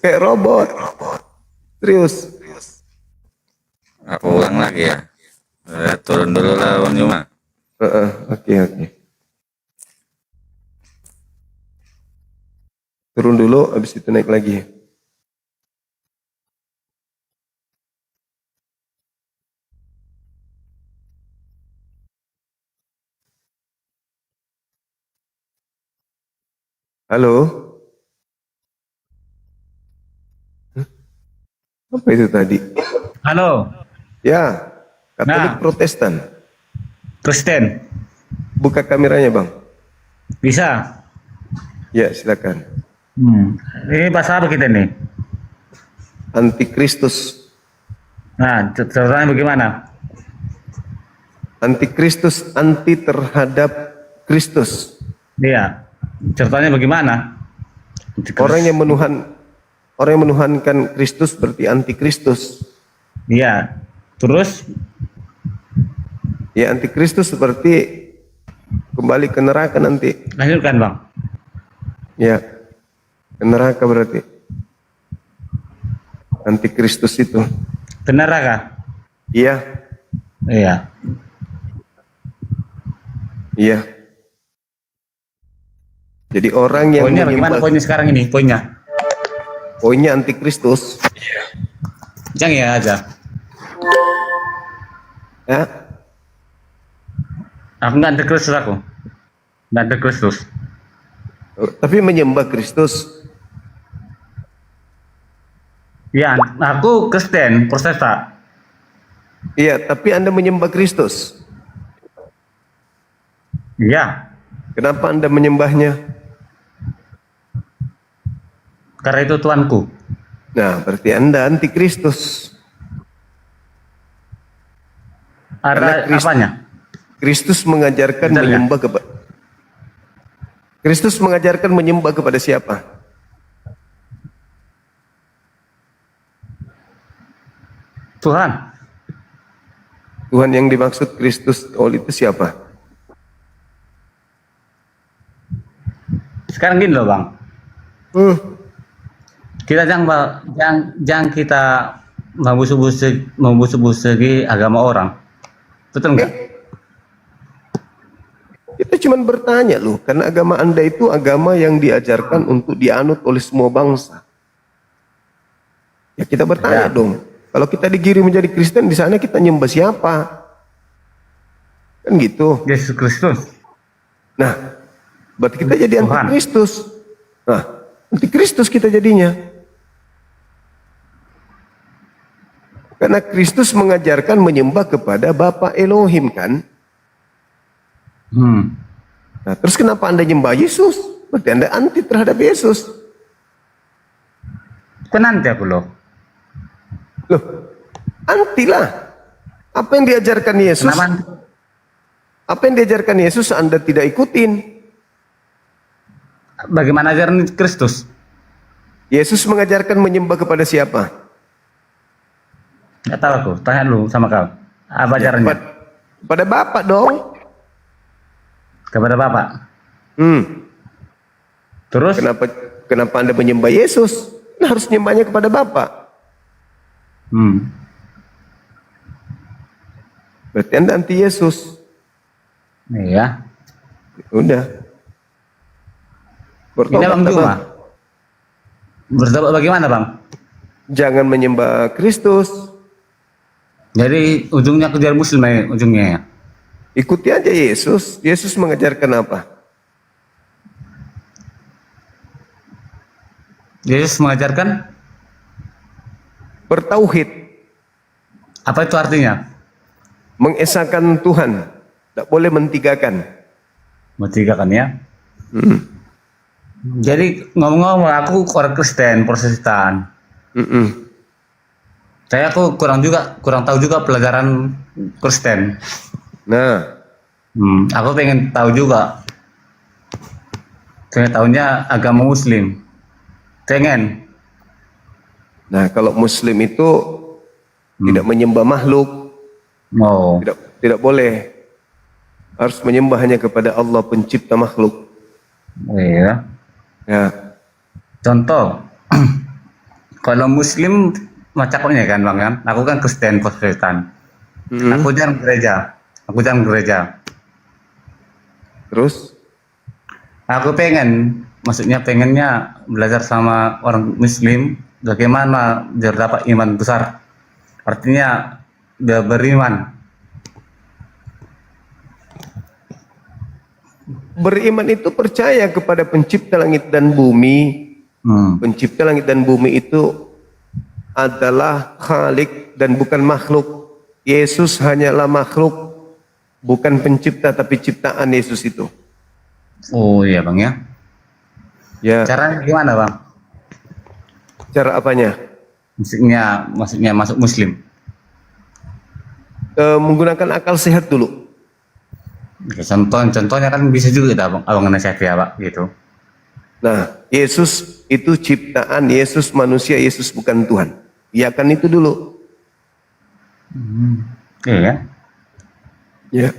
Kayak robot. Serius. Apa ulang lagi ya? Turun dulu lah Bang Juma. Oke. Turun dulu, habis itu naik lagi. Halo? Hah? Apa itu tadi? Halo, Ya, Katolik Nah. Protestan. Kristen. Buka kameranya, Bang. Bisa? Ya, silakan. Ini bahasa apa kita nih? Antikristus. Nah, ceritanya bagaimana? Antikristus, anti terhadap Kristus. Iya. Ceritanya bagaimana? Orang yang menuhankan Kristus berarti antikristus. Iya. Terus? Ya, antikristus seperti kembali ke neraka nanti. Lanjutkan, Bang. Ya, ke neraka berarti. Antikristus itu. Ke neraka? Iya. Iya. Iya. Jadi orang yang Poinnya bagaimana poinnya sekarang ini? Poinnya antikristus. Jangan ya aja. Ya. Aku nggak antikristus aku. Nggak antikristus. Tapi menyembah Kristus. Ya, aku Kristen, Protestan. Iya, tapi Anda menyembah Kristus. Iya. Kenapa Anda menyembahnya? Karena itu Tuanku. Nah, berarti Anda antikristus. Ada apanya? Kristus mengajarkan menyembah kepada Kristus mengajarkan menyembah kepada siapa? Tuhan. Tuhan yang dimaksud Kristus itu siapa? Sekarang gini loh, Bang. Kita jangan kita membusuk-busuki agama orang. Betul nggak? Kita cuma bertanya loh, karena agama Anda itu agama yang diajarkan untuk dianut oleh semua bangsa. Ya kita bertanya dong, kalau kita digiring menjadi Kristen, di sana kita nyembah siapa? Kan gitu. Yesus Kristus. Nah, berarti kita jadi antikristus. Nah, antikristus kita jadinya. Karena Kristus mengajarkan menyembah kepada Bapa Elohim kan? Nah, terus kenapa Anda nyembah Yesus? Berarti Anda anti terhadap Yesus. Kan anti aku loh. Loh, anti lah. Apa yang diajarkan Yesus? Apa yang diajarkan Yesus Anda tidak ikutin? Bagaimana ajaran Kristus? Yesus mengajarkan menyembah kepada siapa? Nggak tahu aku, tanya dulu sama kau. Apa ajarannya? Pada Bapak dong. Kepada Bapak. Terus? Kenapa Anda menyembah Yesus? Nah, harus menyembahnya kepada Bapak. Berarti Anda anti Yesus. Iya. Udah. Ini Bang Juma. Bertobat bagaimana, Bang? Jangan menyembah Kristus. Jadi ujungnya kejar Muslim ya, ujungnya ya. Ikuti aja Yesus. Yesus mengajarkan apa? Yesus mengajarkan bertauhid. Apa itu artinya? Mengesahkan Tuhan. Tidak boleh mentigakan. Mentigakan ya. Jadi ngomong-ngomong, aku orang Kristen, Protestan. Aku kurang tahu juga pelajaran Kristen. Nah, aku pengen tahu juga. Pengen tahunya agama Muslim. Pengen. Nah, kalau Muslim itu tidak menyembah makhluk, Oh, tidak boleh. Harus menyembah hanya kepada Allah pencipta makhluk. iya. Ya, Contoh, kalau Muslim macamnya kan bang kan, aku kan Kristen Protestan, aku jarang gereja, terus aku maksudnya pengennya belajar sama orang Muslim bagaimana biar dapat iman besar, artinya biar beriman. beriman itu percaya kepada pencipta langit dan bumi. Pencipta langit dan bumi itu adalah Khalik dan bukan makhluk. Yesus hanyalah makhluk, bukan pencipta tapi ciptaan Yesus itu. Oh iya bang ya. Ya. Caranya gimana bang? Cara apanya? Maksudnya masuk Muslim. Menggunakan akal sehat dulu. Contohnya kan bisa juga abang nasihat ya pak gitu. Nah, Yesus itu ciptaan, Yesus manusia, Yesus bukan Tuhan. Iyakan itu dulu. Iya. Ya.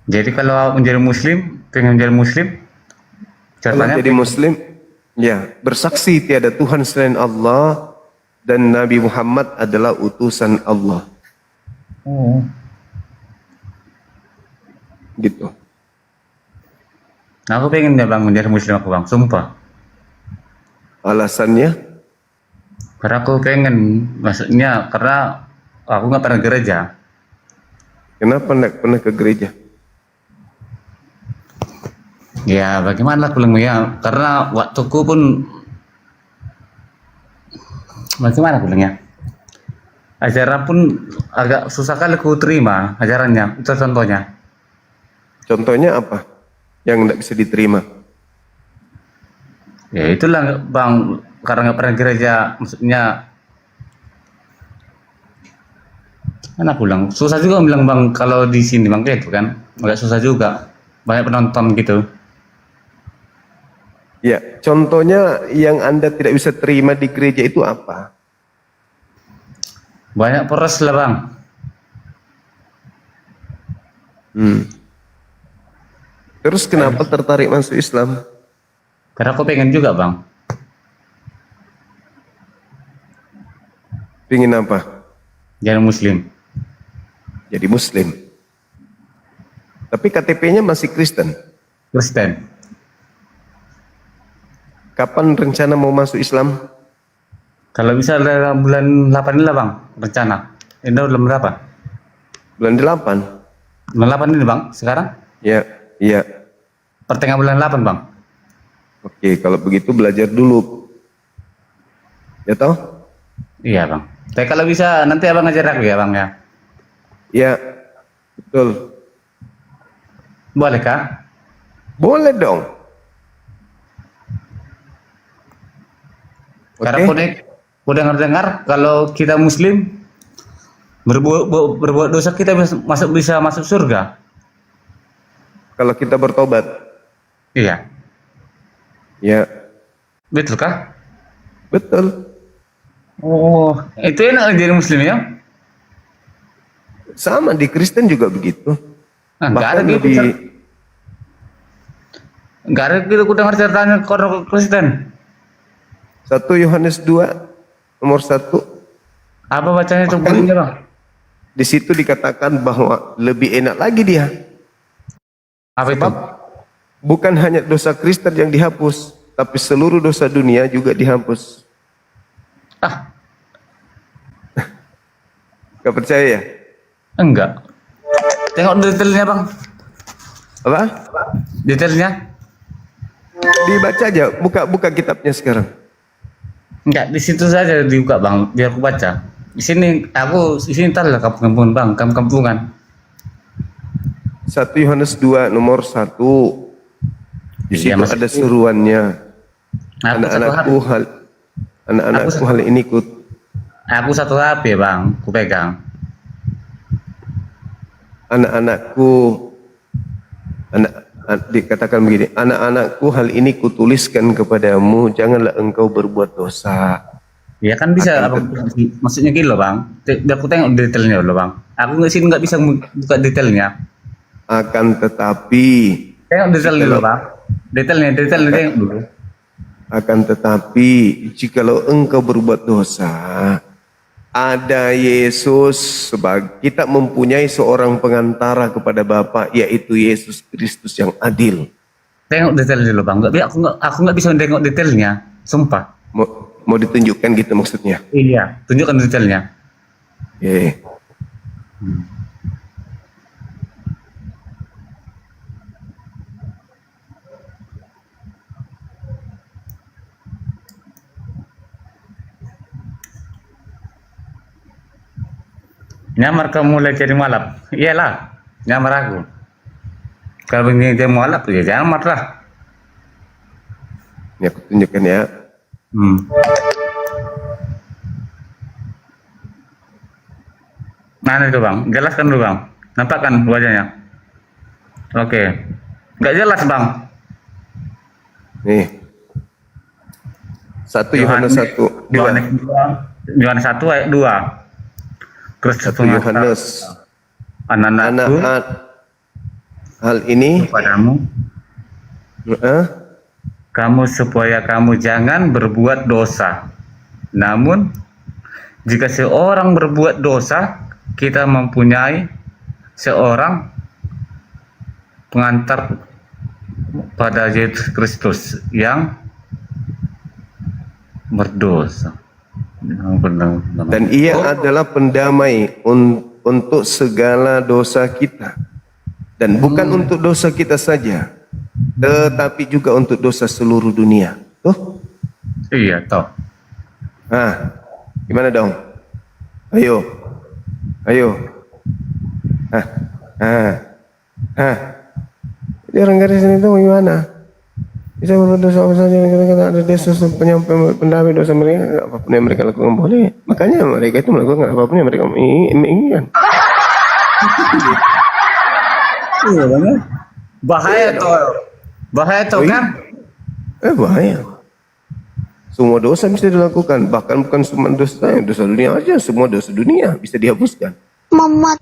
Jadi kalau pengen menjadi Muslim, Kalau jadi Muslim, ya bersaksi tiada Tuhan selain Allah dan Nabi Muhammad adalah utusan Allah. Oh. Gitu. Nah, aku pengen ya bang menjadi Muslim aku bang, sumpah. Alasannya? Karena aku pengen, maksudnya karena aku nggak pernah gereja. Kenapa nggak pernah ke gereja? Ya bagaimana aku bilang ya, karena waktuku pun bagaimana aku bilang ya, ajaran pun agak susah kali aku terima ajarannya. Itu contohnya. Contohnya apa yang tidak bisa diterima? Ya itulah bang, karena nggak pernah gereja, maksudnya kan aku bilang susah juga bilang bang kalau di sini bang kayak itu kan agak susah juga, banyak penonton gitu. Ya, contohnya yang Anda tidak bisa terima di gereja itu apa? Banyak poros lah bang. Terus kenapa tertarik masuk Islam? Karena aku pengen juga bang. Pengen apa? Jadi Muslim. Jadi Muslim. Tapi KTP-nya masih Kristen. Kristen. Kapan rencana mau masuk Islam? Kalau bisa dalam bulan 8 ini lah bang, rencana. Ini udah bulan berapa? Bulan 8. Bulan 8 ini bang, sekarang? Ya, iya. Pertengahan bulan 8 bang. Oke, kalau begitu belajar dulu. Ya toh? Iya bang. Tapi kalau bisa nanti abang ngajar aku ya bang ya? Ya, betul. Boleh kah? Boleh dong. Karena aku dengar kalau kita Muslim berbuat dosa kita bisa masuk surga. Kalau kita bertobat. Iya. Ya. Betul kah? Betul. Oh, itu enak jadi Muslim ya? Sama di Kristen juga begitu. Nah, nggak ada gitu. Nggak ada gitu. Aku dengar ceritanya orang Kristen. 1 Yohanes 2 nomor 1. Apa bacanya itu bunyinya bang? Di situ dikatakan bahwa lebih enak lagi dia. Apa itu? Bukan hanya dosa Kristen yang dihapus, tapi seluruh dosa dunia juga dihapus. Gak percaya ya? Enggak. Tengok detailnya bang. Apa? Detailnya? Dibaca aja, buka kitabnya sekarang. Enggak, di situ saja dibuka bang, biar aku baca. Di sini tahu lah kampungan bang, kampungan. 1 Yohanes 2 nomor 1. Di situ ada seruannya. Anak-anakku hal ini Aku satu HP bang, ku pegang. Dikatakan begini, anak-anakku hal ini kutuliskan kepadamu, janganlah engkau berbuat dosa. Ya kan bisa Akan abang, tetap- maksudnya gini loh bang. Biar aku tengok detailnya loh bang. Aku nggak sih nggak bisa buka detailnya. akan tetapi Tengok detail dulu jikalau bang. Detailnya tengok dulu. akan tetapi jikalau engkau berbuat dosa, ada Yesus sebagai kita mempunyai seorang pengantara kepada Bapa, yaitu Yesus Kristus yang adil. Tengok detail dulu bang. Aku nggak bisa tengok detailnya. Sumpah. Mau ditunjukkan gitu maksudnya? Iya. Tunjukkan detailnya. Oke. Nyamar kamu mulai jadi malap. Iyalah. Nyamar aku. Kalau begini dia malap ya nyamar lah. Ini aku tunjukkan ya. Mana itu bang? Jelaskan dulu bang. Nampak kan wajahnya? Oke. Nggak jelas bang. Nih. 1 Yohanes 1 Yohanes 1 ayat 2. Terus 1 Yohanes. Anak-anakku, hal ini kepadamu, kamu supaya kamu jangan berbuat dosa. Namun jika seorang berbuat dosa, kita mempunyai seorang pengantar pada Yesus Kristus yang berdosa. Dan ia adalah pendamai untuk segala dosa kita. Dan bukan untuk dosa kita saja, tetapi juga untuk dosa seluruh dunia. Tuh. Iya, toh. Nah, gimana dong? Ayo. Jadi orang garis itu gimana? Bisa berdosa apa saja, kita ada Yesus penyampai pendamai dosa mereka, apapun yang mereka lakukan boleh. Makanya mereka itu melakukan apapun yang mereka inginkan. Iya banget. Bahaya tuh kan? Bahaya. Semua dosa bisa dilakukan, bahkan bukan cuma dosa dunia aja, semua dosa dunia bisa dihapuskan. Mana?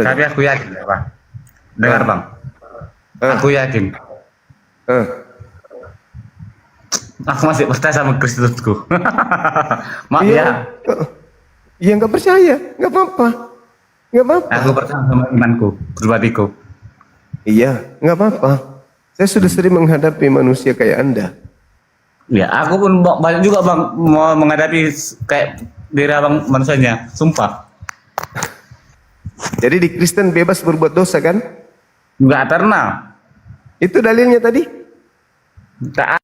Tapi aku yakin ya Pak. Dengar Bang. Aku yakin. Aku masih percaya sama Kristusku. Maaf ya. Iya nggak percaya, nggak apa-apa. Aku percaya sama imanku, pribadiku. Iya, nggak apa-apa. Saya sudah sering menghadapi manusia kayak Anda. Ya, aku pun banyak juga Bang mau menghadapi kayak diri Abang manusianya, sumpah. Jadi di Kristen bebas berbuat dosa kan? Nggak pernah. Itu dalilnya tadi? Tak.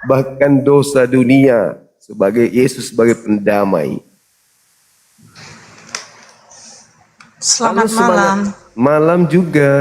Bahkan dosa dunia sebagai Yesus sebagai pendamai. Selamat malam. Malam juga.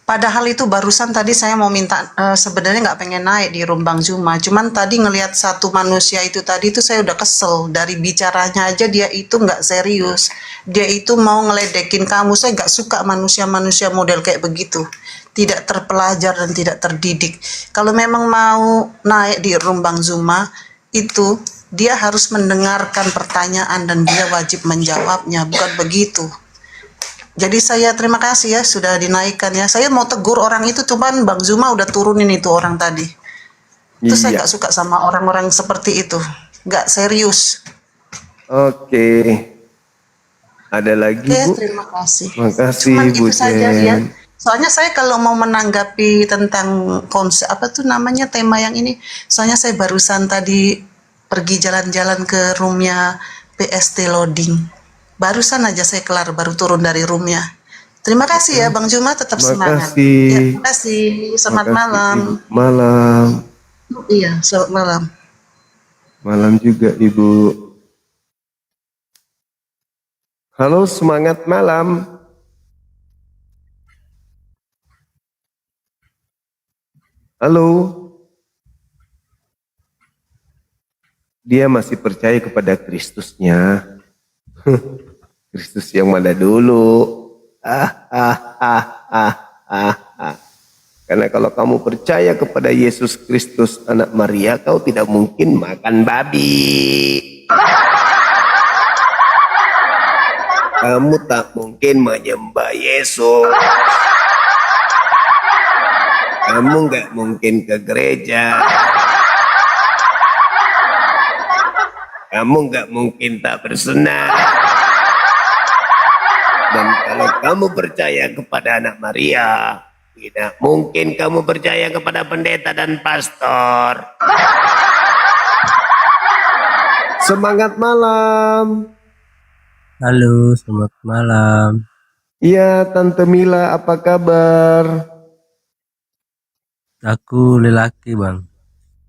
Padahal itu barusan tadi saya mau minta, sebenarnya nggak pengen naik di Rumbang Zuma. Cuman tadi ngelihat satu manusia itu tadi itu saya udah kesel. Dari bicaranya aja dia itu nggak serius. Dia itu mau ngeledekin kamu. Saya nggak suka manusia-manusia model kayak begitu. Tidak terpelajar dan tidak terdidik. Kalau memang mau naik di Rumbang Zuma, itu dia harus mendengarkan pertanyaan dan dia wajib menjawabnya. Bukan begitu. Jadi saya terima kasih ya sudah dinaikkan ya. Saya mau tegur orang itu, cuman Bang Zuma udah turunin itu orang tadi. Itu saya nggak suka sama orang-orang seperti itu, nggak serius. Oke. Ada lagi Bu? Terima kasih. Makasih Cuman Bu itu saja ya. Jen. Soalnya saya kalau mau menanggapi tentang konsep apa tuh namanya tema yang ini, soalnya saya barusan tadi pergi jalan-jalan ke roomnya PST Loading. Barusan aja saya kelar, baru turun dari roomnya. Terima kasih ya Bang Juma, tetap semangat. Ya, terima kasih. Selamat malam. Malam. Iya, selamat malam. Malam juga Ibu. Halo, semangat malam. Halo. dia masih percaya kepada Kristusnya. Kristus yang mana dulu? Karena kalau kamu percaya kepada Yesus Kristus anak Maria, kau tidak mungkin makan babi. Kamu tak mungkin menyembah Yesus. Kamu nggak mungkin ke gereja. Kamu nggak mungkin tak bersunat. Dan kalau kamu percaya kepada anak Maria, tidak mungkin kamu percaya kepada pendeta dan pastor. Semangat malam. Halo, selamat malam. Iya, Tante Mila, apa kabar? Aku lelaki, Bang.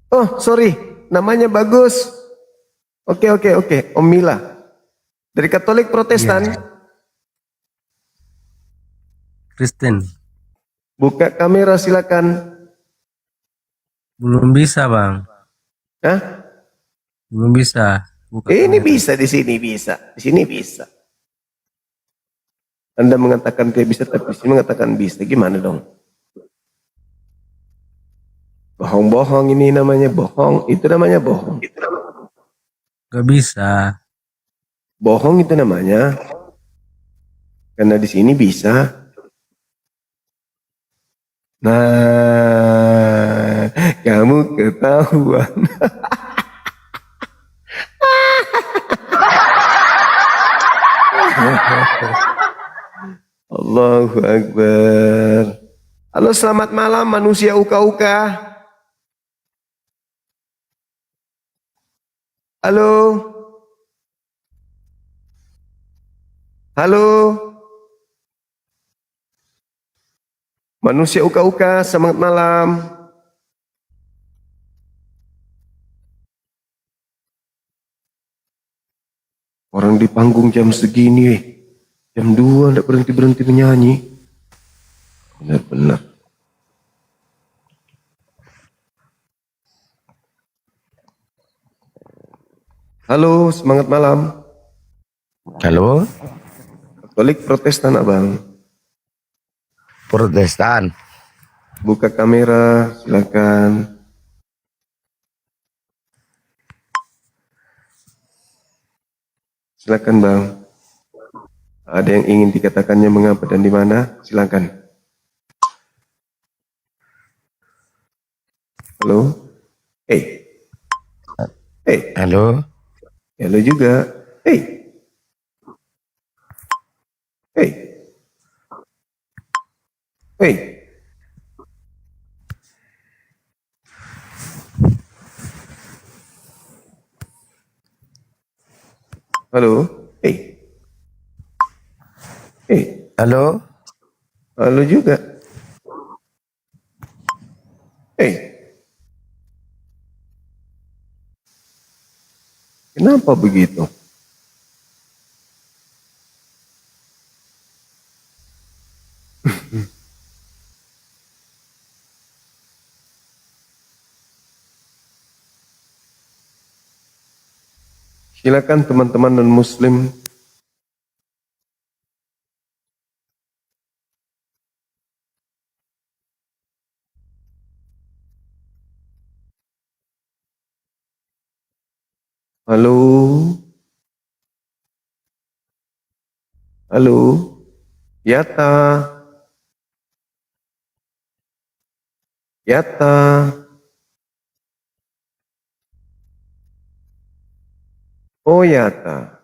Oh, sorry, namanya bagus. Oke, Om Mila. Dari Katolik Protestan. Iya. Kristen. Buka kamera silakan. Belum bisa, Bang. Hah? Belum bisa. Ini bisa, di sini bisa. Di sini bisa. Anda mengatakan tidak bisa, tapi sini mengatakan bisa. Gimana dong? Bohong-bohong ini namanya bohong. Itu namanya bohong. Gak bisa. Bohong itu namanya. Karena di sini bisa. Nah, kamu ketahuan. Allahu Akbar. Halo, selamat malam manusia uka-uka. Halo. Halo. Manusia uka-uka, selamat malam. Orang di panggung jam segini, jam 2 tidak berhenti-berhenti menyanyi. Benar-benar. Halo, semangat malam. Halo, Katolik Protestan, Abang. Protestan. Buka kamera, silakan. Silakan, Bang. Ada yang ingin dikatakannya mengapa dan di mana? Silakan. Halo? Hey. Halo. Halo juga. Hey. Halo. Halo. Halo juga. Kenapa begitu? Silakan teman-teman non-muslim. Halo. Halo. Yata. Yata. Oh, Yata.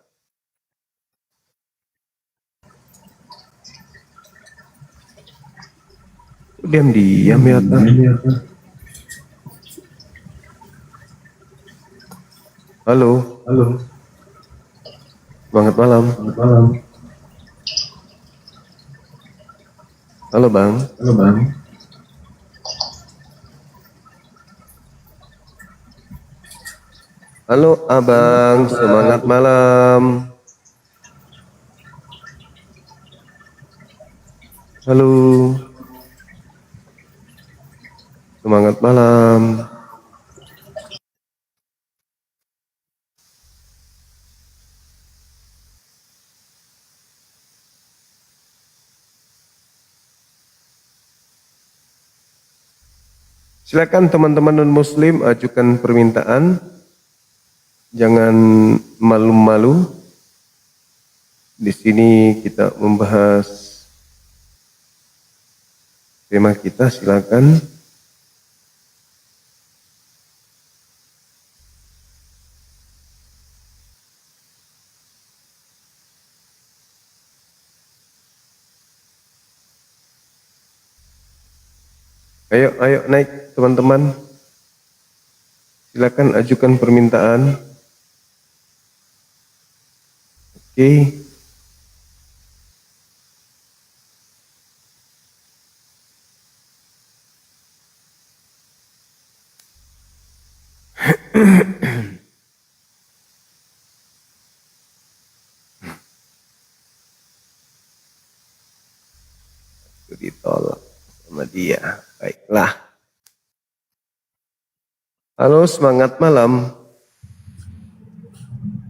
Diam-diam, Yata. Halo. Selamat malam. Halo, Bang. Halo, Abang. Semangat malam. Halo. Semangat malam. Silakan teman-teman non-muslim ajukan permintaan. Jangan malu-malu. Di sini kita membahas tema kita, silakan. Ayo naik teman-teman. Silakan ajukan permintaan. Oke. Ditolak sama dia. Baiklah. Halo, semangat malam.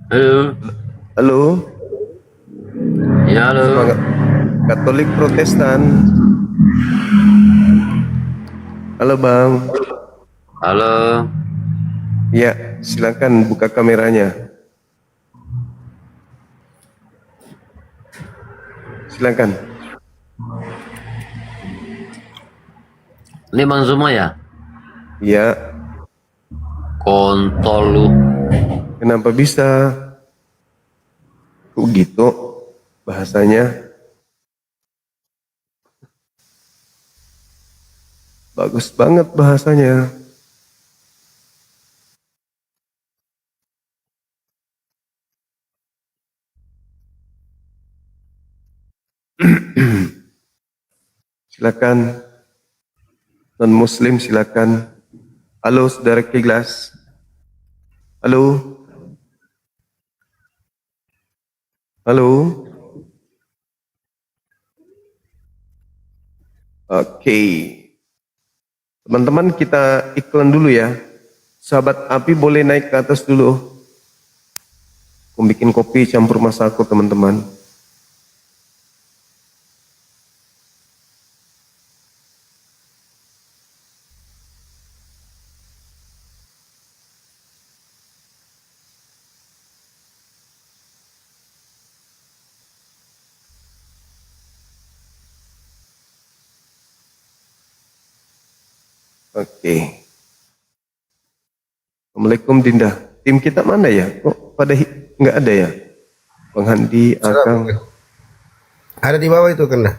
Halo. Halo. Ya, halo. Semangat. Katolik Protestan. Halo, Bang. Halo. Ya, silakan buka kameranya. Silakan. Ini Bang Zuma ya? Iya. Kontol lu. Kenapa bisa? Kok gitu bahasanya? Bagus banget bahasanya. Silakan. Non-muslim silakan. Halo saudara Kiglas. Halo. Halo. Oke. Teman-teman kita iklan dulu ya. Sahabat api boleh naik ke atas dulu. Aku bikin kopi campur masako teman-teman. Oke. Assalamualaikum Dinda. Tim kita mana ya? Kok pada nggak ada ya? Bang Handi, Akang. Ada di bawah itu kan dah.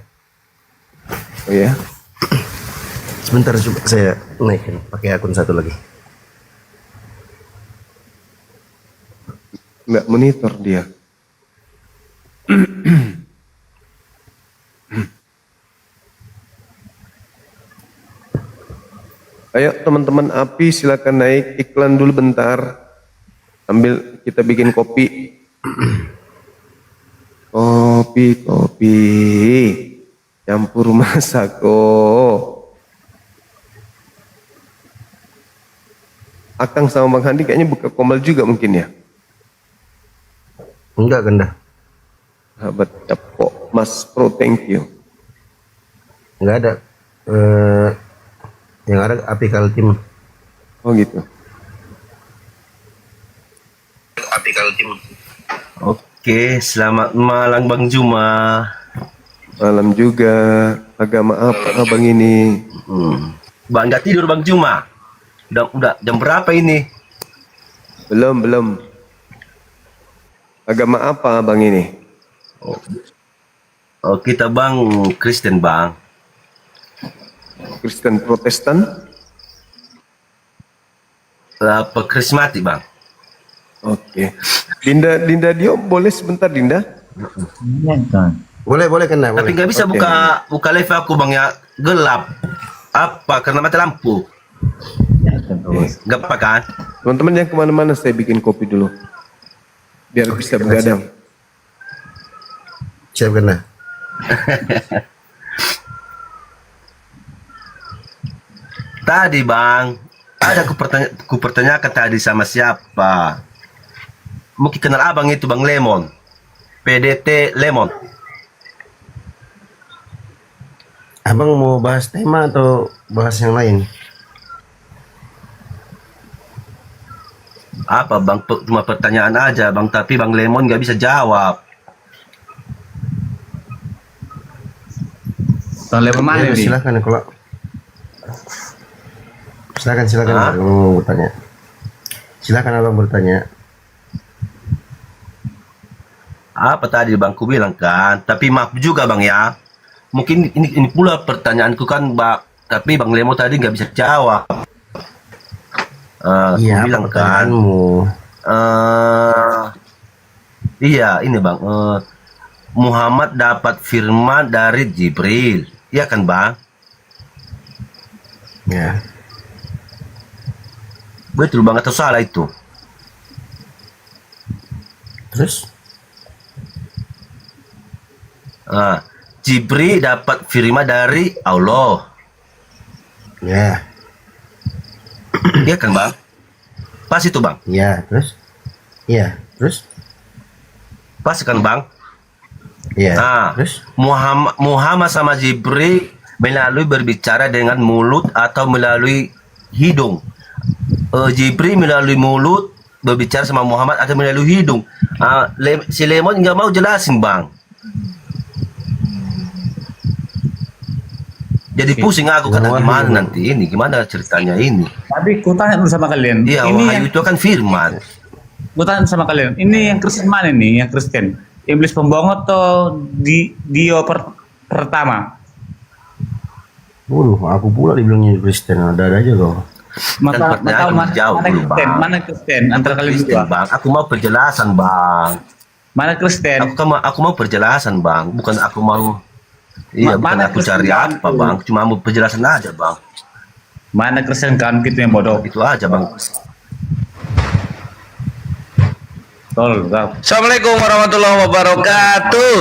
Oh ya. Sebentar coba saya naikin pakai akun satu lagi. Nggak monitor dia. Ayo teman-teman api silakan naik, iklan dulu bentar. Ambil, kita bikin kopi. Kopi campur masako. Akang sama Bang Handi kayaknya buka komal juga mungkin ya. Enggak kan dah. Sahabat Capo, Mas Pro, thank you. Enggak ada. Yang ada api Kaltim. Oh gitu. Api Kaltim. Oke, selamat malam Bang Juma. Malam juga. Agama apa abang ini? Bang nggak tidur Bang Juma? Udah jam berapa ini? Belum. Agama apa abang ini? Oh kita Bang Kristen Bang. Kristen Protestan? Apa Krismati Bang? Oke. Dinda Dio boleh sebentar Dinda? Boleh kan dah. Tapi nggak bisa buka live aku Bang ya, gelap. Apa? Karena mati lampu. Gak apa kan? Teman-teman yang kemana-mana saya bikin kopi dulu. Biar bisa begadang. Siap kan dah. Tadi Bang, ada kupertanyakan tadi sama siapa? Mungkin kenal abang itu Bang Lemon, PDT Lemon. Abang mau bahas tema atau bahas yang lain? Apa bang? Cuma pertanyaan aja bang, tapi bang Lemon nggak bisa jawab. Bang Lemon mana Ya, nih? silakan kalau silakan abang mau bertanya. Silakan abang bertanya. Apa tadi bang? Ku bilang kan. Tapi maaf juga bang ya. Mungkin ini pula pertanyaanku kan bang. Tapi bang Lemon tadi nggak bisa jawab. Iya, Ku bilang apa kan. pertanyaanmu? Iya ini bang. Muhammad dapat firman dari Jibril. Iya kan bang? Ya. Betul bang, atau salah itu? Terus? Jibril dapat firman dari Allah. Ya. Iya kan bang? Pas itu bang? Ya, terus? Iya, terus? Pas kan bang? Iya. Nah, terus? Muhammad sama Jibril melalui berbicara dengan mulut atau melalui hidung. Jibril melalui mulut berbicara sama Muhammad atau melalui hidung. Si Lemon nggak mau jelasin bang. Jadi pusing aku kata gimana nanti ini, gimana ceritanya ini. Tapi ku tanya dulu sama kalian. Iya, ini wahyu itu kan firman. Ku tanya sama kalian. Ini yang Kristen mana nih? Yang Kristen? Iblis pembohong atau Dio pertama? Aku pula dibilangnya Kristen. Ada aja loh. Maka jauh dulu, bang. Mana Kristen antara kalian Kristen, berdua? bang. Aku mau penjelasan bang. Mana Kristen? Aku mau penjelasan bang. Bukan aku mau. Iya, bukan aku cari apa bang. Cuma mau penjelasan aja bang. Mana Kristen kan gitu yang bodoh? Itu aja bang. Assalamualaikum warahmatullahi wabarakatuh.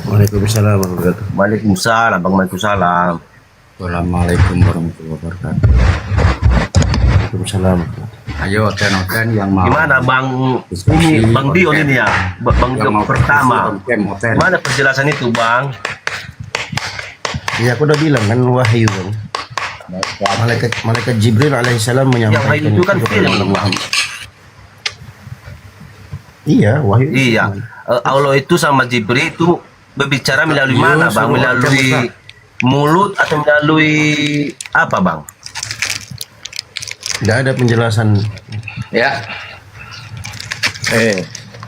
Waalaikumsalam warahmatullahi wabarakatuh. Waalaikumsalam bang. Waalaikumsalam. Assalamualaikum warahmatullahi wabarakatuh. Waalaikumsalam. Ayo oten yang mau. Gimana bang? Ini bang Dion ini ya. Bang Dion pertama. Mana penjelasan itu bang? Ya aku udah bilang kan wahyu kan. Malaikat Jibril alaihissalam menyampaikan yang itu kan firman. Iya, wahyu. Iya. Allah itu sama Jibril itu berbicara melalui mana bang? Melalui mulut atau melalui apa bang? Nggak ada penjelasan. Ya.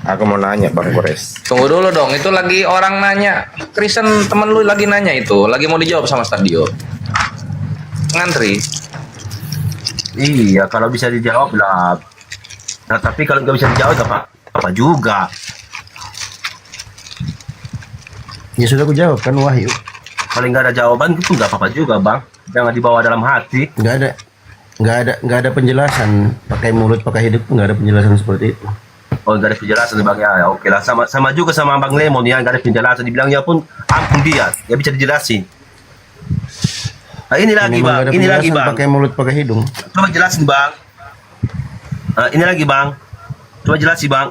Aku mau nanya Bang Gores. Tunggu dulu dong, itu lagi orang nanya. Kristen temen lu lagi nanya itu, lagi mau dijawab sama Stadio. Ngantri. Iya, kalau bisa dijawab lah. Nah, tapi kalau nggak bisa dijawab apa juga. Ya sudah aku jawab kan wahyu. Kalau nggak ada jawaban itu nggak apa-apa juga bang. Jangan dibawa dalam hati. Nggak ada penjelasan. Pakai mulut, pakai hidup nggak ada penjelasan seperti itu. Oh, nggak ada penjelasan bang ya. Oke lah, sama juga sama bang Lemon ya, nggak ada penjelasan. Dibilangnya pun ampun dia, ya bisa dijelasin. Nah, ini lagi bang, ini lagi bang. Pakai mulut, pakai hidung. Coba jelasin bang. Ini lagi bang. Coba jelasin bang.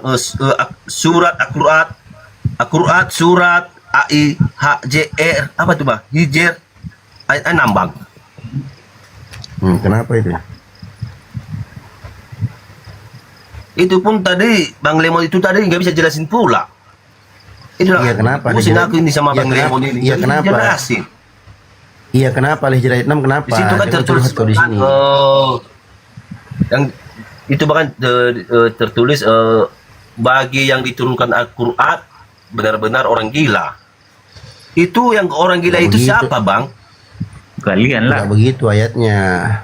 Surat Al-Quran, surat AIHJR apa tuh bang? Hijr ayat 6 bang. Kenapa itu? Itu pun tadi Bang Lemon itu tadi nggak bisa jelasin pula. Itulah. Iya kenapa? Pusing aku ini sama Bang Lemon ini. Iya kenapa? Jelasin. Iya kenapa? Al-Hijr ayat 6 kenapa? Di situ kan tertulis di sini. Yang itu bahkan tertulis bagi yang diturunkan Al-Quran benar-benar orang gila. Itu yang orang gila itu siapa bang? Kalian lah. Nggak begitu ayatnya.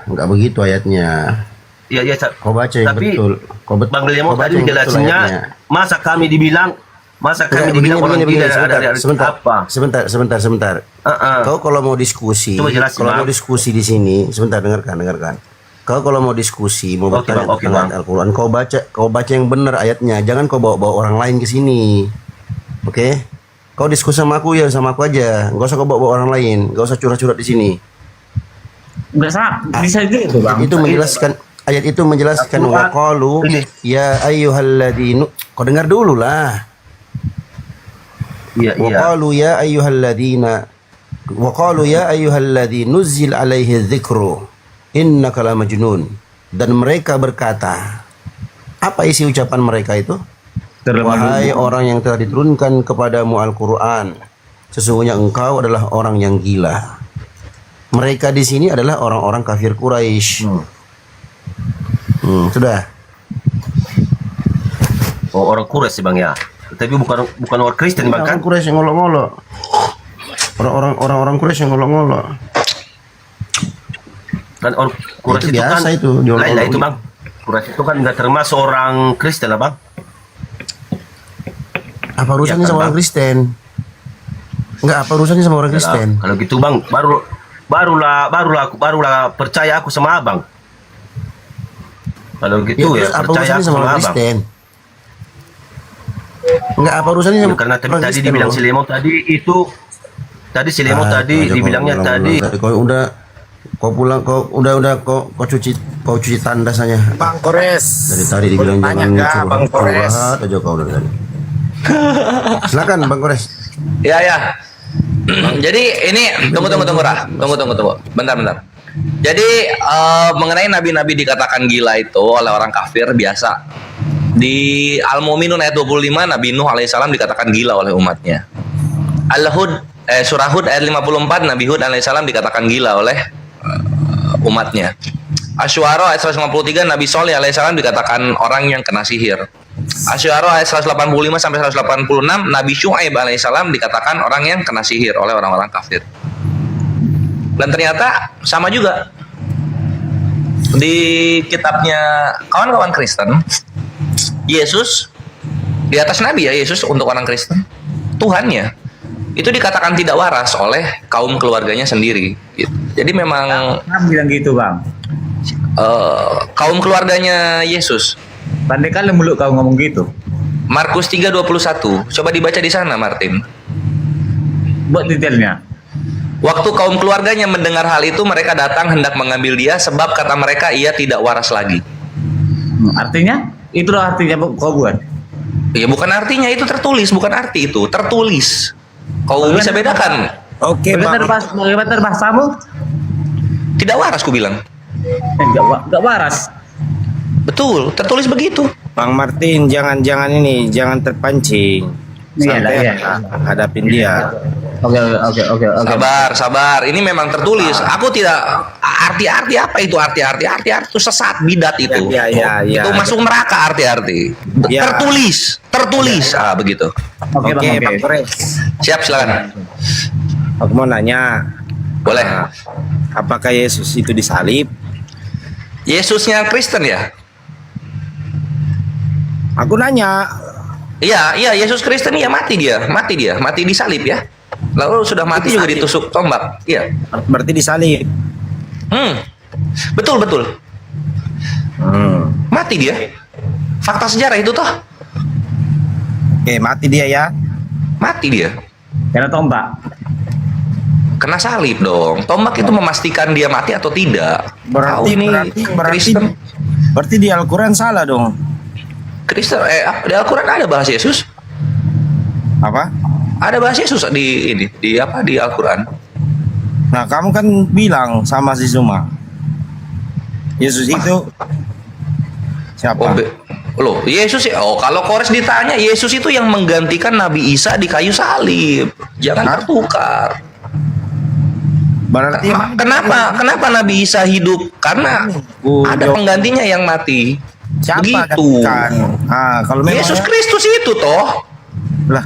Nggak begitu ayatnya. Iya, iya. Kau baca yang tapi, betul. Bang Lemon tadi jelasinnya, masa kami dibilang orang gila ada apa? Sebentar. Kau kalau mau diskusi, mau diskusi di sini, sebentar dengarkan. Kau kalau mau diskusi, mau bertanya tentang Al-Quran, kau baca yang benar ayatnya. Jangan kau bawa orang lain ke sini. Oke? Kau diskusi sama aku ya, sama aku aja. Enggak usah kau bawa orang lain. Enggak usah curhat-curhat di sini. Enggak salah. Bisa gitu, Bang. Itu menjelaskan ayat itu menjelaskan waqalu ya ayyuhalladzina. Kau dengar dulu lah. Iya. Waqalu ya ayyuhalladzina. Waqalu ya ayyuhalladzi nuzzil alaihi dzikru innaka la majnun. Dan mereka berkata, Apa isi ucapan mereka itu? Wahai orang yang telah diturunkan kepadamu Al-Quran, sesungguhnya engkau adalah orang yang gila. Mereka di sini adalah orang-orang kafir Quraisy. Sudah. Oh, orang Quraisy Bang ya. Tapi bukan orang Kristen Bang kan? Orang Quraisy yang ngolok-ngolok. Orang-orang Quraisy yang ngolok-ngolok. Kan orang Quraisy itu itu kan biasa itu, lain itu Bang. Quraisy itu kan nggak termasuk orang Kristen lah Bang. Apa urusannya Ya kan, sama orang Bang? Kristen? Enggak, apa urusannya sama orang Kristen? Kalau gitu Bang, barulah percaya aku sama Abang. Kalau gitu terus ya, apa percaya urusannya aku sama sama orang Abang. Kristen? Enggak, apa urusannya sama Ya, karena orang tadi Kristen dibilang loh? si Lemon tadi itu si Lemon tadi aja, dibilangnya kau tadi kau pulang, kau cuci tandas aja. Bang Kores. Dari tadi dibilang Tanya jangan nggak, Bang Kores? curhat aja kau dari tadi. Silakan Bang Kores. Ya. Jadi ini tunggu Ra. Tunggu. Bentar. Jadi mengenai nabi-nabi dikatakan gila itu oleh orang kafir biasa. Di Al-Mu'minun ayat 25 Nabi Nuh alaihissalam dikatakan gila oleh umatnya. Surah Hud ayat 54 Nabi Hud alaihissalam dikatakan gila oleh umatnya. Asy-Syu'ara ayat 153 Nabi Shalih alaihissalam dikatakan orang yang kena sihir. Asy-Syu'ara ayat 185 sampai 186 Nabi Syu'aib alaihissalam dikatakan orang yang kena sihir oleh orang-orang kafir. Dan ternyata sama juga di kitabnya kawan-kawan Kristen, Yesus di atas Nabi ya, Yesus untuk orang Kristen Tuhannya itu dikatakan tidak waras oleh kaum keluarganya sendiri gitu. Jadi memang bilang gitu Bang. Kaum keluarganya Yesus. Pandai kali mulut kau ngomong gitu. Markus 3:21. Coba dibaca di sana Martin. Buat detailnya. Waktu kaum keluarganya mendengar hal itu, mereka datang hendak mengambil dia sebab kata mereka ia tidak waras lagi. Artinya? Itulah artinya kau buat. Ya bukan artinya, itu tertulis, bukan arti itu, tertulis. Kau bisa bedakan. Oke, Bang. Bagaimana bahasamu? Tidak waras ku bilang. Enggak waras. Betul, tertulis begitu. Bang Martin, jangan terpancing. Sampai hadapin dia. Oke. Sabar. Ini memang tertulis. Aku tidak arti-arti apa itu arti-arti itu sesat bidat itu. Ya. Itu masuk neraka arti-arti. Ya. Tertulis. Begitu. Oke, Bang Kores. Siap, silakan. Aku mau nanya. Boleh. Apakah Yesus itu disalib? Yesusnya Kristen ya? Aku nanya. Iya, Yesus Kristen ya, mati disalib ya. Lalu sudah mati juga ditusuk tombak. Iya. Berarti disalib. Betul. Mati dia. Fakta sejarah itu toh. Oke, mati dia ya. Mati dia. Kena tombak. Kena salib dong. Tombak itu memastikan dia mati atau tidak. Berarti di Al-Quran salah dong. Kristen di Al-Quran ada bahas Yesus. Apa? Ada bahas Yesus di Al-Quran. Nah, kamu kan bilang sama si Zuma. Yesus itu siapa? Loh, Yesus ya. Kalau Kores ditanya, Yesus itu yang menggantikan Nabi Isa di kayu salib. Jangan tertukar. Berarti kenapa Nabi Isa hidup? Karena ada penggantinya yang mati. Siapa begitu. Kalau memang Yesus Kristus itu toh. Lah.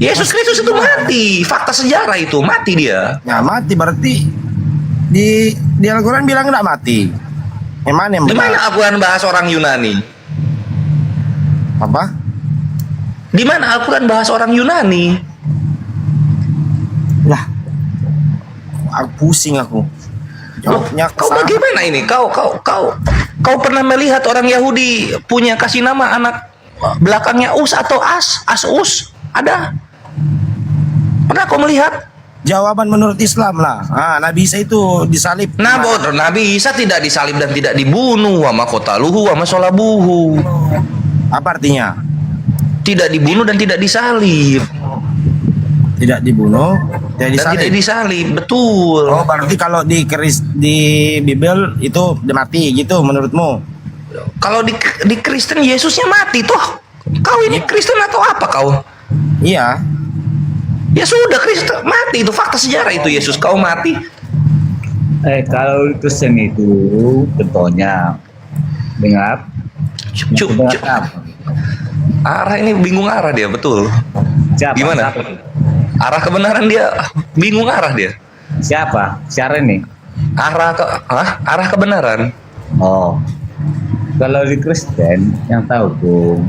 Yesus Kristus itu mati. Fakta sejarah itu mati dia. Ya mati berarti di Al-Quran bilang nggak mati. Yang mana yang benar? Di mana Al-Quran bahas orang Yunani? Apa? Di mana Al-Quran bahas orang Yunani? Lah, aku pusing aku. Jawabnya Kau bagaimana ini? Kau pernah melihat orang Yahudi punya kasih nama anak belakangnya Us atau As-Us? Ada? Pernah kau melihat? Jawaban menurut Islam lah. Nabi Isa itu disalib. Nabi Isa tidak disalib dan tidak dibunuh. Wa ma qataluhu wa ma salabuhu. Apa artinya? Tidak dibunuh dan tidak disalib. Tidak dibunuh, tidak disalib. Betul. Oh, berarti kalau di Bible itu dia mati gitu menurutmu? Kalau di Kristen Yesusnya mati toh. Kau ini Kristen atau apa kau? Iya. Ya sudah, Kristen mati, itu fakta sejarah itu. Yesus kau mati. Kalau Kristen itu contohnya dengar. Arah ini bingung arah dia, betul. Siapa? Gimana? Siapa? Arah kebenaran dia bingung arah dia. Siapa? Siapa ini? Arah kebenaran. Oh. Kalau di Kristen yang tahu tuh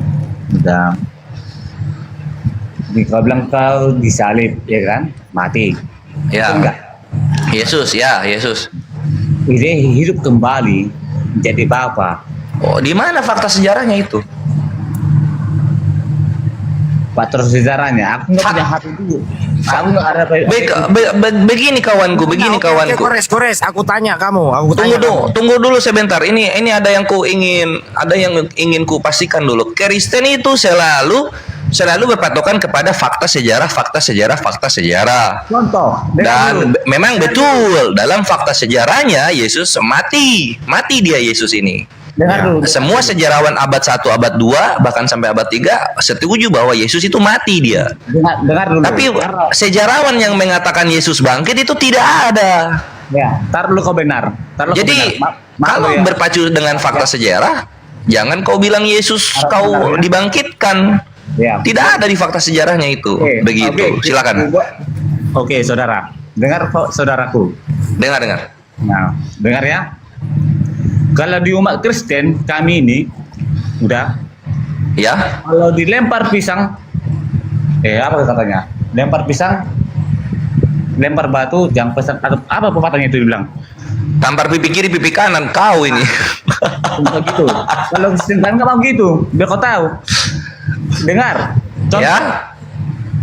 udah kau bilang kau disalib, ya kan? Mati. Ya. Enggak. Yesus, ya, Yesus. Dia hidup kembali jadi Bapa. Oh, di mana fakta sejarahnya itu? Fakta sejarahnya, aku nggak punya hati dulu. Aku nggak ada. Begini kawanku, begini kawanku. Kores, aku tanya kamu. Tunggu dulu sebentar. Ini ada yang ingin ku pastikan dulu. Kristen itu selalu berpatokan kepada fakta sejarah. Contoh. Dan memang betul dalam fakta sejarahnya Yesus mati dia Yesus ini. Semua sejarawan abad 1, abad 2, bahkan sampai abad 3 setuju bahwa Yesus itu mati dia. Dengar dulu. Tapi sejarawan yang mengatakan Yesus bangkit itu tidak ada. Ya, tar dulu kau benar. Jadi kalau berpacu dengan fakta sejarah, jangan kau bilang Yesus kau dibangkitkan. Ya. Tidak ada di fakta sejarahnya itu. Begitu. Silakan. Oke, saudara. Dengar kok, saudaraku. Dengar. Nah, dengar ya. Kalau di umat Kristen kami ini udah ya. Kalau dilempar pisang, apa katanya? Lempar pisang, lempar batu, jangan pesan apa pepatahnya itu dibilang? Tampar pipi kiri pipi kanan kau ini. Begitu. Kalau Kristen kan nggak mau gitu, biar kau tahu. Dengar. Contoh. Ya.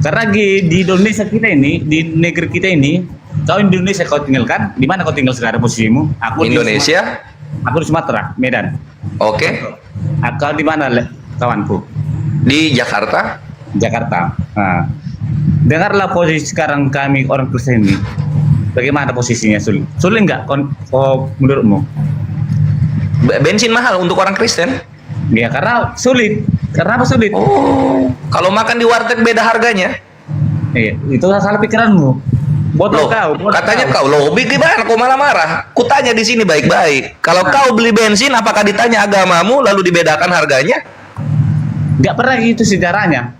Karena di Indonesia kita ini, di negeri kita ini, kau di Indonesia kau tinggal kan? Di mana kau tinggal sekarang posisimu? Aku Indonesia. Aku di Sumatera, Medan. Oke. Kau di mana, kawanku? Di Jakarta. Nah, dengarlah posisi sekarang kami orang Kristen ini. Bagaimana posisinya, Sul? Sulit nggak menurutmu? Bensin mahal untuk orang Kristen? Ya karena sulit. Karena apa sulit? Oh, kalau makan di warteg beda harganya? Iya, itu salah pikiranmu. Katanya kau lobby gimana? Kau marah-marah. Kutanya di sini baik-baik. Kalau kau beli bensin, apakah ditanya agamamu lalu dibedakan harganya? Nggak pernah gitu sejarahnya.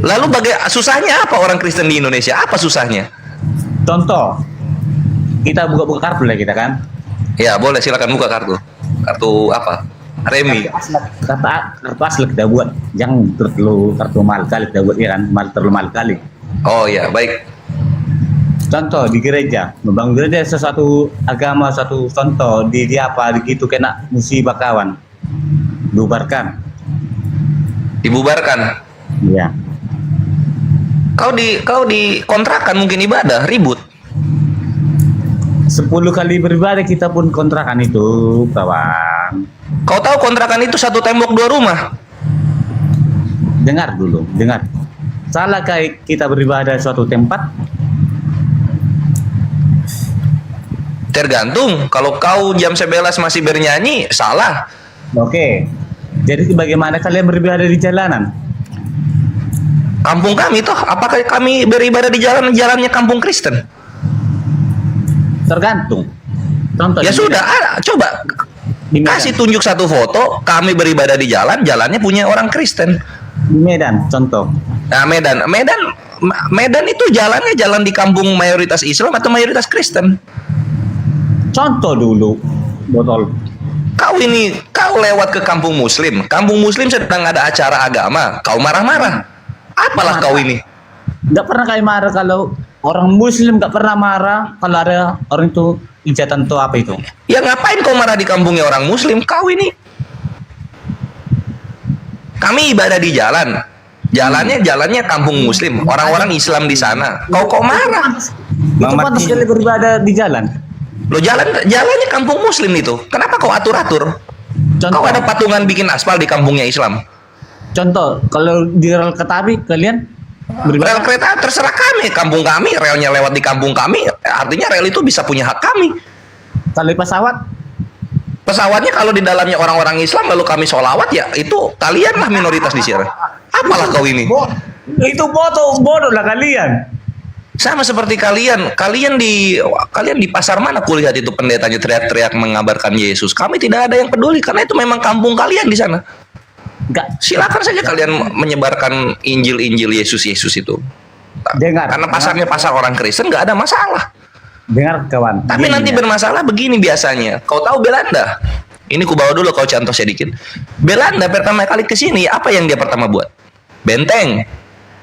Lalu susahnya apa orang Kristen di Indonesia? Apa susahnya? Contoh, kita buka-buka kartu lah kita kan? Ya boleh, silakan buka kartu. Kartu apa? Remi. Kartu asli kita buat. Jangan terlalu kartu mahal kali kita buat, ya kan? Terlalu mahal kali. Oh ya, baik. Contoh di gereja, membangun gereja sesuatu agama, suatu contoh di apa begitu kena musibah kawan, dibubarkan. Iya. Kau di kontrakan mungkin ibadah ribut. 10 kali beribadah kita pun kontrakan itu, kawan. Kau tahu kontrakan itu satu tembok 2 rumah. Dengar dulu, dengar. Salah kayak kita beribadah suatu tempat? Tergantung. Kalau kau jam 11 masih bernyanyi, salah. Oke. Jadi bagaimana kalian beribadah di jalanan? Kampung kami toh, apakah kami beribadah di jalannya kampung Kristen? Tergantung. Contoh ya sudah, coba kasih tunjuk satu foto, kami beribadah di jalannya punya orang Kristen. Di Medan, contoh. Nah, Medan itu jalannya jalan di kampung mayoritas Islam atau mayoritas Kristen? Contoh dulu, botol. Kau lewat ke kampung Muslim sedang ada acara agama, kau marah-marah. Apalah kau ini? Nggak pernah kayak marah kalau orang Muslim, nggak pernah marah kalau ada orang itu ijatan atau apa itu. Ya ngapain kau marah di kampungnya orang Muslim? Kau ini. Kami ibadah di jalannya kampung Muslim, orang-orang Islam di sana. Kau marah? Itu pantas sekali beribadah di jalan. Lo jalannya kampung Muslim itu. Kenapa kau atur-atur? Kau ada patungan bikin aspal di kampungnya Islam. Contoh, kalau di rel kereta api kalian rel kereta terserah kami, kampung kami, relnya lewat di kampung kami, artinya rel itu bisa punya hak kami. Kalau di pesawat? Pesawatnya kalau di dalamnya orang-orang Islam lalu kami sholawat, ya itu kalianlah minoritas di sini. Apalah kau ini? Itu bodoh lah kalian. Sama seperti kalian di pasar mana kulihat itu pendetanya teriak-teriak mengabarkan Yesus. Kami tidak ada yang peduli karena itu memang kampung kalian di sana. Enggak. Silakan saja kalian menyebarkan Injil Yesus itu. Dengar. Karena pasarnya pasar orang Kristen, nggak ada masalah. Dengar kawan. Tapi nanti bermasalah begini biasanya. Kau tahu Belanda? Ini ku bawa dulu kau contoh sedikit. Belanda pertama kali ke sini, apa yang dia pertama buat? Benteng.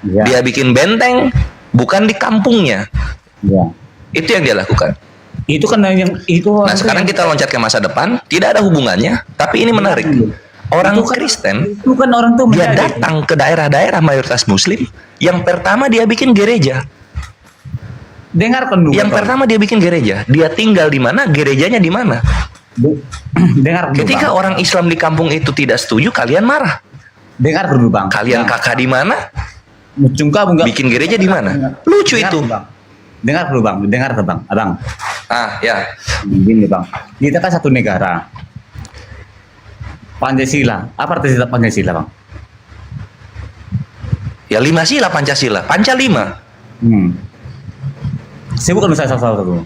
Ya. Dia bikin benteng bukan di kampungnya. Ya. Itu yang dia lakukan. Itu kan yang itu. Nah, sekarang kita loncat ke masa depan, tidak ada hubungannya, tapi ini menarik. Orang Kristen, itu kan orang tuh dia datang ke daerah-daerah mayoritas Muslim. Yang pertama dia bikin gereja. Dengarkan dulu. Yang pertama dia bikin gereja. Dia tinggal di mana, gerejanya di mana. Dengar dulu, Ketika Bang. orang Islam di kampung itu tidak setuju, kalian marah. Dengar dulu Bang. Kalian kakak di mana? Bikin gereja di mana? Lucu Dengar, itu. Bang. Dengar dulu Bang. Dengar Bang. Abang. Ah, ya. Gini Bang. Kita kan satu negara. Pancasila. Apa arti Pancasila Bang? Ya 5 sila Pancasila. Panca 5. Sebutkan salah satu.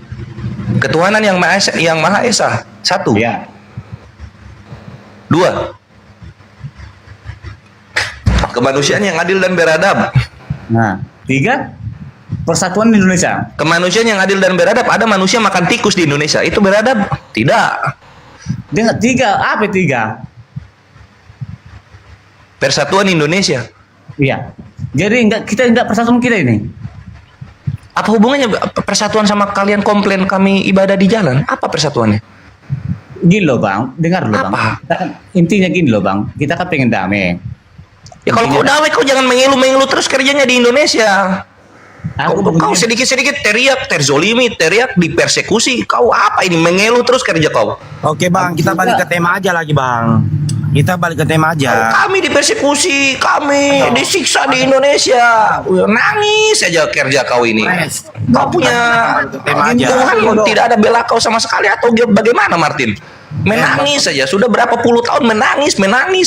Ketuhanan yang Maha Esa. 1. Ya. 2. Kemanusiaan yang adil dan beradab. Nah, 3. Persatuan di Indonesia. Kemanusiaan yang adil dan beradab. Ada manusia makan tikus di Indonesia. Itu beradab? Tidak. Dengar 3. Apa 3? Persatuan Indonesia. Iya. Jadi kita enggak persatuan kita ini. Apa hubungannya persatuan sama kalian komplain kami ibadah di jalan? Apa persatuannya? Gini loh Bang, dengar loh Bang. Kita kan, intinya gini loh Bang, kita kan pengen damai. Ya kalau kau damai, kau jangan mengeluh-mengeluh terus kerjanya di Indonesia. Kau sedikit-sedikit teriak, terzolimi, teriak, dipersekusi. Kau apa ini? Mengeluh terus kerja kau. Oke Bang, kita balik ke tema aja lagi Bang. Kita balik ke tema aja. Kami dipersekusi, kami disiksa di Indonesia. Nangis saja kerja kau ini. Kau punya Tuhan tidak ada bela kau sama sekali atau bagaimana Martin? Menangis saja. Sudah berapa puluh tahun menangis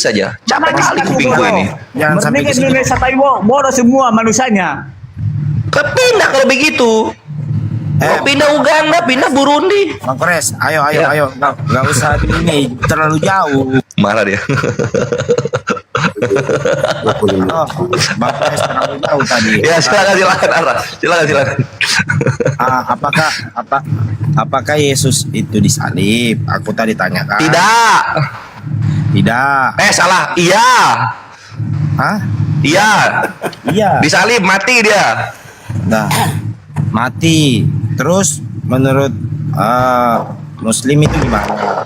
saja. Capek kali kupingku ini. Jangan sampai ke Indonesia bodoh semua manusianya. Kepindah kalau begitu. Kau pindah Uganda, pindah Burundi. Bang Kores, ayo. Nggak usah ini terlalu jauh. Marah dia. Bang Kores terlalu jauh tadi. Ya silakan Ara. Silakan. Apakah Yesus itu disalib? Aku tadi tanyakan. Tidak. Salah. Iya. Hah? Iya. Disalib, mati dia. Nah, mati. Terus menurut Muslim itu gimana?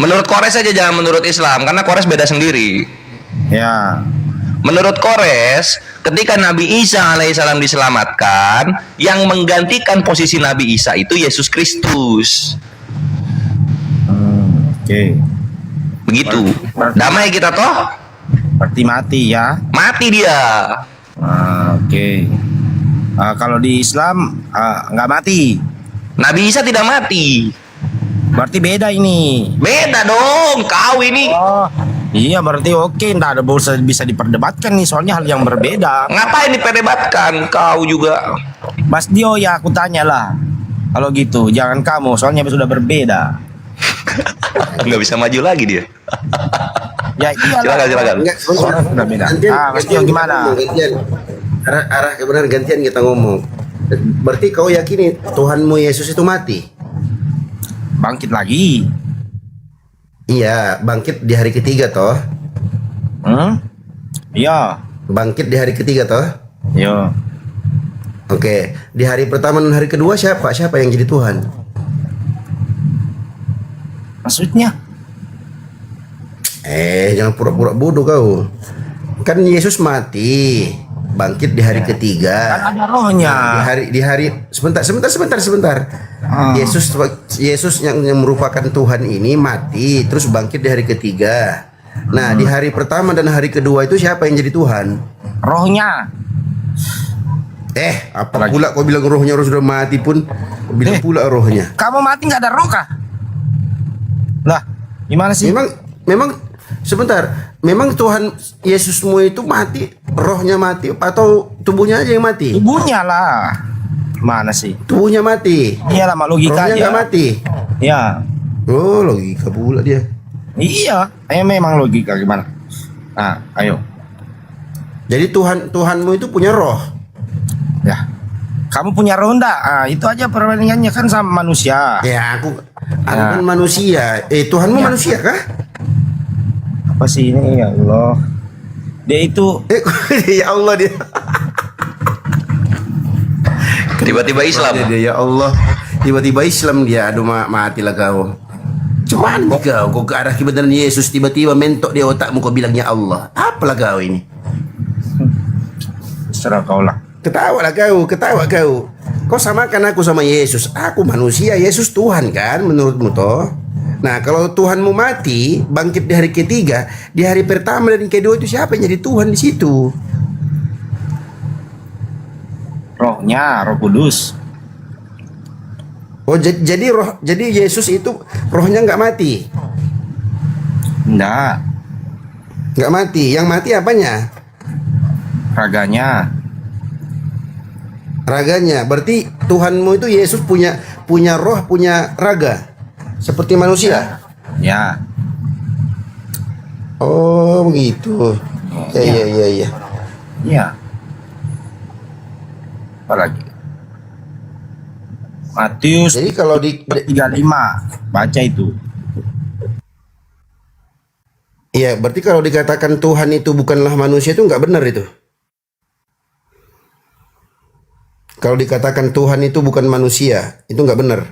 Menurut Kores saja, jangan menurut Islam, karena Kores beda sendiri. Ya. Menurut Kores, ketika Nabi Isa alaihissalam diselamatkan, yang menggantikan posisi Nabi Isa itu Yesus Kristus. Oke. Begitu. Damai kita toh? Berarti mati ya? Mati dia. Oke. Kalau di Islam nggak mati. Nabi Isa tidak mati. Berarti beda ini. Beda dong, kau ini. Iya berarti oke, nggak ada bisa diperdebatkan nih soalnya hal yang berbeda. Ngapain diperdebatkan? Kau juga. Mas Dio ya aku tanya lah. Kalau gitu jangan kamu soalnya sudah berbeda. Nggak bisa maju lagi dia. Ya iyalah. Silakan. Sudah beda. Mas Dio gimana? Arah kebenaran gantian kita ngomong. Berarti kau yakini Tuhanmu Yesus itu mati? Bangkit lagi. Iya, bangkit di hari ketiga toh. Iya. Bangkit di hari ketiga toh. Iya. Oke, di hari pertama dan hari kedua siapa yang jadi Tuhan? Maksudnya? Jangan pura-pura bodoh kau. Kan Yesus mati, bangkit di hari ketiga. Kan ada rohnya. Di hari sebentar. Yesus yang merupakan Tuhan ini mati, terus bangkit di hari ketiga. Nah, di hari pertama dan hari kedua itu siapa yang jadi Tuhan? Rohnya. Apa pula kau bilang rohnya sudah mati pun bilang pula rohnya. Kamu mati nggak ada roh kah? Lah, Gimana sih? Memang sebentar. Memang Tuhan Yesusmu itu mati, rohnya mati atau tubuhnya aja yang mati? Tubuhnya lah. Mana sih? Tubuhnya mati. Iya lah, logika rohnya aja. nggak mati. Ya. Oh, logika pula dia. Iya, memang logika gimana? Nah, ayo. Jadi Tuhanmu itu punya roh. Ya. Kamu punya roh enggak? Ah, itu aja perbandingannya kan sama manusia. Ya, aku kan manusia. Tuhanmu manusia kah? Apa sih ini ya Allah? Dia itu ya Allah dia. Tiba-tiba Islam. Dia, ya Allah. Tiba-tiba Islam dia. Aduh matilah kau. Cuman kau ke arah kebenaran Yesus tiba-tiba mentok di otakmu kau bilang ya Allah. Apalah kau ini? Serah kau lah. Ketawa kau. Kau samakan aku sama Yesus. Aku manusia, Yesus Tuhan kan menurutmu toh? Nah kalau Tuhanmu mati, bangkit di hari ketiga, di hari pertama dan kedua itu siapa yang jadi Tuhan di situ? Rohnya, Roh Kudus. Oh jadi Yesus itu rohnya nggak mati? Nggak mati. Yang mati apanya? Raganya. Berarti Tuhanmu itu Yesus punya roh, punya raga seperti manusia. Ya. Oh begitu. Iya. Iya. Apalagi? Matius. Jadi kalau di 35 baca itu. Iya, berarti kalau dikatakan Tuhan itu bukanlah manusia itu nggak benar itu. Kalau dikatakan Tuhan itu bukan manusia, itu nggak benar.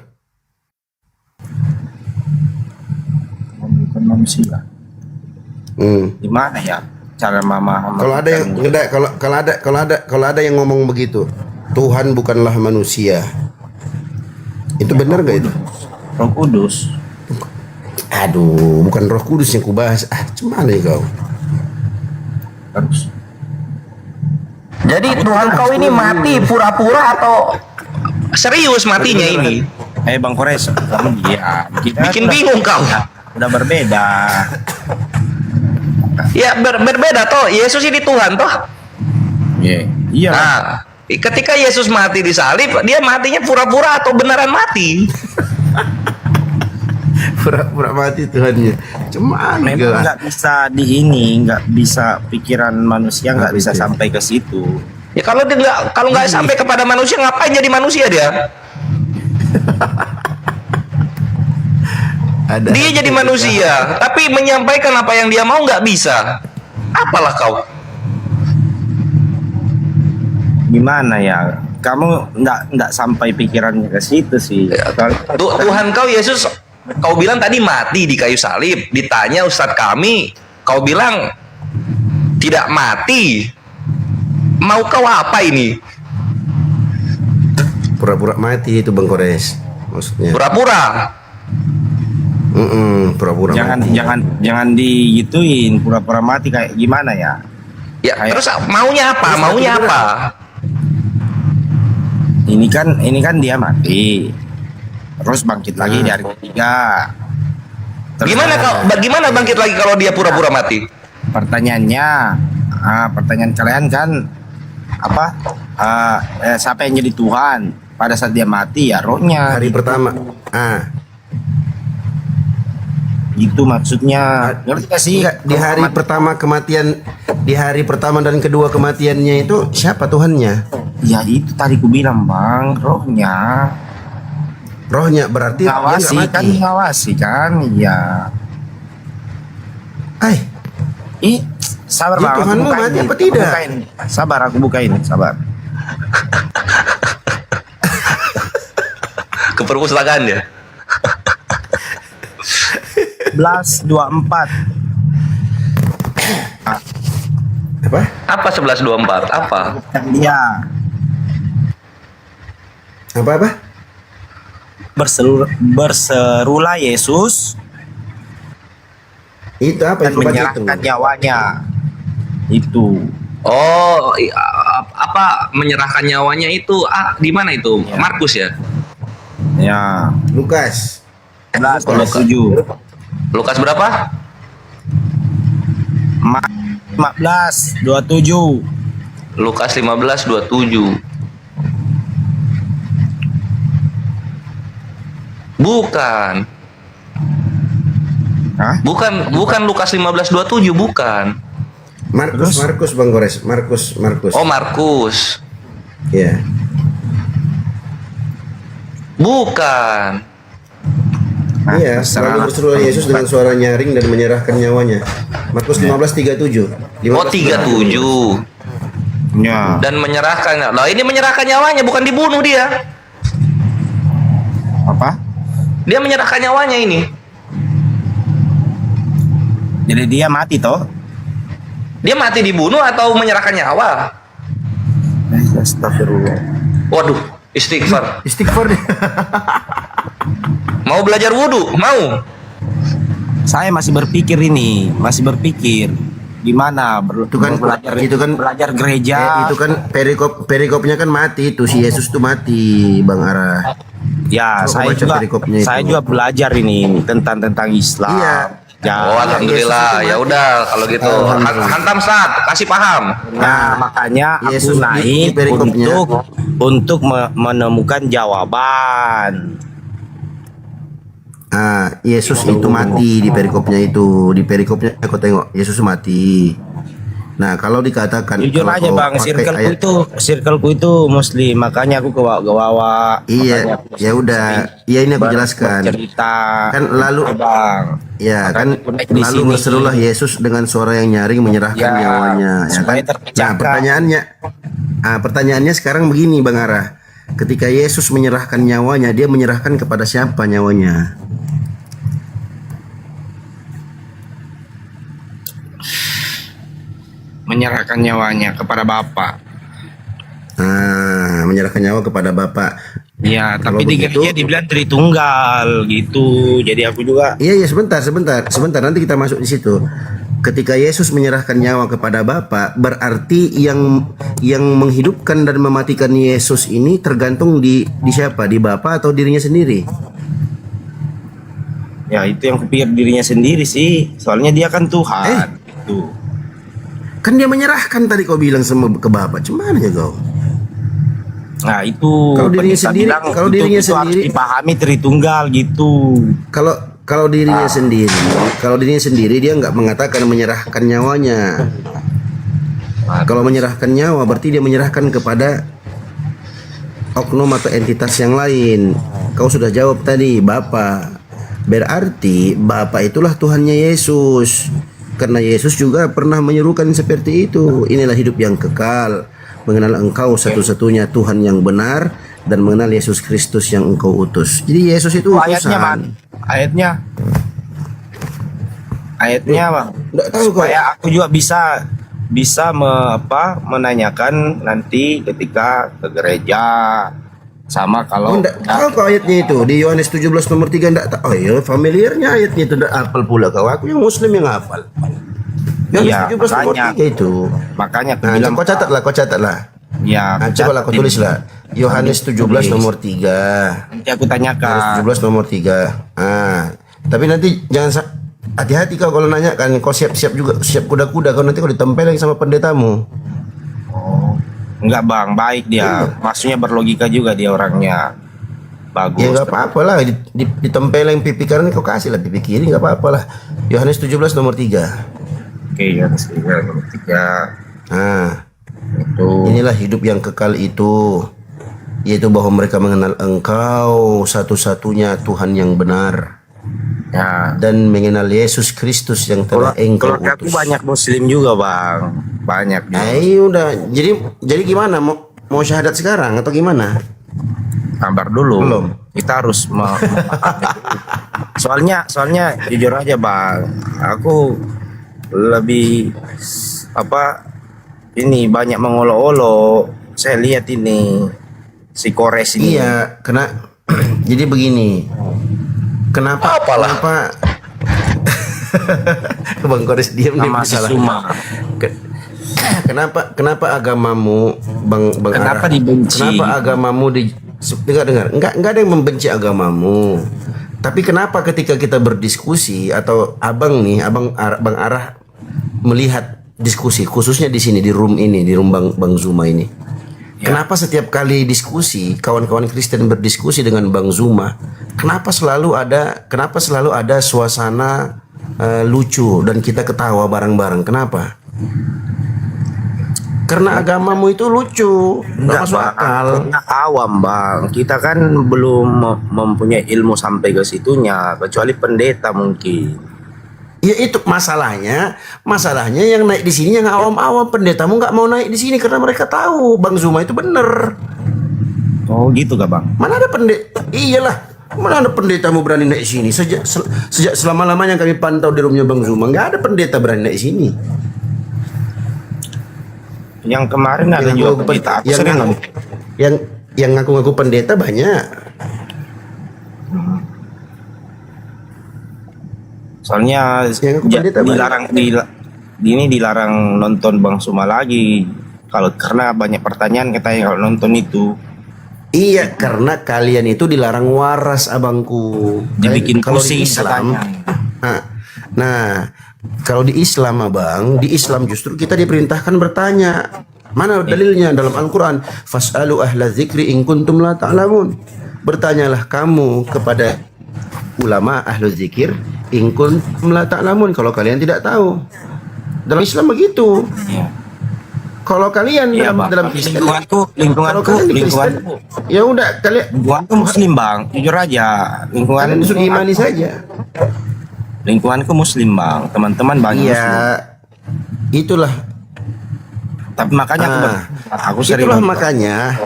Bukan manusia. Gimana ya cara memahami? Kalau ada yang ngomong begitu, Tuhan bukanlah manusia, itu benar nggak itu? Roh Kudus. Aduh, bukan Roh Kudus yang kubahas. Cuman nih kau. Terus. Jadi Tuhan kau ini mati pura-pura atau serius matinya ini? Bang Kores, kamu bikin bingung kau. Udah berbeda. Ya berbeda toh. Yesus ini Tuhan toh. Iya. Nah, ketika Yesus mati di salib, dia matinya pura-pura atau beneran mati? Pura-pura mati Tuhannya. Cuman memang nggak bisa nggak bisa pikiran manusia nggak bisa sampai ke situ. Ya kalau nggak sampai kepada manusia, ngapain jadi manusia dia? Dia jadi manusia, tapi menyampaikan apa yang dia mau nggak bisa. Apalah kau? Gimana ya? Kamu nggak sampai pikirannya ke situ sih. Tuhan kau Yesus, kau bilang tadi mati di kayu salib. Ditanya Ustadz kami, kau bilang tidak mati. Mau kau apa ini? Pura-pura mati itu Bang Kores, maksudnya. Pura-pura. Pura-pura mati. Jangan digituin, pura-pura mati kayak gimana ya? Ya, terus maunya apa? Maunya apa? Ini kan dia mati. Terus bangkit lagi di hari ketiga. Bagaimana bangkit lagi kalau dia pura-pura mati? Pertanyaannya, pertanyaan kalian kan apa? Siapa yang jadi Tuhan pada saat dia mati? Ya rohnya. Hari pertama. Itu maksudnya. Ngerti gak sih? Di hari pertama kematian, di hari pertama dan kedua kematiannya itu siapa Tuhannya? Ya itu tadi ku bilang Bang, rohnya. Rohnya berarti ngawasi dia kan, ngawasi kan, ya. Sabar Bang. Tuhanmu mati apa tidak? Sabar, aku bukain, sabar. Ke perpustakaan ya. 11:24. Apa 11:24? Apa? Iya. Apa? Berserulah Yesus. Itu apa? Dan menyerahkan nyawanya. Itu. Oh, apa menyerahkan nyawanya itu? Di mana itu? Ya. Markus ya? Ya. Lukas. 11:27. Lukas berapa? 15:27. Lukas 15:27. Bukan. Hah? Bukan Lukas 15:27, bukan. Markus Bang Gores, Markus. Oh, Markus. Iya. Bukan. Iya, lalu berserulah Yesus dengan suara nyaring dan menyerahkan nyawanya. Markus 15:37. Oh, 37. Ya. Dan menyerahkan. Nah, ini menyerahkan nyawanya, bukan dibunuh dia. Apa? Dia menyerahkan nyawanya ini. Jadi dia mati toh? Dia mati dibunuh atau menyerahkan nyawa? Astagfirullah. Waduh, istighfar. Istighfar. Mau belajar wudhu? Mau? Saya masih berpikir gimana Itu kan belajar gereja. Itu kan perikopnya kan mati itu, si Yesus tuh mati, Bang Ara. Ya, Coba saya juga belajar ini tentang Islam. Iya. Ya, Oh, alhamdulillah. Ya udah kalau gitu. Hantam Sat, kasih paham. Nah, makanya aku Yesus naik di perikopnya. untuk menemukan jawaban. Yesus itu mati di perikopnya itu. Di perikopnya aku tengok Yesus mati. Nah, kalau dikatakan Jujur kalau aja Bang, circleku itu Muslim, makanya aku ke bawah. Iya, ya udah. Iya, ini aku jelaskan. Cerita. Kan lalu Bang. Ya kan Di lalu sini. berserulah Yesus dengan suara yang nyaring menyerahkan nyawanya. Ya kan? Nah, pertanyaannya sekarang begini Bang Ara. Ketika Yesus menyerahkan nyawanya, dia menyerahkan kepada siapa nyawanya? Menyerahkan nyawanya kepada Bapa. Menyerahkan nyawa kepada Bapa. Ya, Kalau tapi di begitu- gereja dibilang Tritunggal gitu. Jadi aku juga Iya, sebentar. Nanti kita masuk di situ. Ketika Yesus menyerahkan nyawa kepada Bapa, berarti yang menghidupkan dan mematikan Yesus ini tergantung di siapa? Di Bapa atau dirinya sendiri? ya itu yang kupikir dirinya sendiri sih. Soalnya dia kan Tuhan. Gitu. Kan dia menyerahkan tadi kau bilang sama ke Bapa. Cuman ya kau? Nah, itu Kalau dirinya pendeta sendiri, bilang kalau itu dirinya harus sendiri, dipahami Tritunggal gitu. kalau dirinya sendiri dia nggak mengatakan menyerahkan nyawanya. Kalau menyerahkan nyawa berarti dia menyerahkan kepada oknum atau entitas yang lain. Kau sudah jawab tadi, Bapa. Berarti Bapa itulah Tuhannya Yesus. Karena Yesus juga pernah menyerukan seperti itu. Inilah hidup yang kekal, mengenal Engkau satu-satunya Tuhan yang benar dan mengenal Yesus Kristus yang Engkau utus. Jadi Yesus itu Ayatnya, Man. utusan. Ayatnya, Bang. Nggak tahu kok. Supaya aku juga bisa menanyakan nanti ketika ke gereja sama kalau Enggak tahu kok ayatnya itu di Yohanes 17 nomor 3 enggak tahu. Oh iya, familiarnya ayatnya itu enggak hafal pula kau. Aku yang muslim yang hafal. Yohanes Iya, 17 nomor makanya. 3 itu. Makanya aku Nah, bilang kau catatlah. ya, Coba lah kau tulislah. Yohanes 17 nomor 3. nanti aku tanyakan. Yohanes 17 nomor 3. Tapi nanti jangan hati-hati kau kalau nanya kan, kau siap-siap juga, siap kuda-kuda kau nanti kau ditempelin sama pendetamu. Enggak Bang, baik dia. Maksudnya berlogika juga dia orangnya. Bagus. Ya nggak apa-apa lah, ditempelin pipi kanan kau kasih lah pipi kiri, nggak apa-apa lah. Yohanes 17 nomor 3. Oke, Yohanes 3 nomor 3. Itu. Inilah hidup yang kekal itu, yaitu bahwa mereka mengenal Engkau satu-satunya Tuhan yang benar. Ya. Dan mengenal Yesus Kristus yang telah Engkau Keluarga aku utus. banyak Muslim juga Bang. Banyak juga. Udah. Jadi gimana? Mau syahadat sekarang atau gimana? Sabar dulu. Belum. Kita harus soalnya jujur aja Bang. Aku lebih ini banyak mengolok-olok. Saya lihat ini si Kores ini. Iya, jadi begini. Kenapa? Bang Kores diam nih salah. Kenapa agamamu Bang Kenapa Ara, dibenci? Kenapa agamamu dengar. Enggak ada yang membenci agamamu. Tapi kenapa ketika kita berdiskusi atau Bang Arah melihat diskusi khususnya di sini di room ini, di room Bang Zuma ini. Kenapa setiap kali diskusi kawan-kawan Kristen berdiskusi dengan Bang Zuma, kenapa selalu ada suasana lucu dan kita ketawa bareng-bareng? Kenapa? Karena agamamu itu lucu, nggak masuk akal. Karena awam bang, kita kan belum mempunyai ilmu sampai ke situnya, kecuali pendeta mungkin. Ya itu masalahnya yang naik di sini yang awam-awam, pendetamu nggak mau naik di sini karena mereka tahu Bang Zuma itu bener. Oh gitu gak bang? Mana ada pendeta? Iyalah, mana ada pendetamu berani naik sini? Sejak selama-lamanya kami pantau di rumahnya Bang Zuma, nggak ada pendeta berani naik sini. Yang kemarin ada juga pendeta. Yang ngaku-ngaku pendeta banyak. Soalnya dilarang nonton Bang Zuma lagi. Karena banyak pertanyaan katanya kalau nonton itu. Iya, karena kalian itu dilarang waras, abangku. Dibikin kalau pusing di Islam. Nah, kalau di Islam, abang, di Islam justru kita diperintahkan bertanya. Mana dalilnya dalam Al-Quran? Fas'alu ahla dzikri in kuntum la ta'lamun. Bertanyalah kamu kepada ulama ahlu zikir in kuntum la ta'lamun, kalau kalian tidak tahu. Dalam Islam begitu. Kalau kalian dalam Kristen, lingkunganku, ya udah kalian. Lingkunganku Muslim bang, jujur aja. Kalian sudah imani saja. Lingkunganku Muslim bang, teman-teman banyak. Iya, itulah. Tapi makanya aku sering. Itulah makanya.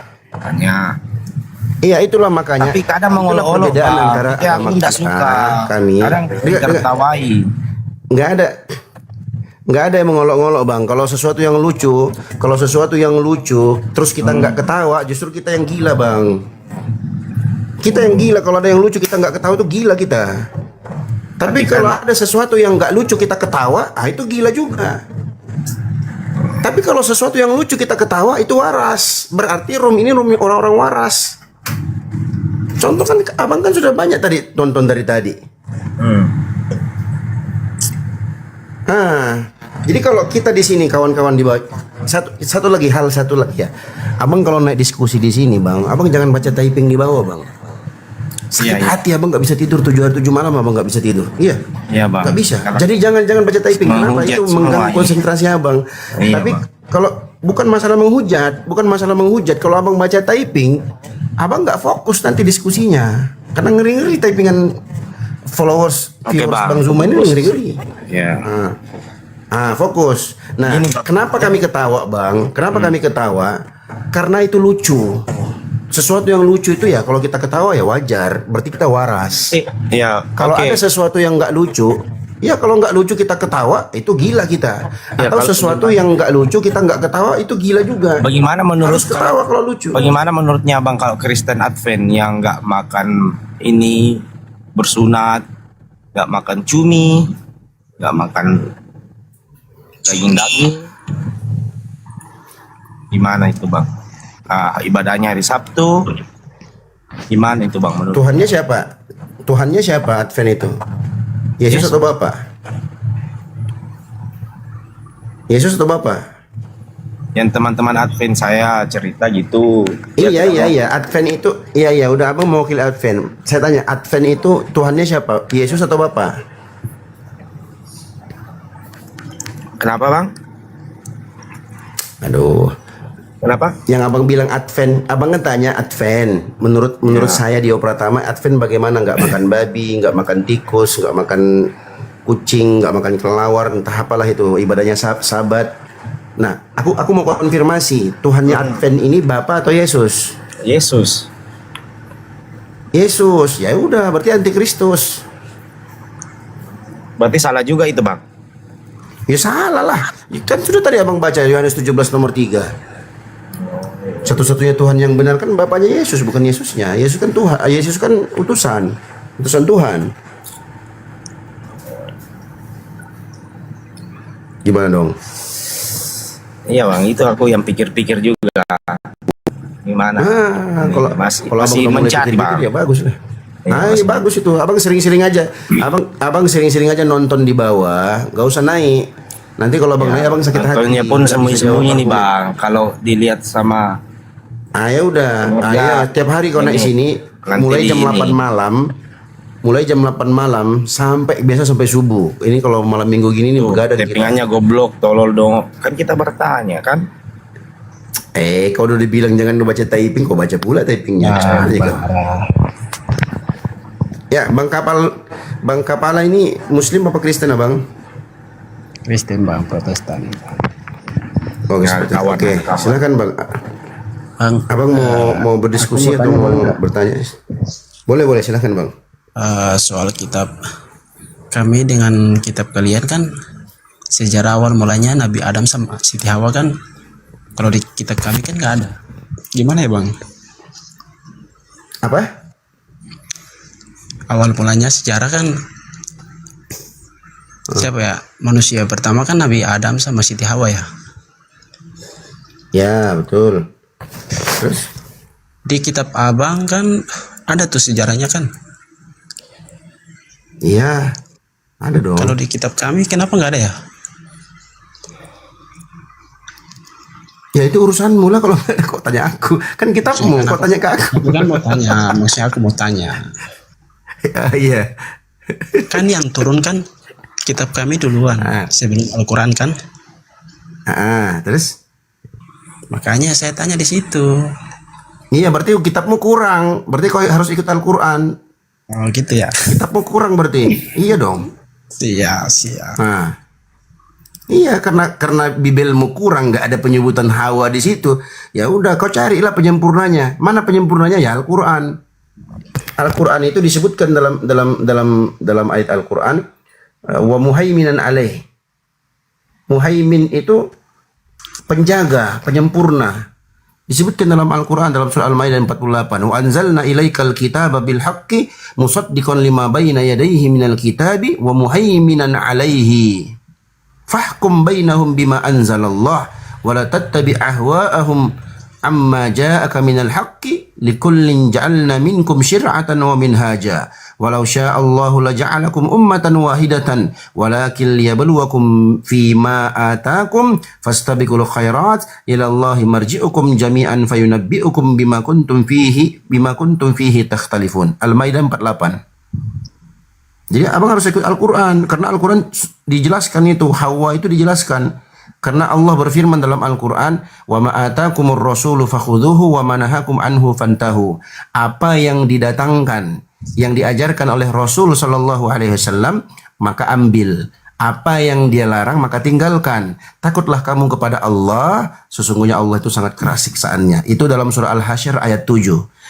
Iya, itulah makanya. Tapi kadang mengolok-olok antara aku tidak suka. Kami. Kadang tertawai. Nggak ada yang mengolok-ngolok bang. Kalau sesuatu yang lucu, terus kita nggak ketawa, justru kita yang gila bang. Kita yang gila kalau ada yang lucu kita nggak ketawa, itu gila kita. Tapi kalau ada sesuatu yang nggak lucu kita ketawa, itu gila juga. Tapi kalau sesuatu yang lucu kita ketawa, itu waras. Berarti room ini room orang-orang waras. Contoh kan abang kan sudah banyak tadi tonton dari tadi. Jadi kalau kita di sini kawan-kawan di bawah, satu lagi ya. Abang kalau naik diskusi di sini bang, abang jangan baca typing di bawah bang. Sakit hati abang nggak bisa tidur 7 hari 7 malam abang nggak bisa tidur. Iya bang. Nggak bisa. Jadi jangan baca typing. Kenapa? Itu mengganggu konsentrasi abang. Tapi kalau bukan masalah menghujat, kalau abang baca typing, abang nggak fokus nanti diskusinya. Karena ngeri-ngeri typingan viewers Bang Zuma ini ngeri-ngeri. Fokus. Nah, kenapa kami ketawa bang? Kami ketawa? Karena itu lucu. Sesuatu yang lucu itu ya kalau kita ketawa ya wajar, berarti kita waras. Kalau ada sesuatu yang nggak lucu, ya kalau nggak lucu kita ketawa itu gila kita. Atau sesuatu yang nggak lucu kita nggak ketawa itu gila juga. Bagaimana menurut ketawa kalau lucu? Bagaimana menurutnya bang kalau Kristen Advent yang nggak makan ini bersunat, nggak makan cumi, nggak makan daging-daging, gimana itu bang? Ibadahnya hari Sabtu, gimana itu bang menurut? Tuhannya siapa Advent itu? Yesus atau Bapa? Yesus atau Bapa? Yang teman-teman Advent saya cerita gitu. Iya. Advent itu, iya. Udah abang mewakili Advent. Saya tanya, Advent itu Tuhannya siapa? Yesus atau Bapa? Kenapa bang? Aduh. Kenapa? Yang abang bilang Advent, abang kan tanya Advent. Menurut saya Dio Pratama, Advent bagaimana? Nggak makan babi, nggak makan tikus, nggak makan kucing, nggak makan kelelawar, entah apalah itu ibadahnya Sabat. Nah, aku mau konfirmasi, Tuhannya Advent ini Bapa atau Yesus? Yesus. Ya udah, berarti antikristus. Berarti salah juga itu bang? Ya salah lah. Kan sudah tadi abang baca Yohanes 17 nomor 3. Satu-satunya Tuhan yang benar kan Bapaknya Yesus, bukan Yesusnya. Yesus kan Tuhan, Yesus kan utusan Tuhan. Gimana dong? Iya bang, itu aku yang pikir-pikir juga. Gimana? Kalau masih mencari bang. Ya bagus lah. Iya bagus itu. Abang sering-sering aja. Abang sering-sering aja nonton di bawah, gak usah naik. Nanti kalau abang naik abang sakit hati. Nontonnya pun Nggak bisa jawab sembunyi nih aku. bang. Kalau dilihat sama Ya udah. Ya tiap hari kau naik sini nanti mulai jam di 8 ini. malam. Mulai jam 8 malam sampai biasa sampai subuh. Ini kalau malam minggu gini nih begadang kita. tappingannya goblok, tolol dong. Kan kita bertanya kan. Kau udah dibilang jangan lu baca typing, kau baca pula typingnya. Ya, Bang Kapala ini Muslim apa Kristen abang? Kristen bang, Protestan. Oh, Oke, silakan bang. Abang mau berdiskusi atau mau bertanya? Boleh silakan bang. Soal kitab, kami dengan kitab kalian kan sejarah awal mulanya Nabi Adam sama Siti Hawa kan, kalau di kitab kami kan nggak ada. Gimana ya bang? Apa? Awal mulanya sejarah kan siapa ya, manusia pertama kan Nabi Adam sama Siti Hawa ya. Ya betul. Terus di kitab abang kan ada tuh sejarahnya kan. Iya ada dong. Kalau di kitab kami kenapa nggak ada ya? Ya itu urusanmu lah, kalau nggak ada kok tanya aku. Kan kitabmu, kok tanya ke aku. Aku kan mau tanya, maksudnya aku mau tanya. Iya. Kan yang turun kan kitab kami duluan sebelum Al-Quran kan. Terus? Makanya saya tanya di situ. Iya berarti kitabmu kurang. Berarti kau harus ikut Al-Quran. Oh gitu ya. Kitabmu kurang berarti. Iya dong. Iya siap. Iya karena bibelmu kurang, nggak ada penyebutan Hawa di situ. Ya udah kau carilah penyempurnanya. Mana penyempurnanya? Ya Al-Quran. Al-Quran itu disebutkan dalam ayat Al-Quran wa muhaiminan alaih. Muhaimin itu penjaga, penyempurna. Disebutkan dalam Al-Quran dalam surah Al-Maidah 48. Wa anzalna ilaikal kitaba bil haqqi musaddiqan lima baina yadayhi minal kitabi wa muhaiminan alaihi. Fahkum bainahum bima anzalallah wa la tattabi ahwa'ahum amma ja'aka minal haqqi likullin ja'alna minkum syir'atan wa minhaja walau sya'allahu laja'alakum ummatan wahidatan walakin liyabluwakum fima atakum fastabiqul khairat ila Allahi marji'ukum jami'an fayunabbi'ukum bima kuntum fihi takhtalifun. Al-Maidah 48. Jadi abang harus ikut Al-Quran karena Al-Quran dijelaskan itu, Hawa itu dijelaskan. Karena Allah berfirman dalam Al-Quran, wa ma'atakumur rasulu fakhudhuhu wa manahakum anhu fantahu. Apa yang didatangkan, yang diajarkan oleh Rasul sallallahu alaihi wasallam, maka ambil. Apa yang dia larang, maka tinggalkan. Takutlah kamu kepada Allah, sesungguhnya Allah itu sangat keras siksaannya. Itu dalam surah Al-Hasyr ayat 7.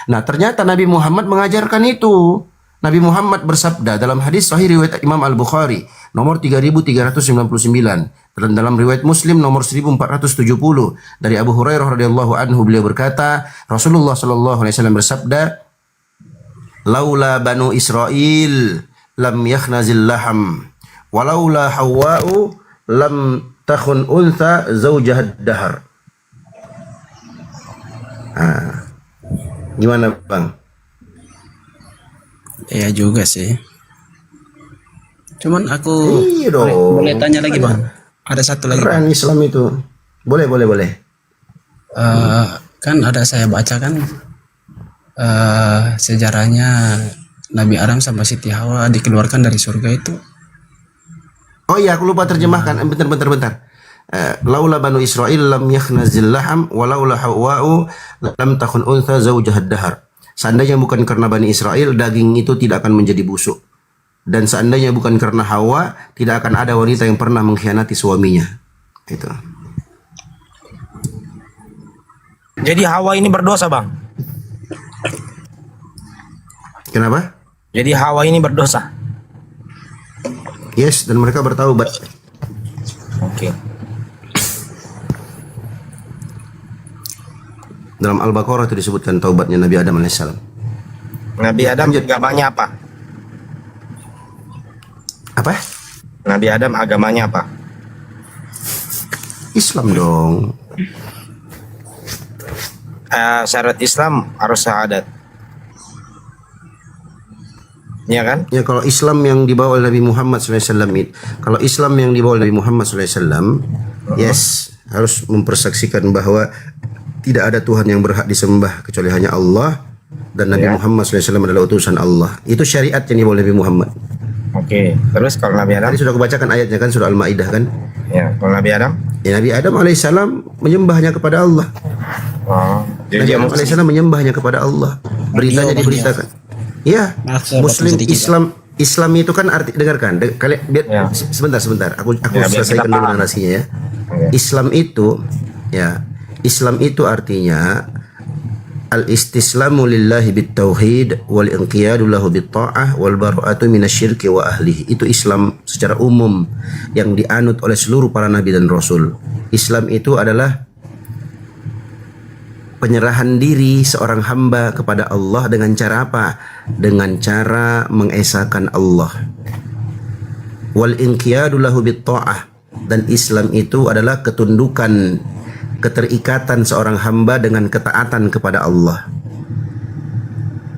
Nah, ternyata Nabi Muhammad mengajarkan itu. Nabi Muhammad bersabda dalam hadis sahih riwayat Imam Al-Bukhari nomor 3399 dan dalam riwayat Muslim nomor 1470 dari Abu Hurairah radhiyallahu anhu, beliau berkata, Rasulullah sallallahu alaihi wasallam bersabda, laula banu Israil lam yakhnazil laham walaula Hawwa'u lam takhun untha zawjahad dahar. Gimana Bang? Iya juga sih. Cuman aku boleh tanya lagi Bang. Ada satu lagi. Keren Islam itu. Boleh. Kan ada saya baca kan sejarahnya Nabi Adam sama Siti Hawa dikeluarkan dari surga itu. Oh iya, aku lupa terjemahkan. Bentar. Laula banu Israil lam yakhnazil laham walaula Hawwa'u lam takun untha zawjahad dahar. Seandainya bukan karena Bani Israel, daging itu tidak akan menjadi busuk. Dan seandainya bukan karena Hawa, tidak akan ada wanita yang pernah mengkhianati suaminya. Itu. Jadi Hawa ini berdosa bang? Kenapa? Jadi Hawa ini berdosa? Yes, dan mereka bertaubat. Oke. Dalam Al-Baqarah itu disebutkan taubatnya Nabi Adam alaihissalam. Nabi Adam agamanya apa? Apa? Nabi Adam agamanya apa? Islam dong. Syarat Islam harus syahadat. Iya kan? Ya kalau Islam yang dibawa oleh Nabi Muhammad SAW, kalau Islam yang dibawa oleh Nabi Muhammad SAW, yes, harus mempersaksikan bahwa tidak ada Tuhan yang berhak disembah kecuali hanya Allah, dan Nabi Muhammad SAW adalah utusan Allah. Itu syariat yang dibawa oleh Nabi Muhammad. Oke. Terus kalau Nabi Adam? Tadi sudah kubacakan ayatnya kan, surah Al-Maidah kan? Ya. Kalau Nabi Adam? Ya, Nabi Adam alaihissalam menyembahnya kepada Allah. Oh. Nabi Adam alaihissalam menyembahnya kepada Allah. Beritanya diberitakan. Ya, Muslim Islam itu kan arti, dengarkan, kalian biar sebentar, aku selesaikan dulu narasinya ya. Islam itu artinya al-istislamu lillahi bit-tauhid wal inqiyadu lahu bit-ta'ah wal bara'atu minasyirki wa ahlihi. Itu Islam secara umum yang dianut oleh seluruh para nabi dan rasul. Islam itu adalah penyerahan diri seorang hamba kepada Allah dengan cara apa? Dengan cara mengesahkan Allah. Wal inqiyadu lahu bit-ta'ah, dan Islam itu adalah ketundukan, keterikatan seorang hamba dengan ketaatan kepada Allah.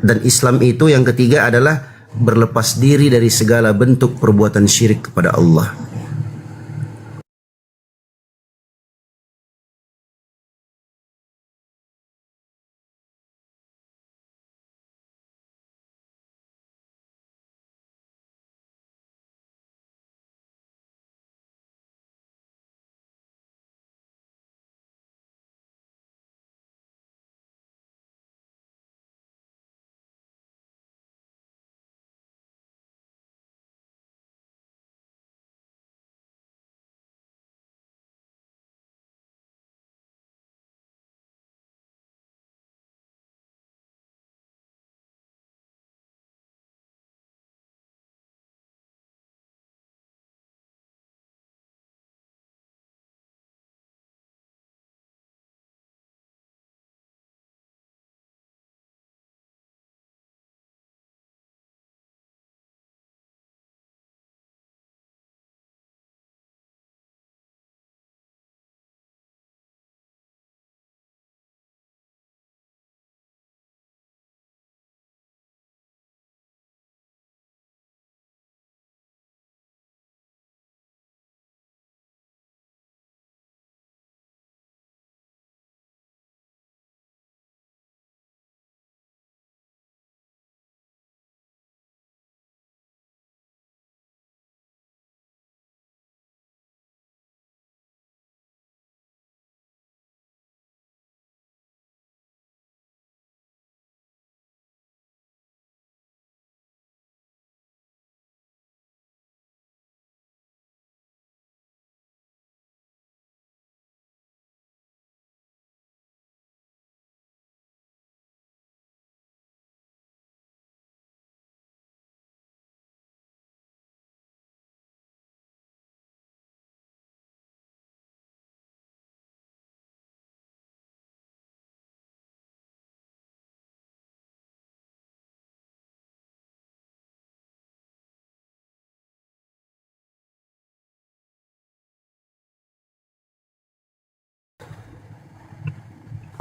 Dan Islam itu yang ketiga adalah berlepas diri dari segala bentuk perbuatan syirik kepada Allah.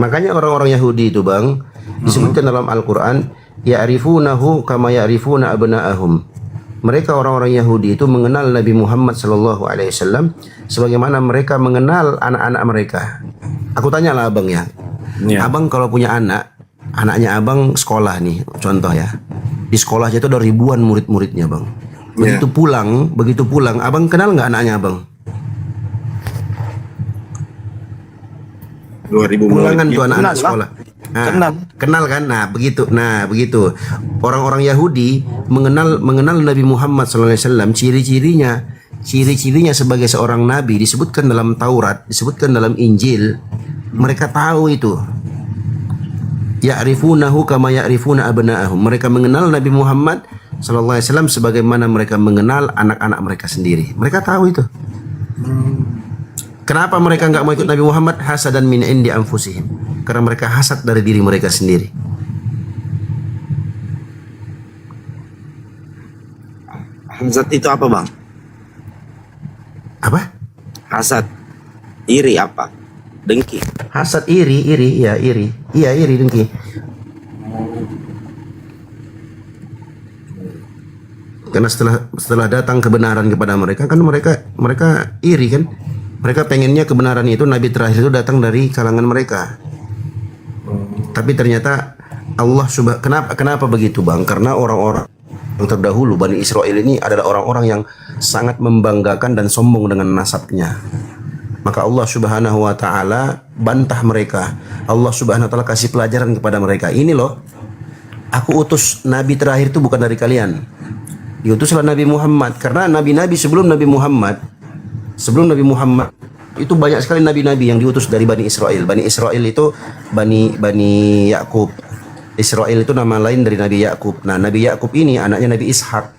Makanya orang-orang Yahudi itu bang disebutkan dalam Al-Quran, ya'rifunahu kama ya'rifuna abna'ahum. Mereka orang-orang Yahudi itu mengenal Nabi Muhammad SAW sebagaimana mereka mengenal anak-anak mereka. Aku tanyalah abang ya, abang kalau punya anaknya abang sekolah nih, contoh ya, di sekolahnya itu ada ribuan murid-muridnya bang. Begitu pulang, abang kenal nggak anaknya abang? 2000 pulangan tuh anak-anak sekolah. Kenal kan? Nah begitu. Orang-orang Yahudi mengenal Nabi Muhammad SAW, ciri-cirinya sebagai seorang nabi disebutkan dalam Taurat, disebutkan dalam Injil. Mereka tahu itu. Ya'rifunahu kama ya'rifuna abna'ahum. Mereka mengenal Nabi Muhammad SAW sebagaimana mereka mengenal anak-anak mereka sendiri. Mereka tahu itu. Kenapa mereka nggak mau ikut Nabi Muhammad? Hasadan min indi anfusihim. Karena mereka hasad dari diri mereka sendiri. Hasad itu apa bang? Apa? Hasad. Iri apa? Dengki. Hasad iri. Iya iri dengki. Karena setelah datang kebenaran kepada mereka kan mereka iri kan. Mereka pengennya kebenaran itu nabi terakhir itu datang dari kalangan mereka. Tapi ternyata kenapa begitu Bang? Karena orang-orang yang terdahulu Bani Israel ini adalah orang-orang yang sangat membanggakan dan sombong dengan nasabnya. Maka Allah Subhanahu wa taala bantah mereka. Allah Subhanahu wa taala kasih pelajaran kepada mereka. Ini loh, aku utus nabi terakhir itu bukan dari kalian. Diutuslah Nabi Muhammad, karena nabi-nabi sebelum Nabi Muhammad itu banyak sekali nabi-nabi yang diutus dari Bani Israel. Bani Israel itu Bani Yakub. Israel itu nama lain dari Nabi Yakub. Nah, Nabi Yakub ini anaknya Nabi Ishak.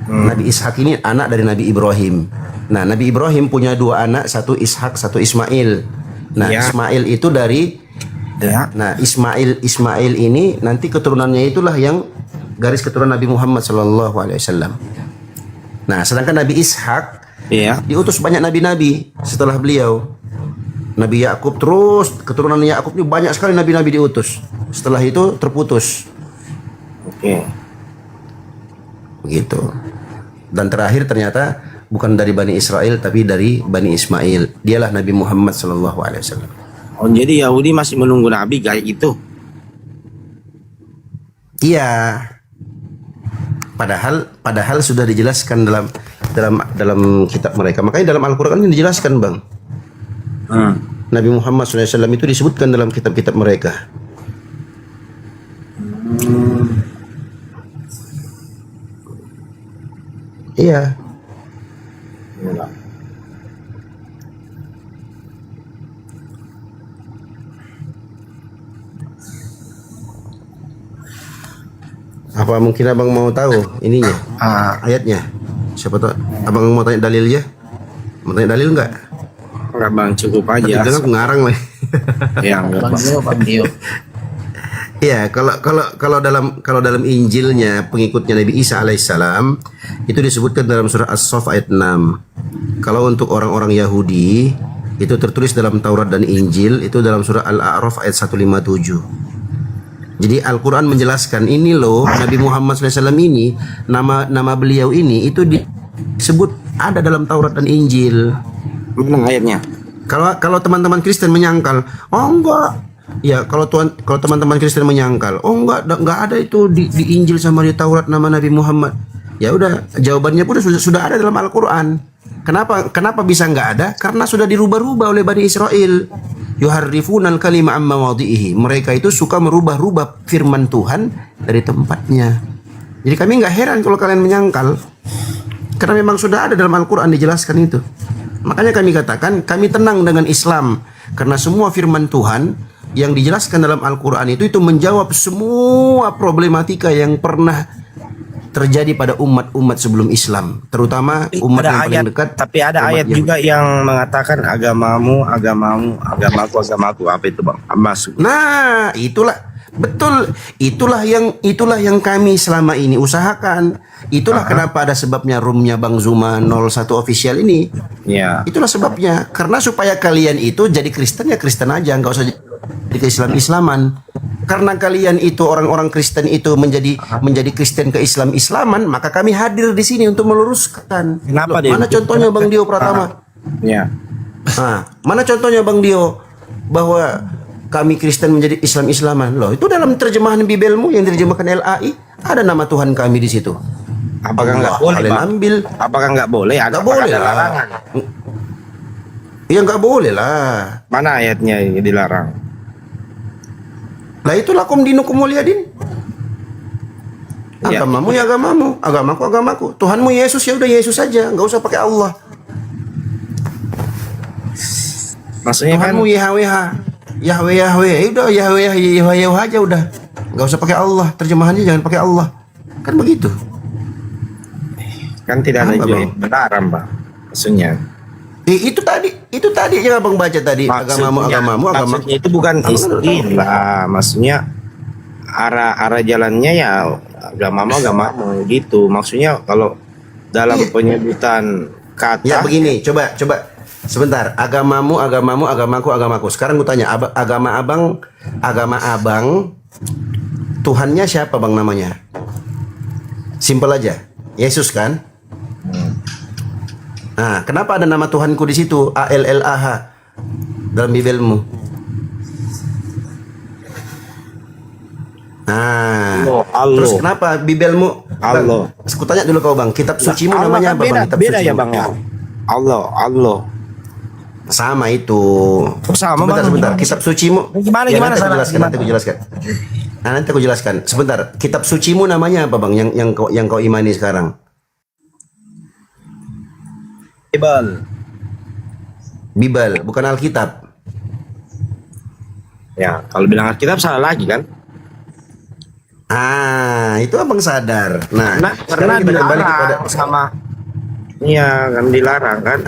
Nabi Ishak ini anak dari Nabi Ibrahim. Nah, Nabi Ibrahim punya dua anak, satu Ishak, satu Ismail. Nah, Ismail itu dari Nah, Ismail ini nanti keturunannya itulah yang garis keturunan Nabi Muhammad sallallahu alaihi wasallam. Nah, sedangkan Nabi Ishak diutus banyak nabi-nabi setelah beliau. Nabi Yakub terus keturunan Yakub ini banyak sekali nabi-nabi diutus. Setelah itu terputus. Begitu. Dan terakhir ternyata bukan dari Bani Israel tapi dari Bani Ismail. Dialah Nabi Muhammad sallallahu alaihi wasallam. Oh, jadi Yahudi masih menunggu nabi kayak gitu. Iya. Padahal sudah dijelaskan dalam kitab mereka. Makanya dalam Al-Qur'an ini dijelaskan, Bang. Nabi Muhammad SAW itu disebutkan dalam kitab-kitab mereka. Iya. Apa mungkin abang mau tahu ininya, ayatnya? Siapa tahu abang mau tanya dalilnya? Mau tanya dalil nggak? Enggak Bang, cukup aja. Jangan aku ngarang lah. Ya, Bang Dio. Iya, kalau dalam Injilnya pengikutnya Nabi Isa alaihissalam itu disebutkan dalam surah As-Saff ayat 6. Kalau untuk orang-orang Yahudi itu tertulis dalam Taurat dan Injil itu dalam surah Al-A'raf ayat 157. Jadi Al-Quran menjelaskan ini loh, Nabi Muhammad SAW ini nama beliau ini itu disebut ada dalam Taurat dan Injil. Mana ayatnya? Kalau teman-teman Kristen menyangkal, oh enggak. Ya kalau teman-teman Kristen menyangkal, oh enggak ada itu di Injil sama di Taurat nama Nabi Muhammad. Ya udah, jawabannya pun sudah ada dalam Al-Quran. Kenapa bisa nggak ada? Karena sudah dirubah-rubah oleh Bani Israel. Yuharrifunal kalima amma wadhihi. Mereka itu suka merubah-rubah firman Tuhan dari tempatnya. Jadi kami nggak heran kalau kalian menyangkal, karena memang sudah ada dalam Al-Quran dijelaskan itu. Makanya kami katakan kami tenang dengan Islam, karena semua firman Tuhan yang dijelaskan dalam Al-Quran itu menjawab semua problematika yang pernah terjadi pada umat-umat sebelum Islam, terutama umat yang paling dekat. Tapi ada ayat Yahudi juga yang mengatakan agamamu, agamaku, apa itu Bang? Masuk. Nah, itulah betul, itulah yang kami selama ini usahakan. Itulah kenapa ada sebabnya roomnya Bang Zuma 01 official ini. Ya. Itulah sebabnya, karena supaya kalian itu jadi Kristen ya Kristen aja, nggak usah jadi Islam-Islaman. Karena kalian itu orang-orang Kristen itu menjadi Kristen ke Islam-Islaman, maka kami hadir di sini untuk meluruskan. Kenapa Mana contohnya Bang Dio Pratama? Ya. Nah, mana contohnya Bang Dio bahwa kami Kristen menjadi Islam-Islaman? Loh, itu dalam terjemahan Bibelmu yang diterjemahkan LAI ada nama Tuhan kami di situ. Apakah nggak boleh? Kalian ambil? Apakah nggak boleh? Nggak boleh lah. Ya nggak boleh lah. Mana ayatnya yang dilarang? Lah itu lakum dinukum waliyadin. Agamamu ya agamamu, agamaku agamaku. Tuhanmu Yesus ya udah Yesus saja, nggak usah pakai Allah. Maksudnya Tuhanmu YHWH, Yahweh Yahweh, udah Yahweh Yahweh aja udah, nggak usah pakai Allah. Terjemahannya jangan pakai Allah, kan begitu. Kan tidak ada benaran Pak. Maksudnya. Itu tadi yang abang baca tadi, agamamu, maksudnya itu bukan istilah, maksudnya arah jalannya ya agamamu gitu. Maksudnya kalau dalam penyebutan kata. Ya begini, coba sebentar. Agamamu, agamaku. Sekarang gue tanya, agama abang, Tuhannya siapa Bang namanya? Simpel aja. Yesus kan? Nah, kenapa ada nama Tuhanku di situ? ALLAH dalam Bibelmu. Nah, terus kenapa Bibelmu? Allah. Aku tanya dulu kau bang, kitab sucimu Allah namanya kan apa bang? Kitab beda sucimu. ya bang ya. Allah. Sama itu. Sama sebentar, bang. sebentar. Kitab sucimu. Gimana Ya, gimana nanti aku salah? jelaskan, nanti aku jelaskan. Nah, nanti aku jelaskan. Sebentar. Kitab sucimu namanya apa bang? Yang kau imani sekarang? Bible, bukan Alkitab. Ya, kalau bilang Alkitab salah lagi kan? Itu abang sadar. Nah, Karena sekarang kita kembali dilarang kepada sama. Iya kan dilarang kan?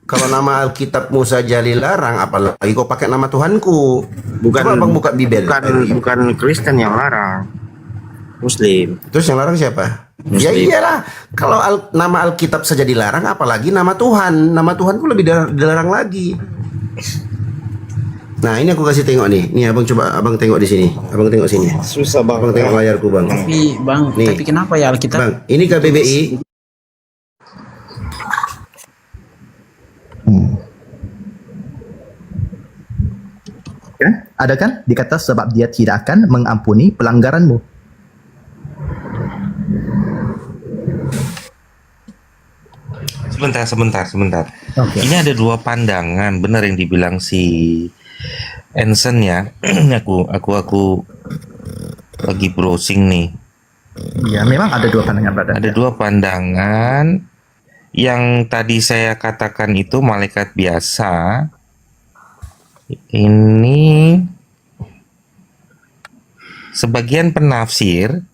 Kalau nama Alkitabmu saja dilarang, apalagi kau pakai nama Tuhanku. Bukan, Coba abang buka Bibel. Bukan Kristen yang larang, Muslim. Terus yang larang siapa? Muslim. Ya iyalah. Kalau nama Alkitab saja dilarang, apalagi nama Tuhan. Nama Tuhanku lebih dilarang lagi. Nah, ini aku kasih tengok nih. Nih abang coba abang tengok di sini. Abang tengok sini. Susah bang. Abang tengok layarku bang. Tapi bang, Nih. tapi kenapa ya Alkitab? Bang, ini KBBI. Kan? Ada kan dikata sebab dia tidak akan mengampuni pelanggaranmu. Sebentar. Oke. Ini ada dua pandangan, benar yang dibilang si Ensen ya. aku lagi browsing nih. Ya, memang ada dua pandangan brother. Ada dua pandangan. Yang tadi saya katakan itu malaikat biasa. Ini sebagian penafsir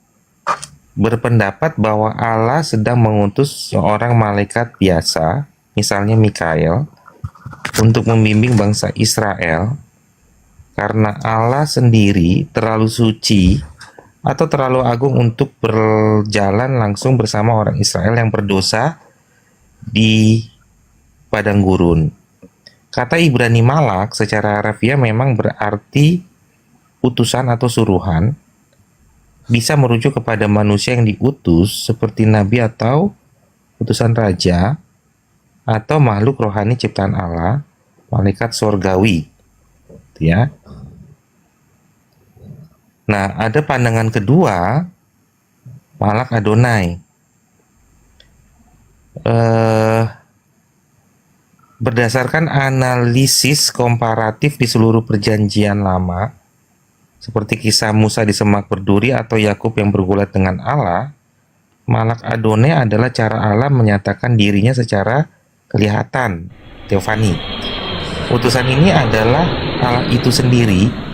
berpendapat bahwa Allah sedang mengutus seorang malaikat biasa, misalnya Mikael, untuk membimbing bangsa Israel karena Allah sendiri terlalu suci atau terlalu agung untuk berjalan langsung bersama orang Israel yang berdosa di padang gurun. Kata Ibrani Malak secara harafiah memang berarti utusan atau suruhan, bisa merujuk kepada manusia yang diutus seperti nabi atau utusan raja atau makhluk rohani ciptaan Allah, malaikat surgawi, ya. Nah, ada pandangan kedua, Malak Adonai. Berdasarkan analisis komparatif di seluruh perjanjian lama, seperti kisah Musa di semak berduri atau Yakub yang bergulat dengan Allah, Malak Adonai adalah cara Allah menyatakan dirinya secara kelihatan, teofani. Utusan ini adalah Allah itu sendiri